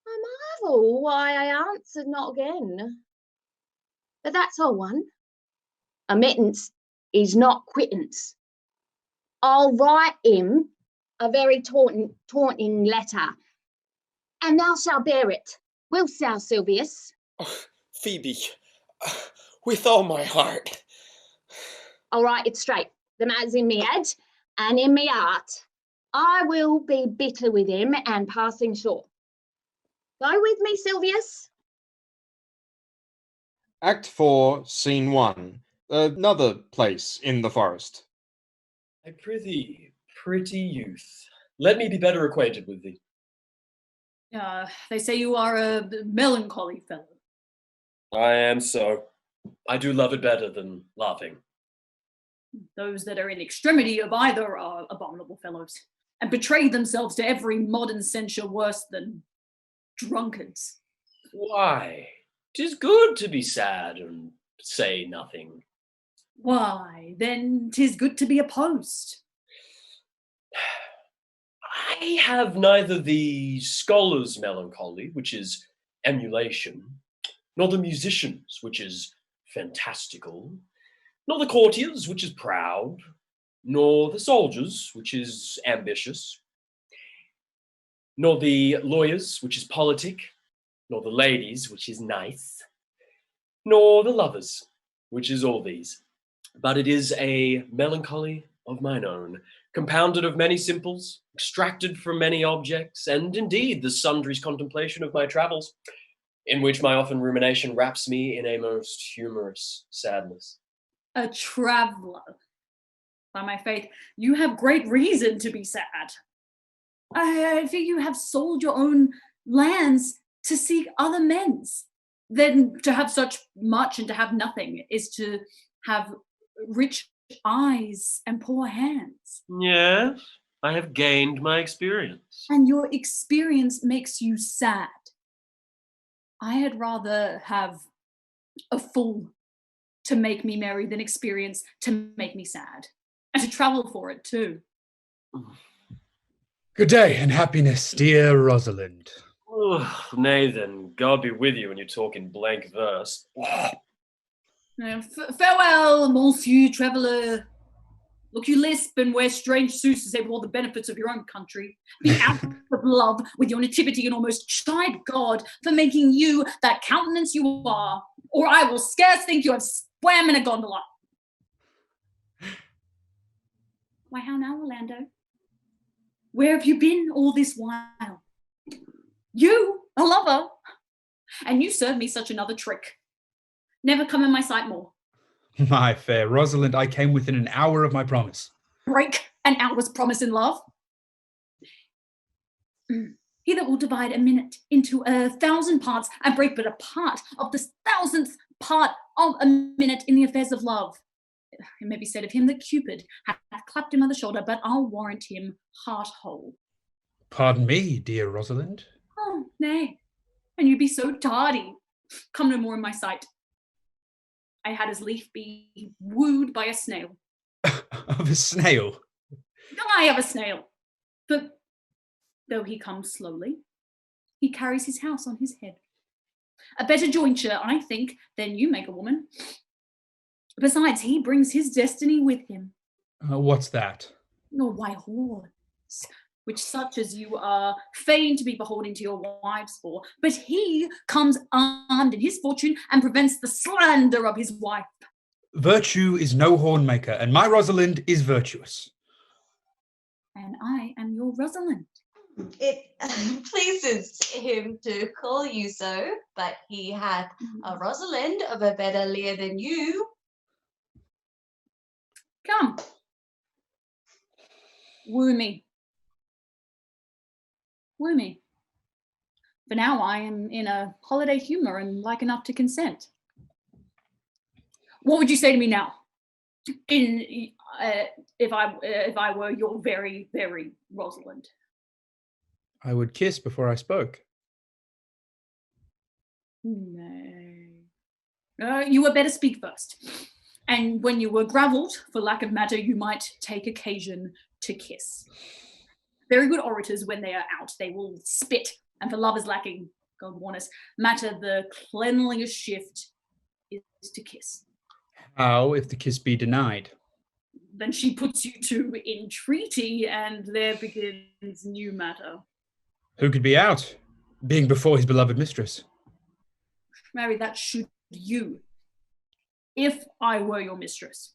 I marvel why I answered not again. But that's all one. Admittance is not quittance. I'll write him a very taunting letter, and thou shalt bear it. Wilt thou, Silvius? Oh, Phoebe, with all my heart. I'll write it straight. The man's in me head and in me heart. I will be bitter with him and passing short. Go with me, Silvius. Act 4, Scene 1. Another place in the forest. I prithee, pretty youth, let me be better acquainted with thee. They say you are a melancholy fellow. I am so. I do love it better than laughing. Those that are in extremity of either are abominable fellows, and betray themselves to every modern censure worse than drunkards. Why? 'Tis good to be sad and say nothing. Why, then 'tis good to be opposed. I have neither the scholar's melancholy, which is emulation, nor the musician's, which is fantastical, nor the courtier's, which is proud, nor the soldier's, which is ambitious, nor the lawyer's, which is politic, nor the lady's, which is nice, nor the lover's, which is all these. But it is a melancholy of mine own, compounded of many simples, extracted from many objects, and indeed the sundry's contemplation of my travels, in which my often rumination wraps me in a most humorous sadness. A traveller. By my faith, you have great reason to be sad. I fear you have sold your own lands to seek other men's. Then to have such much and to have nothing is to have rich eyes and poor hands. Yes, I have gained my experience. And your experience makes you sad. I had rather have a fool to make me merry than experience to make me sad. And to travel for it too. Good day and happiness, dear Rosalind. Oh, nay then, God be with you when you talk in blank verse. Farewell, monsieur traveller. Look, you lisp and wear strange suits to save all the benefits of your own country. Be out of love with your nativity and almost chide God for making you that countenance you are, or I will scarce think you have swam in a gondola. Why, how now, Orlando? Where have you been all this while? You, a lover, and you serve me such another trick. Never come in my sight more. My fair Rosalind, I came within an hour of my promise. Break an hour's promise in love. He that will divide a minute into 1,000 parts and break but a part of the 1,000th part of a minute in the affairs of love. It may be said of him that Cupid hath clapped him on the shoulder, but I'll warrant him heart whole. Pardon me, dear Rosalind. Oh, nay, and you be so tardy. Come no more in my sight. I had as lief be wooed by a snail. Of a snail? I of a snail. But though he comes slowly, he carries his house on his head. A better jointure, I think, than you make a woman. Besides, he brings his destiny with him. What's that? Your white horse, which such as you are fain to be beholden to your wives for, but he comes armed in his fortune and prevents the slander of his wife. Virtue is no horn maker, and my Rosalind is virtuous. And I am your Rosalind. It pleases him to call you so, but he hath a Rosalind of a better leer than you. Come. Woo me. Woo me. For now I am in a holiday humour and like enough to consent. What would you say to me now? If I were your very, very Rosalind? I would kiss before I spoke. Nay. You had better speak first. And when you were gravelled, for lack of matter, you might take occasion to kiss. Very good orators, when they are out, they will spit, and for lovers lacking, God warn us, matter the cleanliest shift is to kiss. How if the kiss be denied? Then she puts you to entreaty, and there begins new matter. Who could be out, being before his beloved mistress? Mary, that should you, if I were your mistress.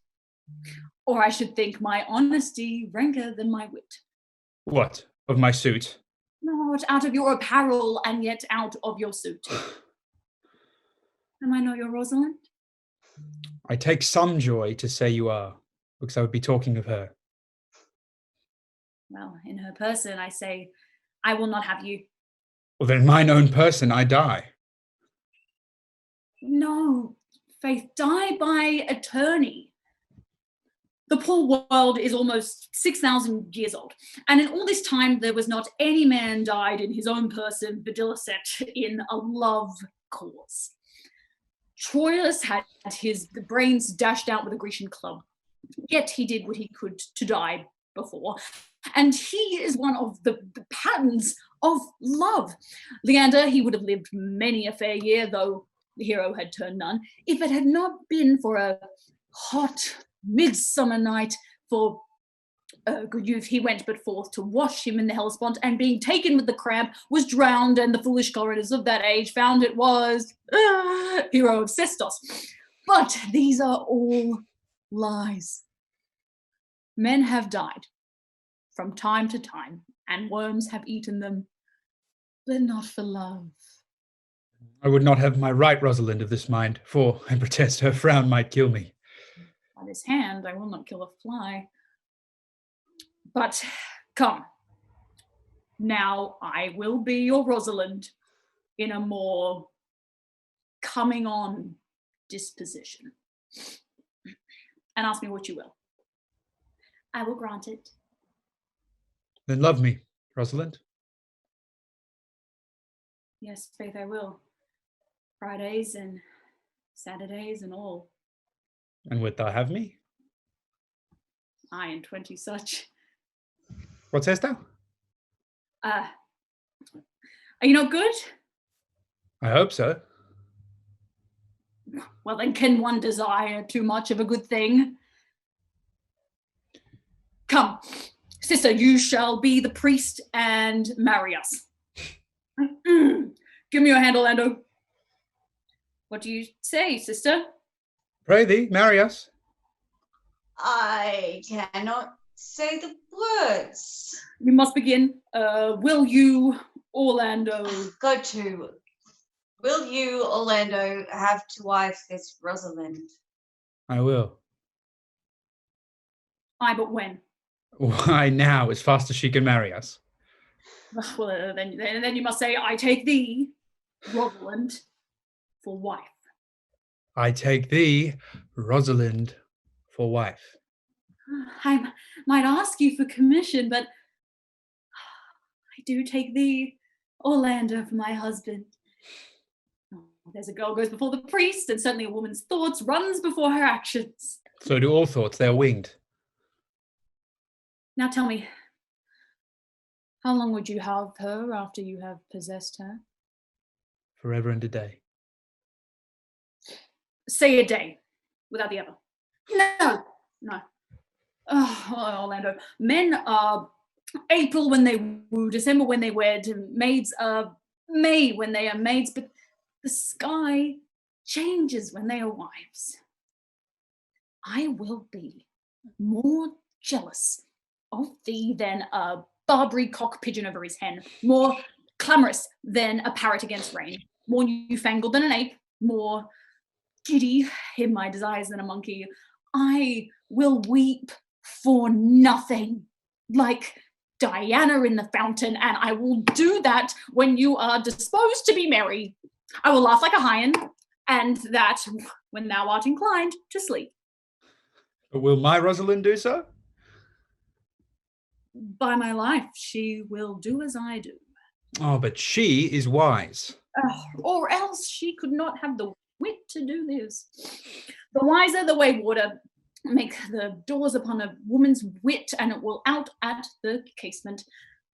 Or I should think my honesty ranker than my wit. What, of my suit? Not out of your apparel, and yet out of your suit. Am I not your Rosalind? I take some joy to say you are, because I would be talking of her. Well, in her person, I say, I will not have you. Well, then in mine own person I die. No, Faith, die by attorney. The poor world is almost 6,000 years old, and in all this time there was not any man died in his own person, videlicet, in a love cause. Troilus had his brains dashed out with a Grecian club, yet he did what he could to die before, and he is one of the patterns of love. Leander, he would have lived many a fair year, though the hero had turned none, if it had not been for a hot midsummer night. For good youth, he went but forth to wash him in the Hellespont, and being taken with the cramp, was drowned, and the foolish coroners of that age found it was hero of Sestos. But these are all lies. Men have died from time to time, and worms have eaten them, but not for love. I would not have my right Rosalind of this mind, for I protest her frown might kill me. By this hand I will not kill a fly. But come, now I will be your Rosalind in a more coming on disposition. And ask me what you will. I will grant it. Then love me, Rosalind. Yes, faith I will. Fridays and Saturdays and all. And wilt thou have me? I and 20 such. What sayest thou? Are you not good? I hope so. Well, then can one desire too much of a good thing? Come, sister, you shall be the priest and marry us. Give me your hand, Orlando. What do you say, sister? Pray thee, marry us. I cannot say the words. You must begin. Will you, Orlando? Go to. Will you, Orlando, have to wife this Rosalind? I will. Aye, but when? Why now, as fast as she can marry us. Well, then you must say, I take thee, Rosalind, for wife. I take thee, Rosalind, for wife. I might ask you for commission, but I do take thee, Orlando, for my husband. Oh, there's a girl goes before the priest, and certainly a woman's thoughts runs before her actions. So do all thoughts, they are winged. Now tell me, how long would you have her after you have possessed her? Forever and a day. Say a day, without the other. No. Oh, Orlando. Men are April when they woo, December when they wed, maids are May when they are maids, but the sky changes when they are wives. I will be more jealous of thee than a Barbary cock pigeon over his hen, more clamorous than a parrot against rain, more newfangled than an ape, more giddy in my desires than a monkey. I will weep for nothing, like Diana in the fountain, and I will do that when you are disposed to be merry. I will laugh like a hind, and that when thou art inclined to sleep. But will my Rosalind do so? By my life, she will do as I do. Oh, but she is wise. Or else she could not have the wit to do this. The wiser, the way water. Make the doors upon a woman's wit, and it will out at the casement.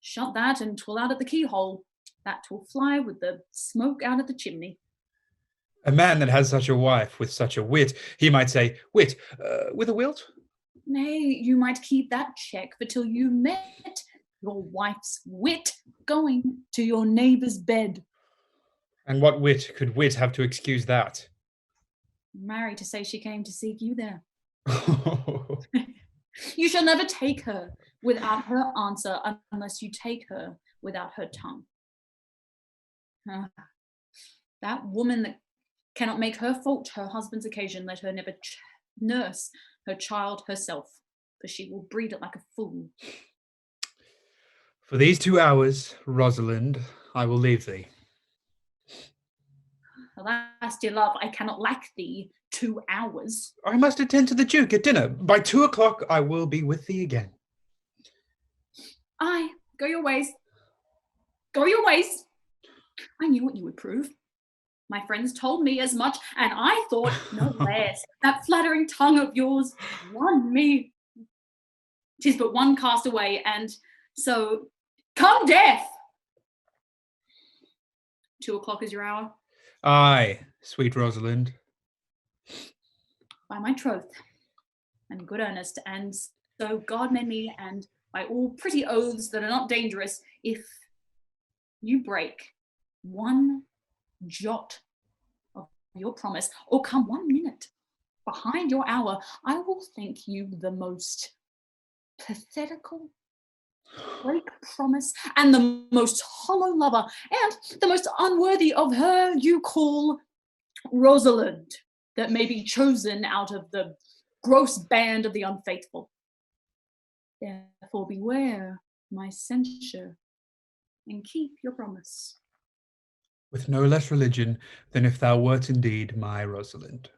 Shut that, and 'twill out at the keyhole. That 'twill fly with the smoke out at the chimney. A man that has such a wife with such a wit, he might say, wit, with a wilt? Nay, you might keep that check for till you met your wife's wit going to your neighbour's bed. And what wit could wit have to excuse that? Marry to say she came to seek you there. You shall never take her without her answer, unless you take her without her tongue. That woman that cannot make her fault her husband's occasion, let her never nurse her child herself, for she will breed it like a fool. For these 2 hours, Rosalind, I will leave thee. Alas, dear love, I cannot lack thee 2 hours. I must attend to the Duke at dinner. By 2 o'clock I will be with thee again. Aye, go your ways. Go your ways. I knew what you would prove. My friends told me as much, and I thought no less. That flattering tongue of yours won me. 'Tis but one cast away, and so come death. 2 o'clock is your hour. Aye, sweet Rosalind. By my troth, and good earnest, and so God made me, and by all pretty oaths that are not dangerous, if you break one jot of your promise, or come 1 minute behind your hour, I will think you the most pathetical, break promise, and the most hollow lover, and the most unworthy of her you call Rosalind, that may be chosen out of the gross band of the unfaithful. Therefore beware my censure, and keep your promise. With no less religion than if thou wert indeed my Rosalind.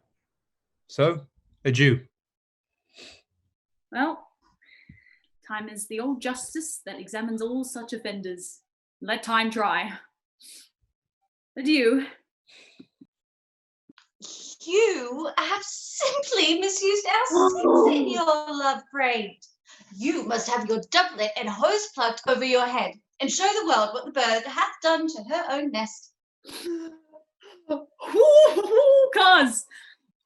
So, adieu. Well, time is the old justice that examines all such offenders. Let time try. Adieu. You have simply misused our sex in your love braid. You must have your doublet and hose plucked over your head, and show the world what the bird hath done to her own nest. Cuz!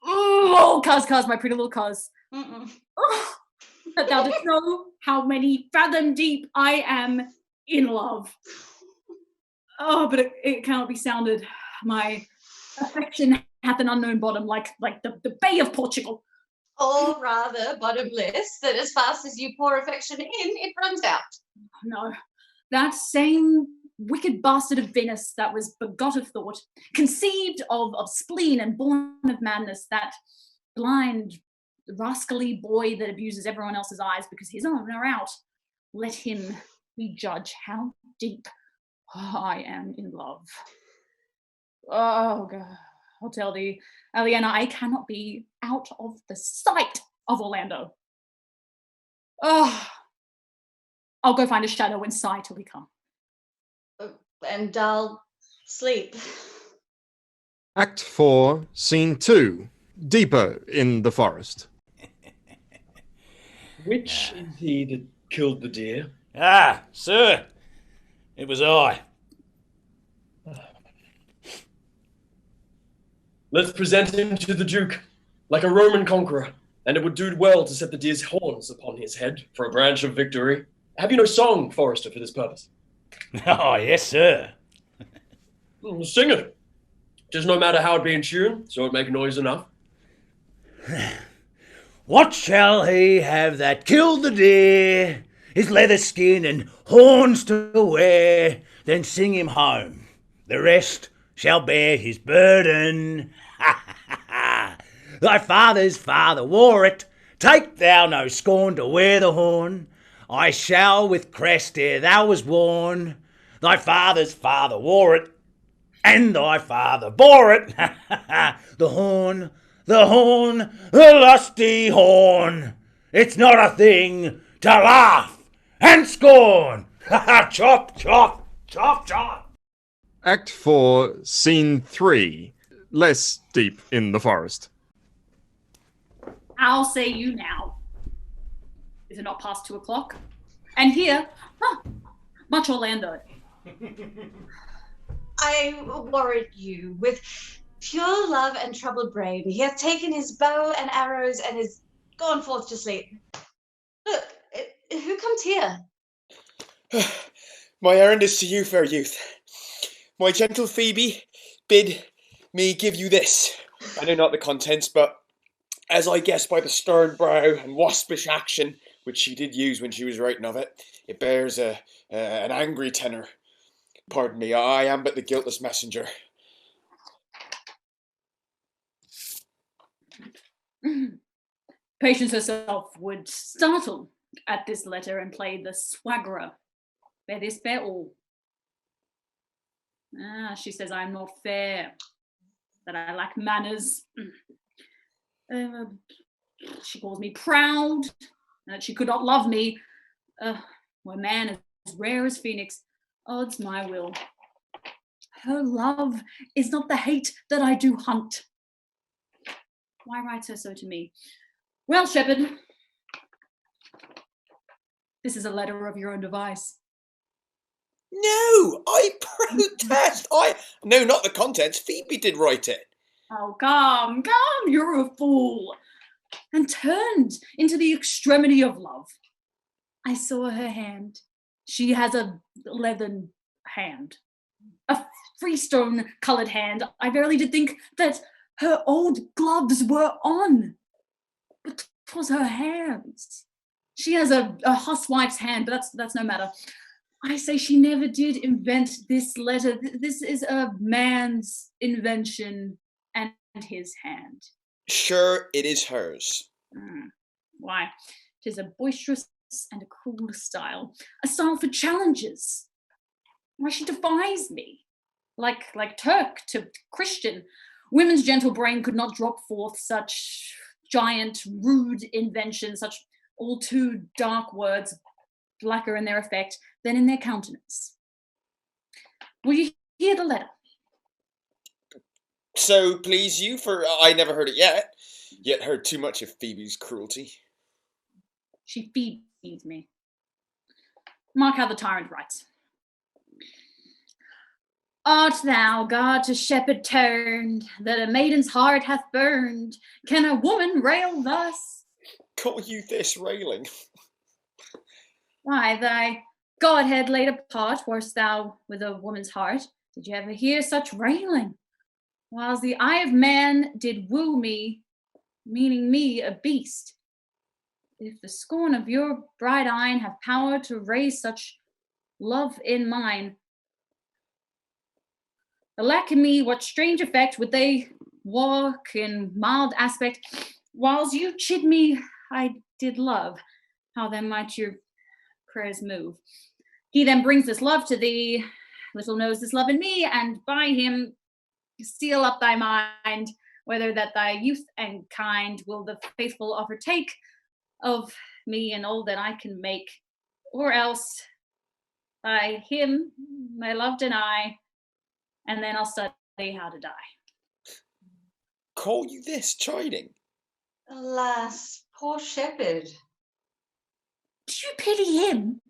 Oh, cuz, my pretty little cuz. Oh, that thou didst know how many fathom deep I am in love. Oh, but it cannot be sounded. My affection hath an unknown bottom, like the Bay of Portugal. Or rather bottomless, that as fast as you pour affection in, it runs out. No, that same wicked bastard of Venus that was begot of thought, conceived of spleen and born of madness, that blind, rascally boy that abuses everyone else's eyes because his own are out. Let him judge how deep I am in love. Oh, God. I'll tell thee, Aliena, I cannot be out of the sight of Orlando. Oh, I'll go find a shadow and sigh till he come. And I'll sleep. Act 4, Scene 2. Deeper in the forest. Which is he that killed the deer? Ah, sir, it was I. Let's present him to the Duke, like a Roman conqueror, and it would do well to set the deer's horns upon his head for a branch of victory. Have you no song, Forester, for this purpose? Oh, yes, sir. Sing it. 'Tis no matter how it be in tune, so it make noise enough. What shall he have that killed the deer, his leather skin and horns to wear? Then sing him home. The rest shall bear his burden. Thy father's father wore it. Take thou no scorn to wear the horn. I shall with crest ere thou was worn. Thy father's father wore it, and thy father bore it. The horn, the lusty horn. It's not a thing to laugh and scorn. Chop, chop, chop, chop. Act 4, Scene 3. Less deep in the forest. I'll say you now. Is it not past 2 o'clock? And here, much Orlando. I warrant you, with pure love and troubled brain, he hath taken his bow and arrows and is gone forth to sleep. Look, who comes here? My errand is to you, fair youth. My gentle Phoebe bid me give you this. I know not the contents, but as I guess by the stern brow and waspish action which she did use when she was writing of it, it bears an angry tenor. Pardon me, I am but the guiltless messenger. Patience herself would startle at this letter and play the swaggerer. Bear this, bear all. She says I am not fair, that I lack manners. She calls me proud, and that she could not love me. Were man as rare as Phoenix, odds my will. Her love is not the hate that I do hunt. Why writes her so to me? Well, shepherd, This is a letter of your own device. No, I protest. No, not the contents. Phoebe did write it. Oh, come, you're a fool. And turned into the extremity of love. I saw her hand. She has a leathern hand. A freestone-coloured hand. I verily did think that her old gloves were on. But 'twas her hands. She has a housewife's hand, but that's no matter. I say she never did invent this letter. This is a man's invention and his hand. Sure, it is hers. Why, 'tis a boisterous and a cruel style. A style for challenges. Why, she defies me. Like Turk to Christian. Women's gentle brain could not drop forth such giant, rude inventions, such all too dark words, blacker in their effect than in their countenance. Will you hear the letter? So please you, for I never heard it yet heard too much of Phoebe's cruelty. She feeds me. Mark how the tyrant writes. Art thou, God, to shepherd turned, that a maiden's heart hath burned? Can a woman rail thus? Call you this railing? Why, thy Godhead laid apart, warst thou with a woman's heart? Did you ever hear such railing? Whiles the eye of man did woo me, meaning me a beast. If the scorn of your bright eyne have power to raise such love in mine, alack in me, what strange effect would they walk in mild aspect, whiles you chid me I did love, how then might your prayers move? He then brings this love to thee, little knows this love in me, and by him seal up thy mind, whether that thy youth and kind will the faithful offer take of me and all that I can make, or else by him my love deny, and then I'll study how to die. Call you this chiding? Alas, poor shepherd. Do you pity him?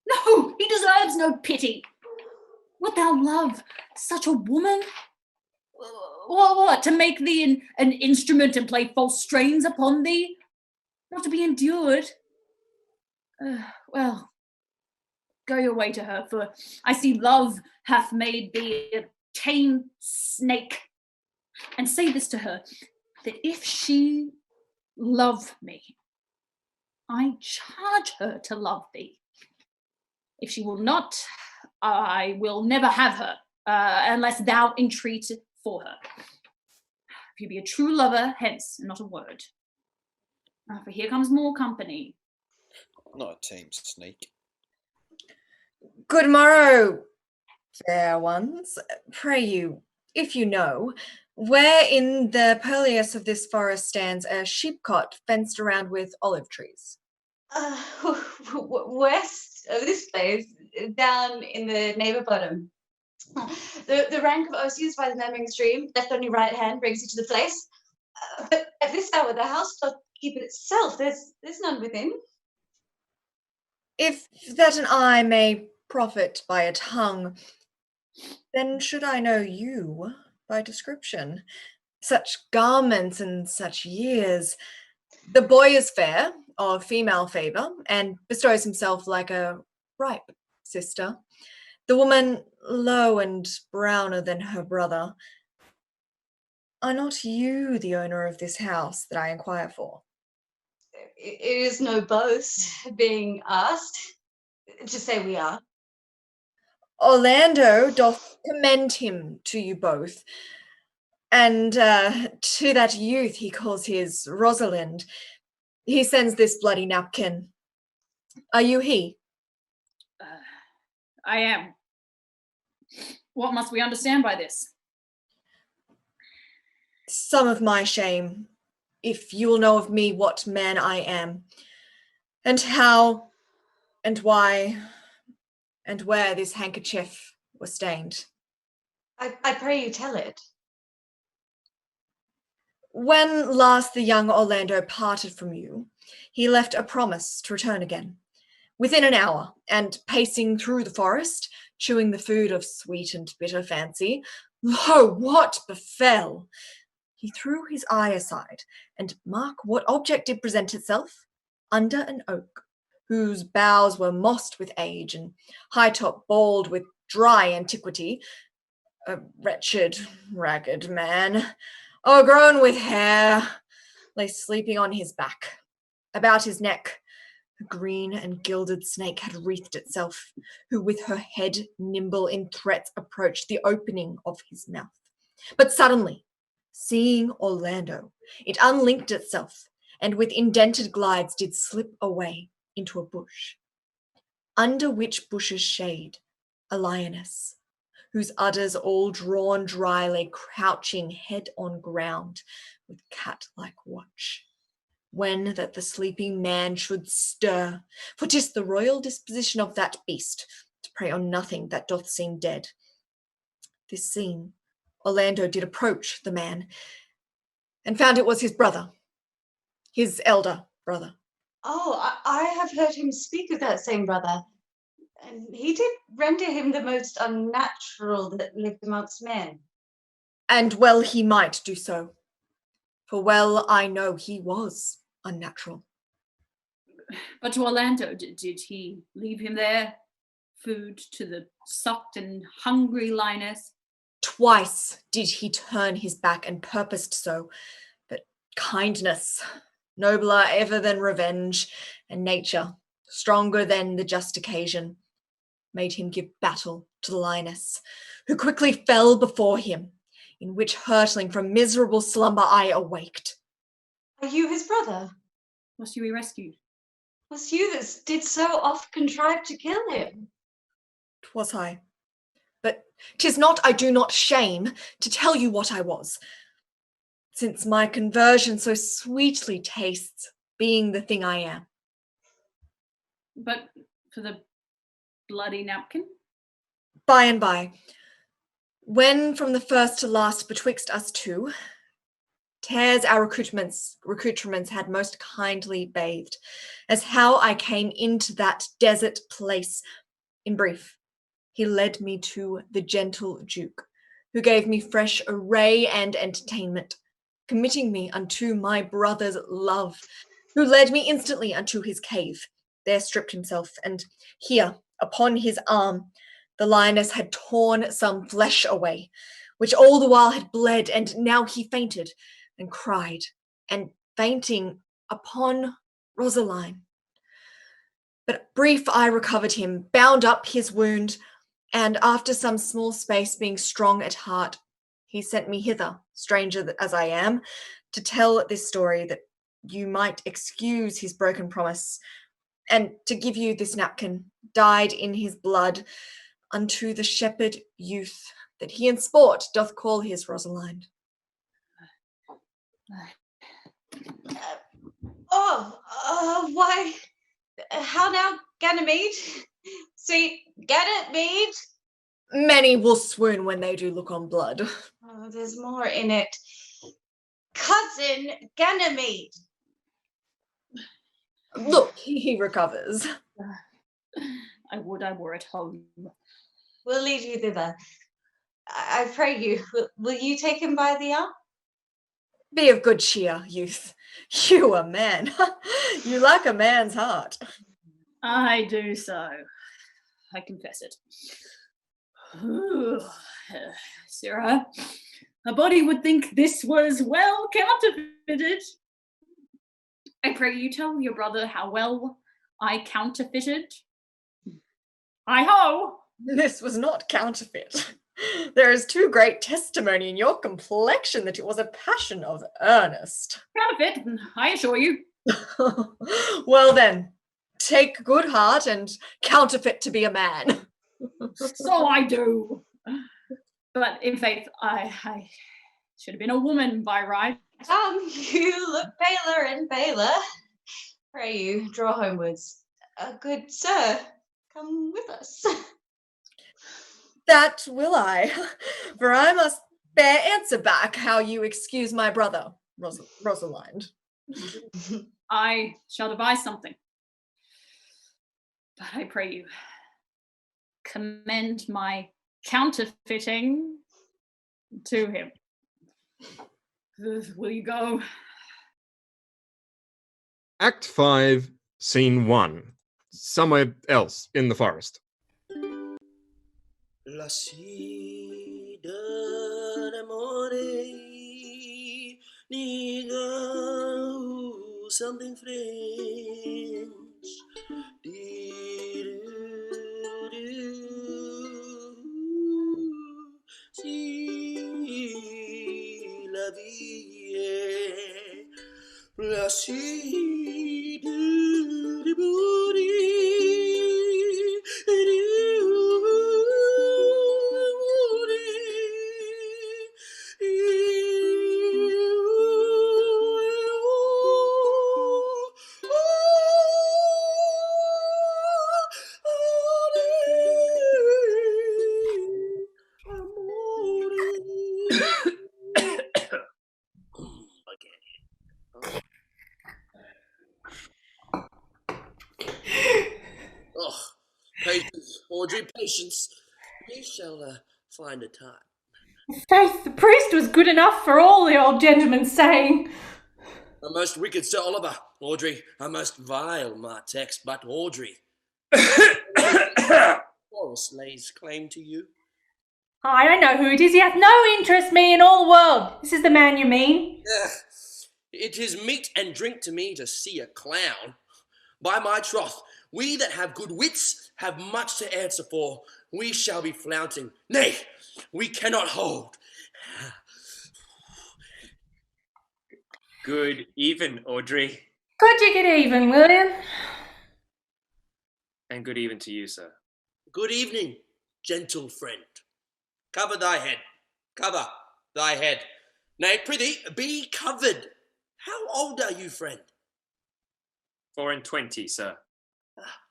No, he deserves no pity. Wilt thou love such a woman? What, to make thee an instrument and play false strains upon thee? Not to be endured? Well, go your way to her, for I see love hath made thee a tame snake. And say this to her, that if she love me, I charge her to love thee. If she will not, I will never have her, unless thou entreat for her. If you be a true lover, hence, not a word. For here comes more company. Not a tame snake. Good morrow, fair ones. Pray you, if you know, where in the purlieus of this forest stands a sheepcot fenced around with olive trees? West of this place, down in the neighbour bottom. The rank of osiers by the murmuring stream, left on your right hand, brings you to the place. But at this hour, the house doth keep it itself. There's none within. If that an eye may profit by a tongue, then should I know you by description. Such garments and such years. The boy is fair, of female favour, and bestows himself like a ripe sister. The woman low and browner than her brother. Are not you the owner of this house that I inquire for? It is no boast, being asked. Just say we are. Orlando doth commend him to you both, and to that youth he calls his Rosalind. He sends this bloody napkin. Are you he? I am. What must we understand by this? Some of my shame, if you will know of me what man I am, and how, and why, and where this handkerchief was stained. I pray you tell it. When last the young Orlando parted from you, he left a promise to return again. Within an hour, and pacing through the forest, chewing the food of sweet and bitter fancy, lo, what befell? He threw his eye aside, and mark what object did present itself? Under an oak, whose boughs were mossed with age, and high-top bald with dry antiquity, a wretched, ragged man, o'ergrown with hair, lay sleeping on his back. About his neck, a green and gilded snake had wreathed itself, who with her head nimble in threats approached the opening of his mouth. But suddenly, seeing Orlando, it unlinked itself, and with indented glides did slip away into a bush, under which bush's shade a lioness, whose udders all drawn dry lay crouching head on ground with cat-like watch. When that the sleeping man should stir, for 'tis the royal disposition of that beast to prey on nothing that doth seem dead. This seen, Orlando did approach the man, and found it was his brother, his elder brother. Oh, I have heard him speak of that same brother, and he did render him the most unnatural that lived amongst men. And well he might do so, for well I know he was unnatural. But to Orlando, did he leave him there? Food to the sucked and hungry lioness? Twice did he turn his back and purposed so, but kindness, nobler ever than revenge, and nature, stronger than the just occasion, made him give battle to the lioness, who quickly fell before him, in which hurtling from miserable slumber I awaked. Are you his brother? Was you rescued? Was you that did so oft contrive to kill him? 'Twas I. But 'tis not I do not shame to tell you what I was, since my conversion so sweetly tastes being the thing I am. But for the bloody napkin? By and by, when from the first to last betwixt us two, tears our recruitments had most kindly bathed, as how I came into that desert place. In brief, he led me to the gentle Duke, who gave me fresh array and entertainment, committing me unto my brother's love, who led me instantly unto his cave, there stripped himself, and here, upon his arm, the lioness had torn some flesh away, which all the while had bled, and now he fainted, and cried, and fainting upon Rosaline. But brief I recovered him, bound up his wound, and after some small space being strong at heart, he sent me hither, stranger as I am, to tell this story that you might excuse his broken promise, and to give you this napkin, dyed in his blood, unto the shepherd youth that he in sport doth call his Rosaline. Why, how now, Ganymede? Sweet Ganymede? Many will swoon when they do look on blood. Oh, there's more in it. Cousin Ganymede. Look, he recovers. I would I were at home. We'll lead you thither. I pray you, will you take him by the arm? Be of good cheer, youth. You a man. You like a man's heart. I do so. I confess it. Sirrah, a body would think this was well counterfeited. I pray you tell your brother how well I counterfeited. Hi-ho! This was not counterfeit. There is too great testimony in your complexion that it was a passion of earnest. Counterfeit, I assure you. Well then, take good heart and counterfeit to be a man. So I do. But in faith, I should have been a woman by right. You look paler and paler. Pray you, draw homewards. Good sir, come with us. That will I, for I must bear answer back how you excuse my brother, Rosalind. I shall devise something. But I pray you, commend my counterfeiting to him. Will you go? Act 5, Scene 1. Somewhere else in the forest. La sida d'amore, niga something French. Si la vie, la sida d'amore. Oh, patience, Audrey, patience. We shall find a time. Faith, the priest was good enough for all the old gentleman's saying. A most wicked Sir Oliver, Audrey, a most vile my text, but Audrey. Forrest lays claim to you. I don't know who it is. He hath no interest me in all the world. This is the man you mean? It is meat and drink to me to see a clown. By my troth, we that have good wits have much to answer for. We shall be flaunting. Nay, we cannot hold. Good even, Audrey. Could you get even, William? And good even to you, sir. Good evening, gentle friend. Cover thy head. Cover thy head. Nay, prithee, be covered. How old are you, friend? 4 and 20, sir.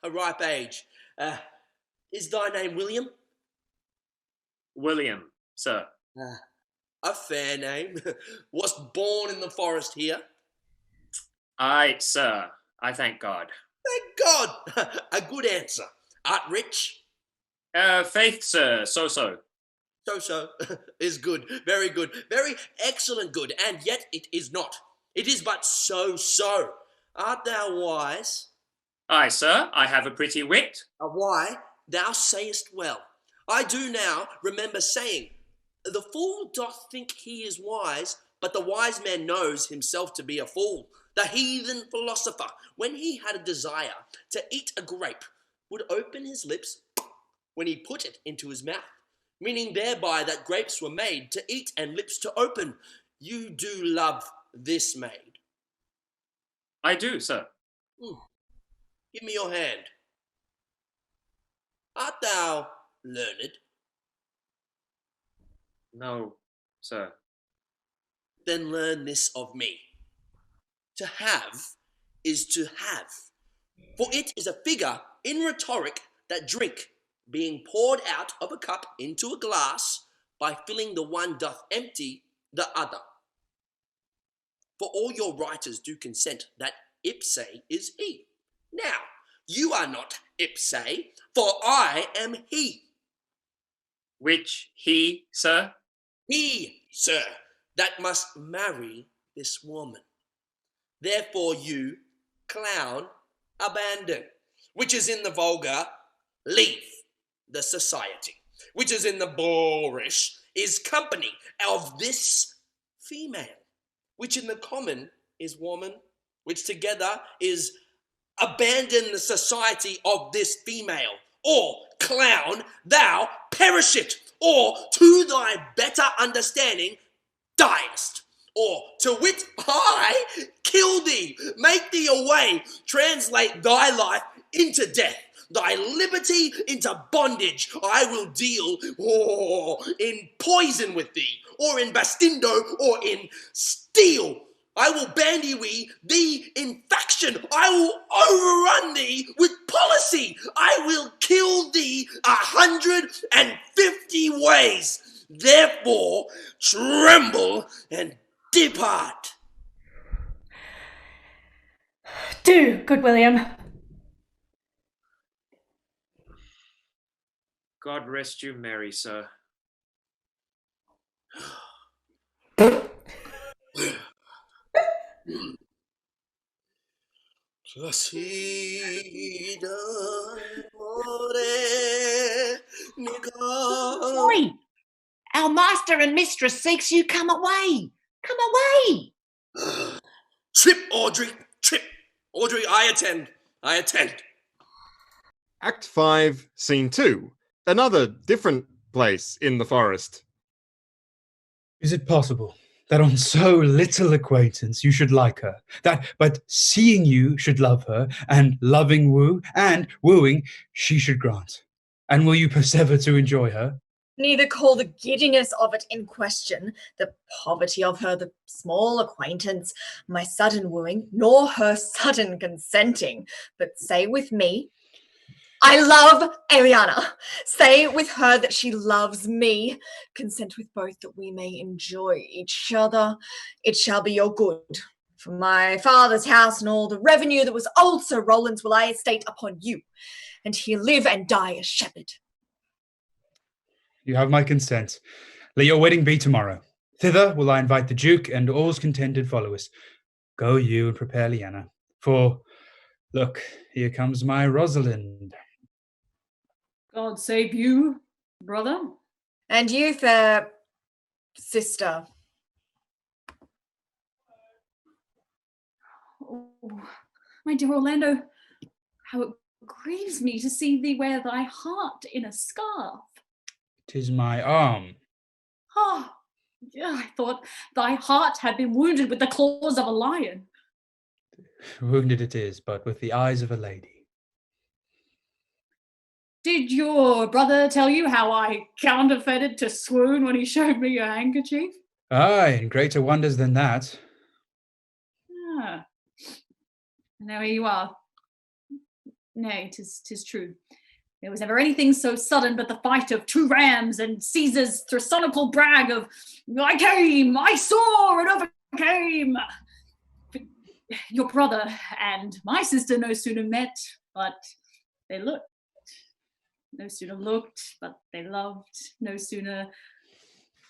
A ripe age. Is thy name William? William, sir. A fair name. Wast born in the forest here? Aye, sir. I thank God. Thank God. A good answer. Art rich? Faith, sir. So-so. So-so is good. Very good. Very excellent good. And yet it is not. It is but so-so. Art thou wise? Aye, sir. I have a pretty wit. Why, thou sayest well. I do now remember saying, the fool doth think he is wise, but the wise man knows himself to be a fool. The heathen philosopher, when he had a desire to eat a grape, would open his lips when he put it into his mouth, meaning thereby that grapes were made to eat and lips to open. You do love this maid. I do, sir. Give me your hand. Art thou learned? No, sir. Then learn this of me. To have is to have, for it is a figure in rhetoric that drink, being poured out of a cup into a glass, by filling the one doth empty the other. For all your writers do consent that ipse is he. Now, you are not ipse, for I am he. Which he, sir? He, sir, that must marry this woman. Therefore you, clown, abandon, which is in the vulgar, leave the society, which is in the boorish, is company of this female, which in the common is woman, which together is abandon the society of this female, or clown, thou perish it, or to thy better understanding diest, or to wit, I kill thee, make thee away, translate thy life into death, thy liberty into bondage. I will deal in poison with thee, or in bastindo, or in steel. I will bandy thee in faction. I will overrun thee with policy. I will kill thee 150 ways. Therefore, tremble and depart. Do, good William. God rest you merry, sir. Oi! Our master and mistress seeks you. Come away. Come away. Trip, Audrey. Trip. Audrey, I attend. I attend. Act 5, Scene 2. Another different place in the forest. Is it possible that on so little acquaintance you should like her, that but seeing you should love her, and loving woo, and wooing she should grant? And will you persever to enjoy her? Neither call the giddiness of it in question, the poverty of her, the small acquaintance, my sudden wooing, nor her sudden consenting, but say with me, I love Eliana. Say with her that she loves me. Consent with both that we may enjoy each other. It shall be your good. For my father's house and all the revenue that was old Sir Roland's will I estate upon you, and here live and die a shepherd. You have my consent. Let your wedding be tomorrow. Thither will I invite the Duke and all's contended followers. Go you and prepare Liana. For, look, here comes my Rosalind. God save you, brother. And you, fair sister. Oh, my dear Orlando, how it grieves me to see thee wear thy heart in a scarf. 'Tis my arm. Ah, I thought thy heart had been wounded with the claws of a lion. Wounded it is, but with the eyes of a lady. Did your brother tell you how I counterfeited to swoon when he showed me your handkerchief? Aye, and greater wonders than that. Ah. Now here you are. Nay, 'tis true. There was never anything so sudden but the fight of two rams and Caesar's thrasonical brag of I came, I saw, and overcame. Your brother and my sister no sooner met, but they looked. No sooner looked, but they loved. No sooner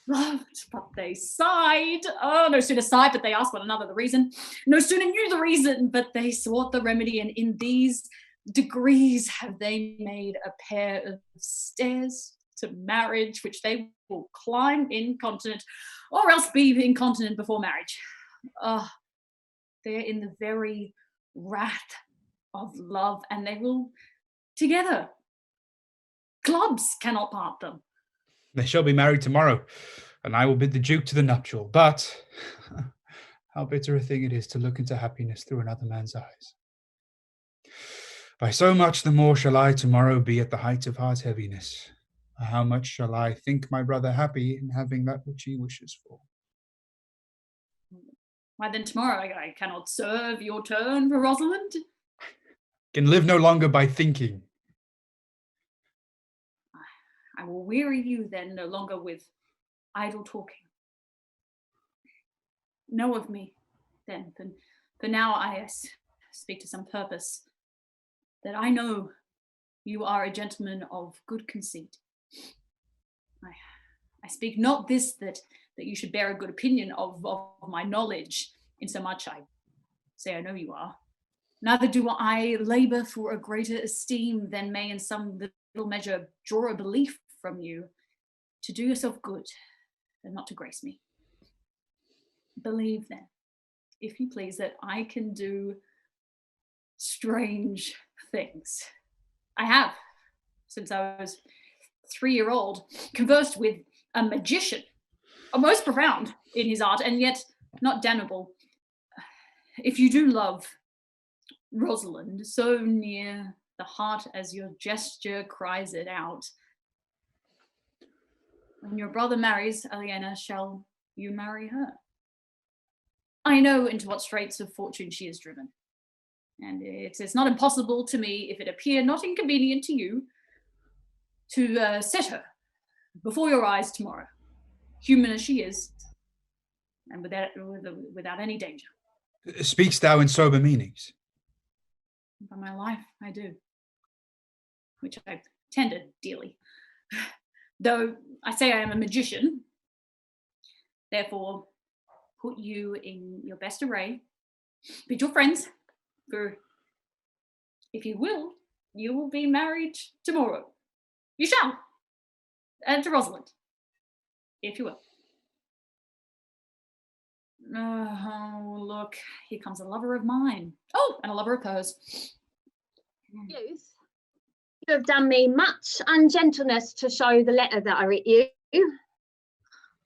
loved, but they sighed. Oh, no sooner sighed, but they asked one another the reason. No sooner knew the reason, but they sought the remedy. And in these degrees have they made a pair of stairs to marriage, which they will climb incontinent, or else be incontinent before marriage. They're in the very wrath of love, and they will together. Clubs cannot part them. They shall be married tomorrow, and I will bid the Duke to the nuptial. But how bitter a thing it is to look into happiness through another man's eyes. By so much the more shall I tomorrow be at the height of heart heaviness. How much shall I think my brother happy in having that which he wishes for? Why then tomorrow I cannot serve your turn for Rosalind? Can live no longer by thinking. I will weary you then no longer with idle talking. Know of me then, for now I speak to some purpose, that I know you are a gentleman of good conceit. I speak not this that you should bear a good opinion of my knowledge, insomuch I say I know you are. Neither do I labour for a greater esteem than may in some little measure draw a belief from you to do yourself good and not to grace me. Believe then, if you please, that I can do strange things. I have, since I was 3-year-old, conversed with a magician, a most profound in his art, and yet not damnable. If you do love Rosalind so near the heart as your gesture cries it out, when your brother marries Eliana, shall you marry her? I know into what straits of fortune she is driven, and it is not impossible to me, if it appear not inconvenient to you, to set her before your eyes tomorrow, human as she is, and without any danger. Speakst thou in sober meanings? By my life, I do. Which I tender dearly. Though I say I am a magician, therefore put you in your best array, bid your friends, for if you will be married tomorrow. You shall. And to Rosalind, if you will. Oh, look, here comes a lover of mine. Oh, and a lover of hers. Youth, you have done me much ungentleness to show the letter that I writ you.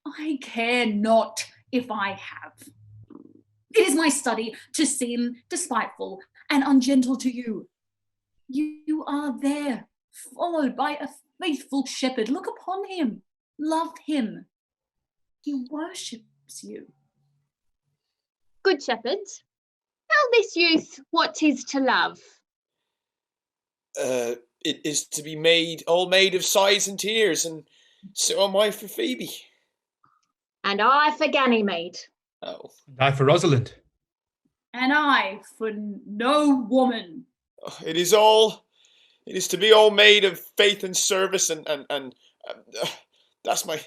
I care not if I have. It is my study to seem despiteful and ungentle to you. You are there, followed by a faithful shepherd. Look upon him, love him. He worships you. Good shepherd, tell this youth what 'tis to love. It is to be all made of sighs and tears, and so am I for Phoebe. And I for Ganymede. Oh. And I for Rosalind. And I for no woman. It is to be all made of faith and service, and that's my.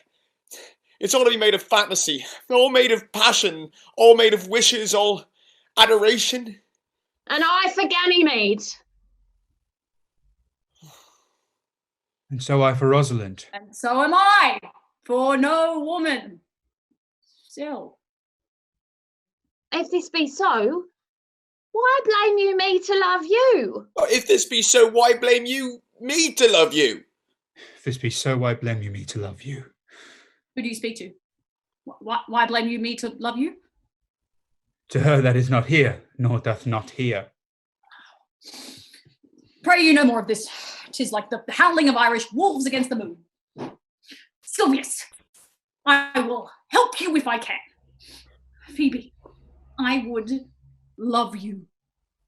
It's all to be made of fantasy, all made of passion, all made of wishes, all adoration. And I for Ganymede. And so I for Rosalind. And so am I for no woman. Still. If this be so, why blame you me to love you? If this be so, why blame you me to love you? If this be so, why blame you me to love you? Who do you speak to? Why blame you me to love you? To her that is not here, nor doth not hear. Pray you no more of this. 'Tis like the howling of Irish wolves against the moon. Sylvius, I will help you if I can. Phoebe, I would love you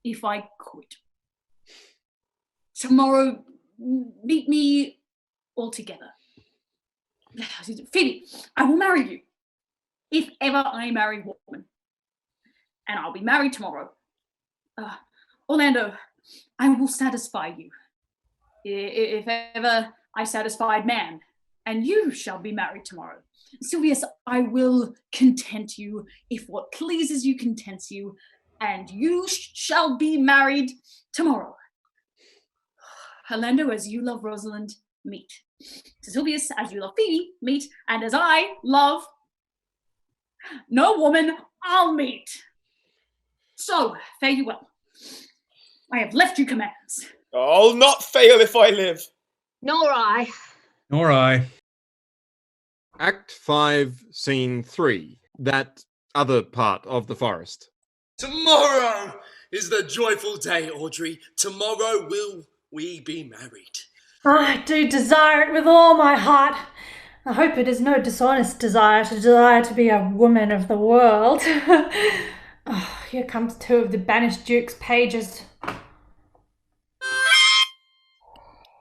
if I could. Tomorrow, meet me all together. Phoebe, I will marry you if ever I marry a woman. And I'll be married tomorrow. Orlando, I will satisfy you. If ever I satisfied man, and you shall be married tomorrow. Sylvius, I will content you if what pleases you contents you, and you shall be married tomorrow. Orlando, as you love Rosalind, meet. Sylvius, as you love Phoebe, meet. And as I love no woman, I'll meet. So, fare you well. I have left you commands. I'll not fail if I live. Nor I. Nor I. Act 5, Scene 3. That other part of the forest. Tomorrow is the joyful day, Audrey. Tomorrow will we be married. I do desire it with all my heart. I hope it is no dishonest desire to be a woman of the world. Oh, here comes 2 of the banished Duke's pages.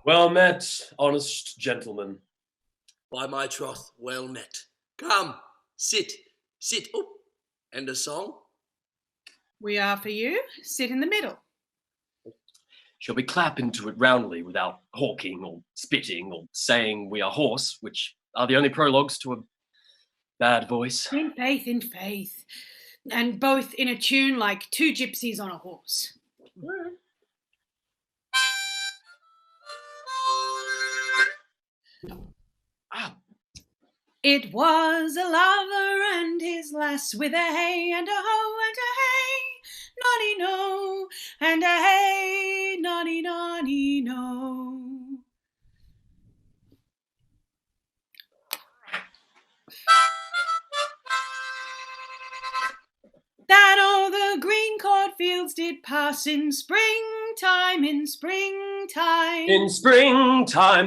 Well met, honest gentlemen. By my troth, well met. Come, sit. Oh, and a song? We are for you. Sit in the middle. Shall we clap into it roundly without hawking or spitting or saying we are hoarse, which are the only prologues to a bad voice? In faith. And both in a tune like 2 gypsies on a horse. It was a lover and his lass with a hey and a ho and a hey, nonny no, and a hey, nonny no. That all the green cornfields did pass in springtime. In springtime,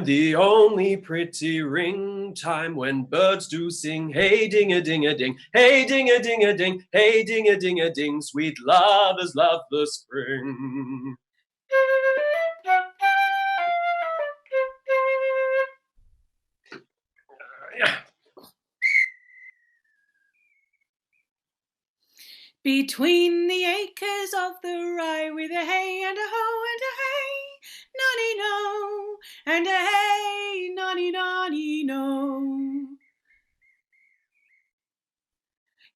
the only pretty ring time when birds do sing, hey ding-a-ding-a-ding, hey ding-a-ding-a-ding, hey ding-a-ding-a-ding, sweet lovers love the spring. Between the acres of the rye, with a hey and a ho and a hey, nonny no, and a hey, nonny nonny no.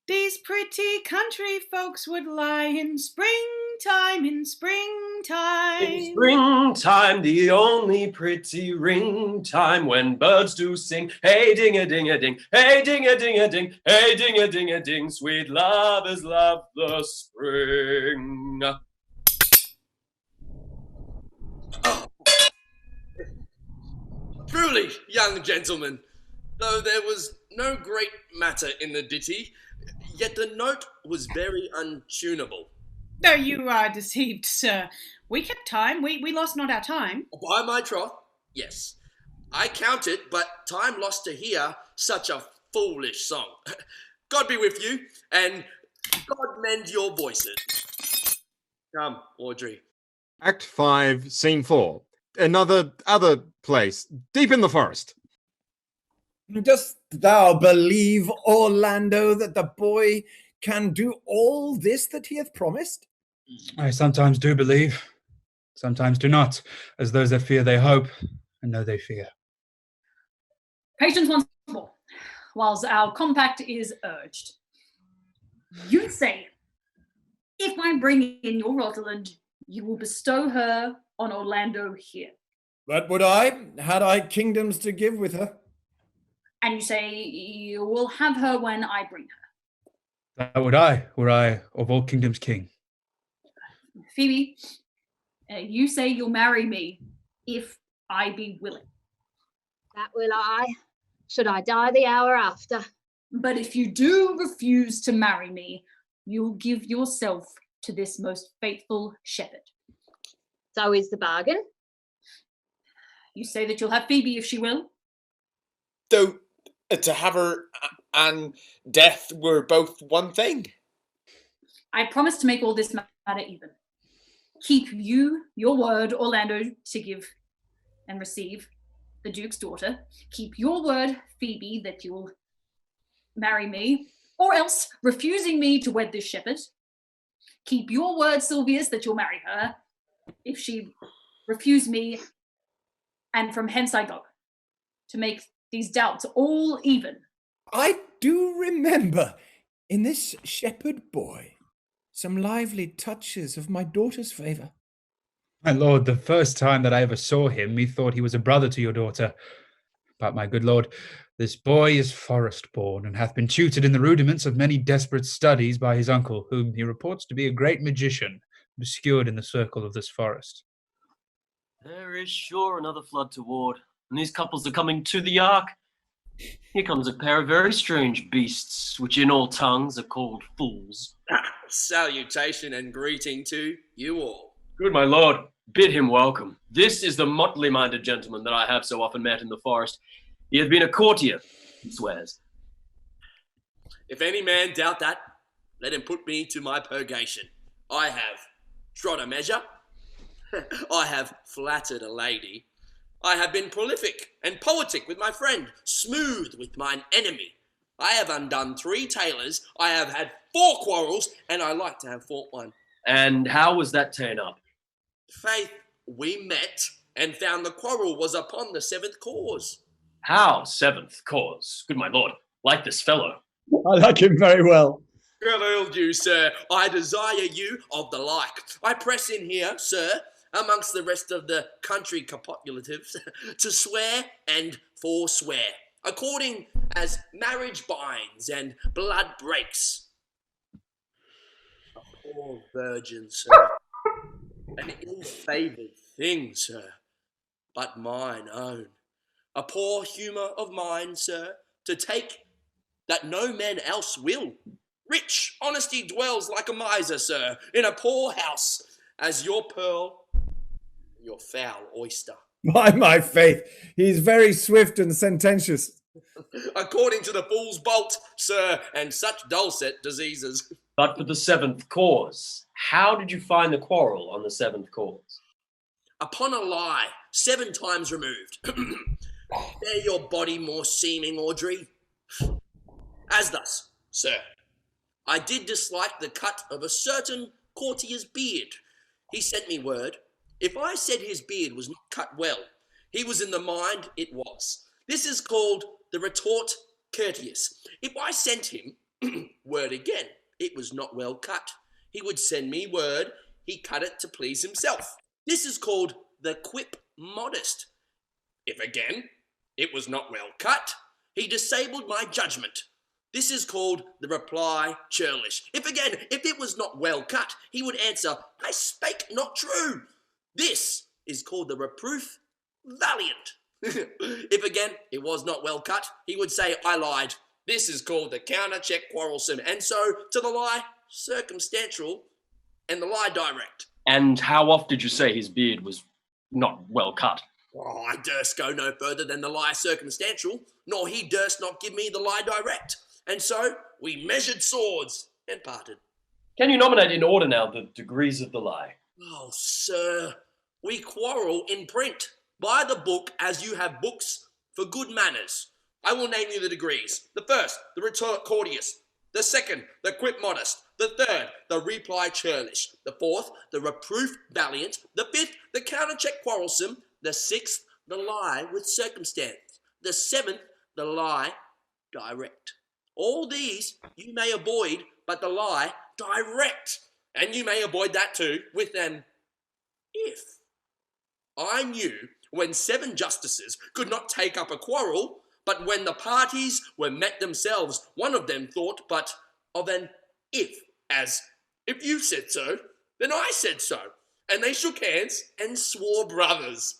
These pretty country folks would lie in springtime, in springtime. In springtime, the only pretty ring time, when birds do sing, hey ding-a-ding-a-ding, hey ding-a-ding-a-ding, hey ding-a-ding-a-ding, sweet lovers love the spring. Truly, young gentlemen, though there was no great matter in the ditty, yet the note was very untunable. Though you are deceived, sir. We kept time, we lost not our time. By my troth, yes. I counted, but time lost to hear such a foolish song. God be with you, and God mend your voices. Come, Audrey. Act 5, Scene 4. Other place, deep in the forest. Dost thou believe, Orlando, that the boy can do all this that he hath promised? I sometimes do believe, sometimes do not, as those that fear they hope, and know they fear. Patience once more, whilst our compact is urged. You say, if I bring in your Rosalind, you will bestow her on Orlando here. That would I, had I kingdoms to give with her. And you say you will have her when I bring her. That would I, were I of all kingdoms king. Phoebe, you say you'll marry me if I be willing. That will I, should I die the hour after. But if you do refuse to marry me, you'll give yourself to this most faithful shepherd. So is the bargain? You say that you'll have Phoebe if she will? Though to have her and death were both one thing. I promise to make all this matter even. Keep you your word, Orlando, to give and receive the Duke's daughter. Keep your word, Phoebe, that you'll marry me, or else refusing me to wed this shepherd. Keep your word, Silvius, that you'll marry her if she refuse me, and from hence I go, to make these doubts all even. I do remember in this shepherd boy some lively touches of my daughter's favour. My lord, the first time that I ever saw him, methought he was a brother to your daughter. But, my good lord, this boy is forest-born, and hath been tutored in the rudiments of many desperate studies by his uncle, whom he reports to be a great magician, obscured in the circle of this forest. There is sure another flood toward, and these couples are coming to the ark. Here comes a pair of very strange beasts, which in all tongues are called fools. Salutation and greeting to you all. Good my lord, bid him welcome. This is the motley-minded gentleman that I have so often met in the forest. He hath been a courtier, he swears. If any man doubt that, let him put me to my purgation. I have trod a measure. I have flattered a lady. I have been prolific and poetic with my friend, smooth with mine enemy. I have undone 3 tailors, I have had 4 quarrels, and I like to have fought one. And how was that turn up? Faith, we met and found the quarrel was upon the 7th cause. How 7th cause? Good my lord, like this fellow. I like him very well. Well, you, sir, I desire you of the like. I press in here, sir, amongst the rest of the country copulatives, to swear and forswear, according as marriage binds and blood breaks. A poor virgin, sir, an ill-favoured thing, sir, but mine own. A poor humour of mine, sir, to take that no man else will. Rich honesty dwells like a miser, sir, in a poor house, as your pearl, your foul oyster. By my faith, he's very swift and sententious. According to the fool's bolt, sir, and such dulcet diseases. But for the 7th cause, how did you find the quarrel on the 7th cause? Upon a lie, 7 times removed. Bear your body more seeming, Audrey. As thus, sir, I did dislike the cut of a certain courtier's beard. He sent me word. If I said his beard was not cut well, he was in the mind it was. This is called the retort courteous. If I sent him word again, it was not well cut, he would send me word he cut it to please himself. This is called the quip modest. If again, it was not well cut, he disabled my judgment. This is called the reply churlish. If again, if it was not well cut, he would answer, I spake not true. This is called the reproof valiant. If again, it was not well cut, he would say, I lied. This is called the counter-check quarrelsome. And so, to the lie, circumstantial, and the lie direct. And how oft did you say his beard was not well cut? Oh, I durst go no further than the lie circumstantial, nor he durst not give me the lie direct. And so, we measured swords and parted. Can you nominate in order now the degrees of the lie? Oh, sir, we quarrel in print, by the book as you have books for good manners. I will name you the degrees. The first, the retort courteous. The second, the quip modest. The third, the reply churlish. The fourth, the reproof valiant. The fifth, the counter-check quarrelsome. The sixth, the lie with circumstance. The seventh, the lie direct. All these you may avoid, but the lie direct. And you may avoid that too with an if. I knew when 7 justices could not take up a quarrel, but when the parties were met themselves, one of them thought but of an if, as if you said so, then I said so. And they shook hands and swore brothers.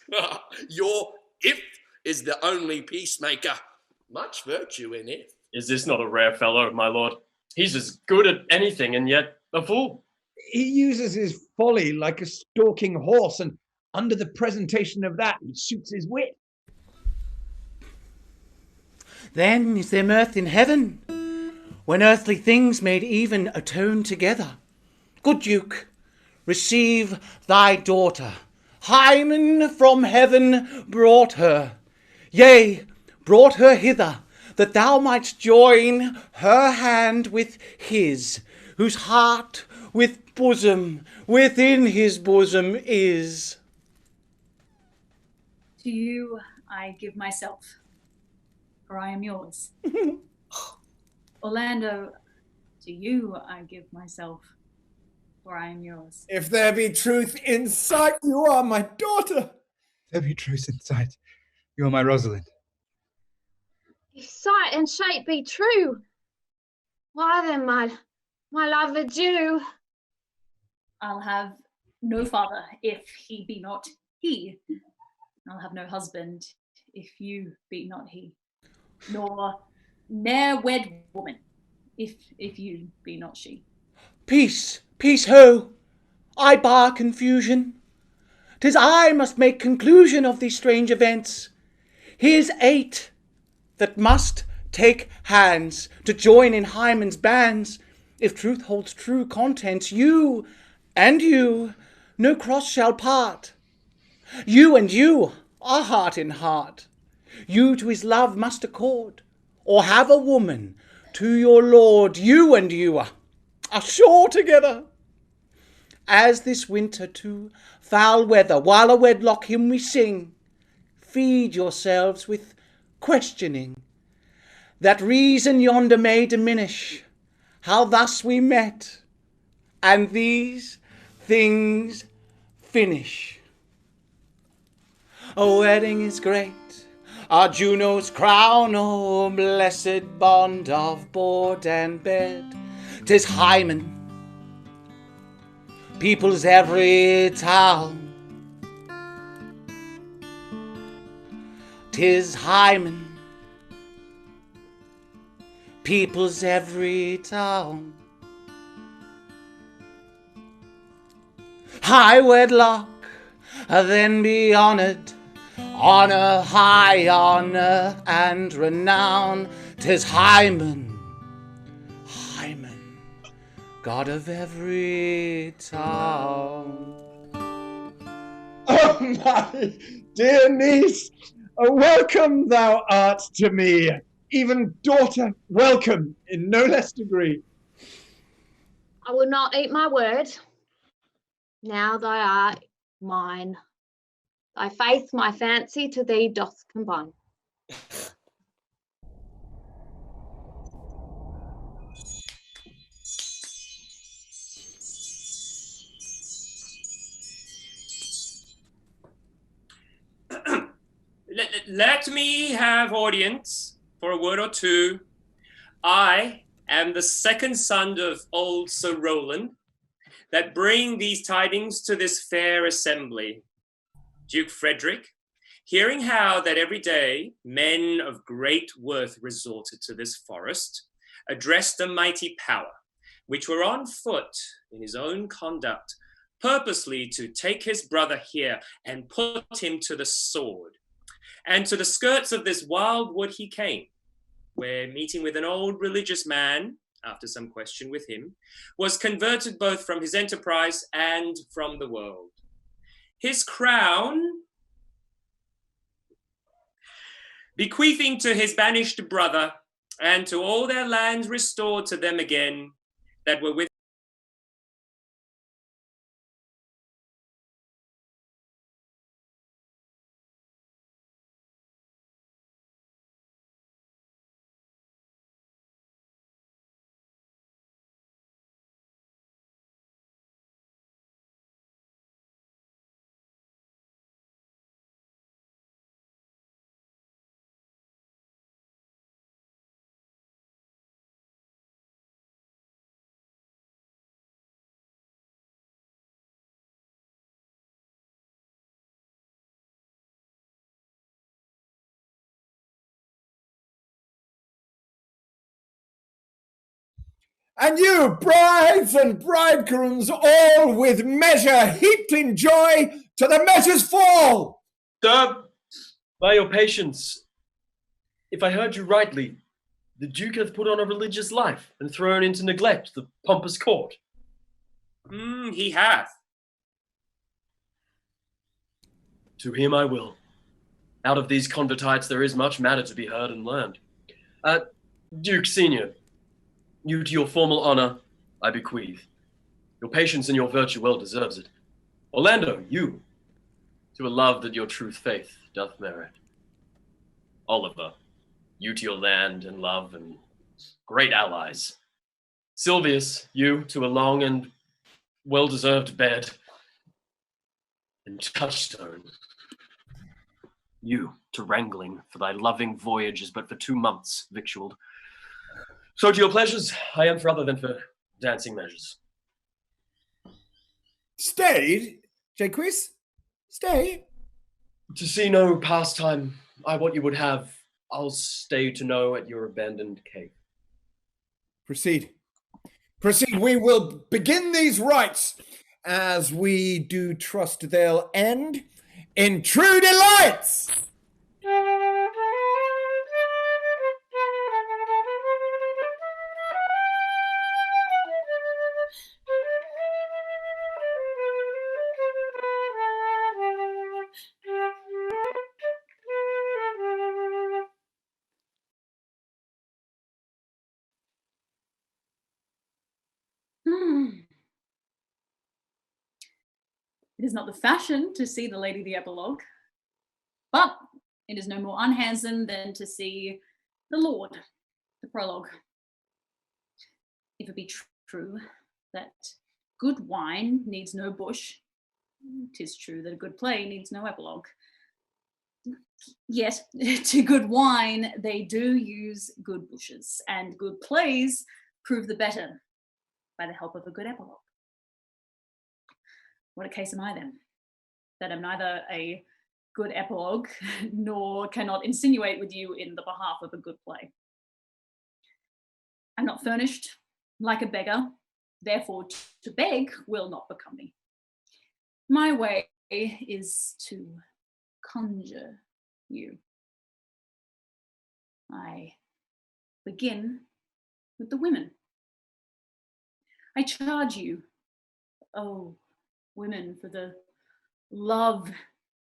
Your if is the only peacemaker. Much virtue in if. Is this not a rare fellow, my lord? He's as good at anything and yet a fool. He uses his folly like a stalking horse, and under the presentation of that, he shoots his wit. Then is there mirth in heaven, when earthly things made even atone together. Good Duke, receive thy daughter. Hymen from heaven brought her, yea, brought her hither, that thou mightst join her hand with his, whose heart with bosom within his bosom is. To you I give myself, for I am yours. Orlando, to you I give myself, for I am yours. If there be truth in sight, you are my daughter. There be truth in sight. You are my Rosalind. If sight and shape be true, why then, my lovely Jew? I'll have no father if he be not he. I'll have no husband if you be not he. Nor ne'er wed woman if you be not she. Peace, peace, ho! I bar confusion. 'Tis I must make conclusion of these strange events. Here's 8 that must take hands to join in Hymen's bands. If truth holds true contents, you and you, no cross shall part. You and you are heart in heart. You to his love must accord, or have a woman to your lord. You and you are sure together. As this winter to foul weather, while a wedlock hymn we sing, feed yourselves with questioning, that reason yonder may diminish, how thus we met, and these things finish. A wedding is great, our Juno's crown, oh blessed bond of board and bed. 'Tis Hymen, people's every town. 'Tis Hymen, people's every town. High wedlock, then be honoured, honour, high honour and renown. 'Tis Hymen, Hymen, God of every town. Oh, my dear niece, a welcome thou art to me. Even daughter, welcome in no less degree. I will not eat my word. Now thou art mine. Thy faith my fancy to thee doth combine. Let me have audience for a word or two. I am the second son of old Sir Roland, that bring these tidings to this fair assembly. Duke Frederick, hearing how that every day men of great worth resorted to this forest, addressed a mighty power, which were on foot in his own conduct, purposely to take his brother here and put him to the sword. And to the skirts of this wild wood he came, where meeting with an old religious man, after some question with him, was converted both from his enterprise and from the world. His crown, bequeathing to his banished brother, and to all their lands restored to them again, that were with And you, brides and bridegrooms, all with measure heaped in joy, to the measure's fall. Sir, by your patience, if I heard you rightly, the Duke hath put on a religious life and thrown into neglect the pompous court. He hath. To him I will. Out of these convertites there is much matter to be heard and learned. Duke Senior, you to your formal honour I bequeath. Your patience and your virtue well deserves it. Orlando, you, to a love that your truth faith doth merit. Oliver, you to your land and love and great allies. Silvius, you to a long and well-deserved bed and touchstone. You to wrangling, for thy loving voyage is but for 2 months victualled. So to your pleasures, I am for other than for dancing measures. Stay, Jaques, stay. To see no pastime, I what you would have, I'll stay to know at your abandoned cave. Proceed. Proceed, we will begin these rites, as we do trust they'll end in true delights. It is not the fashion to see the lady the epilogue, but it is no more unhandsome than to see the lord the prologue. If it be true that good wine needs no bush, 'tis true that a good play needs no epilogue. Yet, to good wine they do use good bushes, and good plays prove the better by the help of a good epilogue. What a case am I then? That am neither a good epilogue nor cannot insinuate with you in the behalf of a good play. I'm not furnished like a beggar, therefore to beg will not become me. My way is to conjure you. I begin with the women. I charge you, oh, women, for the love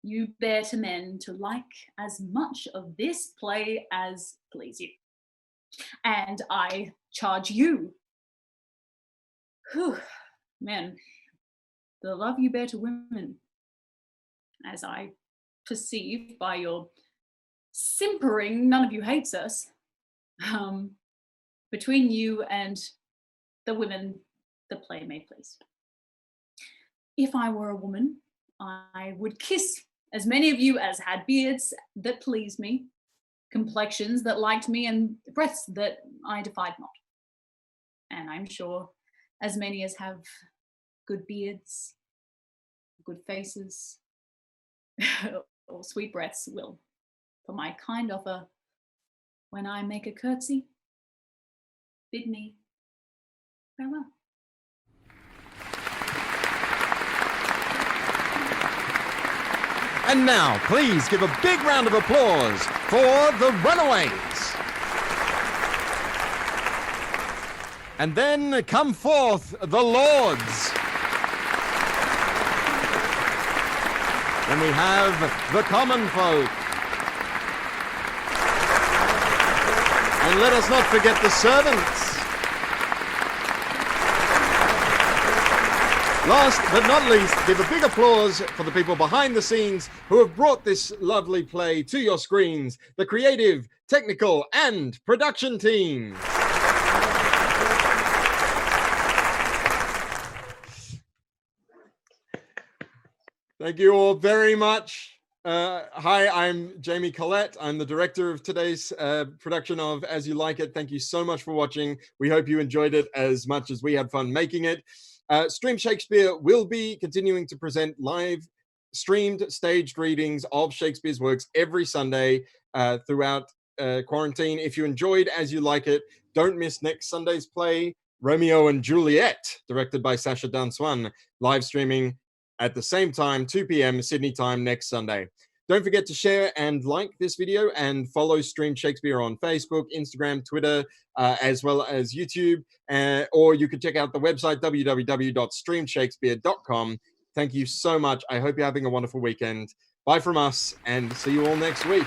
you bear to men, to like as much of this play as please you. And I charge you, Whew. Man, the love you bear to women, as I perceive by your simpering, none of you hates us, between you and the women the play may please. If I were a woman, I would kiss as many of you as had beards that pleased me, complexions that liked me, and breaths that I defied not. And I'm sure as many as have good beards, good faces, or sweet breaths will, for my kind offer, when I make a curtsy, bid me farewell. And now, please give a big round of applause for the Runaways. And then come forth the Lords. Then we have the Common Folk. And let us not forget the servants. Last but not least, give a big applause for the people behind the scenes who have brought this lovely play to your screens, the creative, technical, and production team. Thank you all very much. Hi, I'm Jamie Collette. I'm the director of today's production of As You Like It. Thank you so much for watching. We hope you enjoyed it as much as we had fun making it. Streamed Shakespeare will be continuing to present live streamed staged readings of Shakespeare's works every Sunday throughout quarantine. If you enjoyed As You Like It, don't miss next Sunday's play, Romeo and Juliet, directed by Sacha Danswan, live streaming at the same time, 2 p.m. Sydney time next Sunday. Don't forget to share and like this video and follow Streamed Shakespeare on Facebook, Instagram, Twitter, as well as YouTube. Or you can check out the website, www.streamedshakespeare.com. Thank you so much. I hope you're having a wonderful weekend. Bye from us, and see you all next week.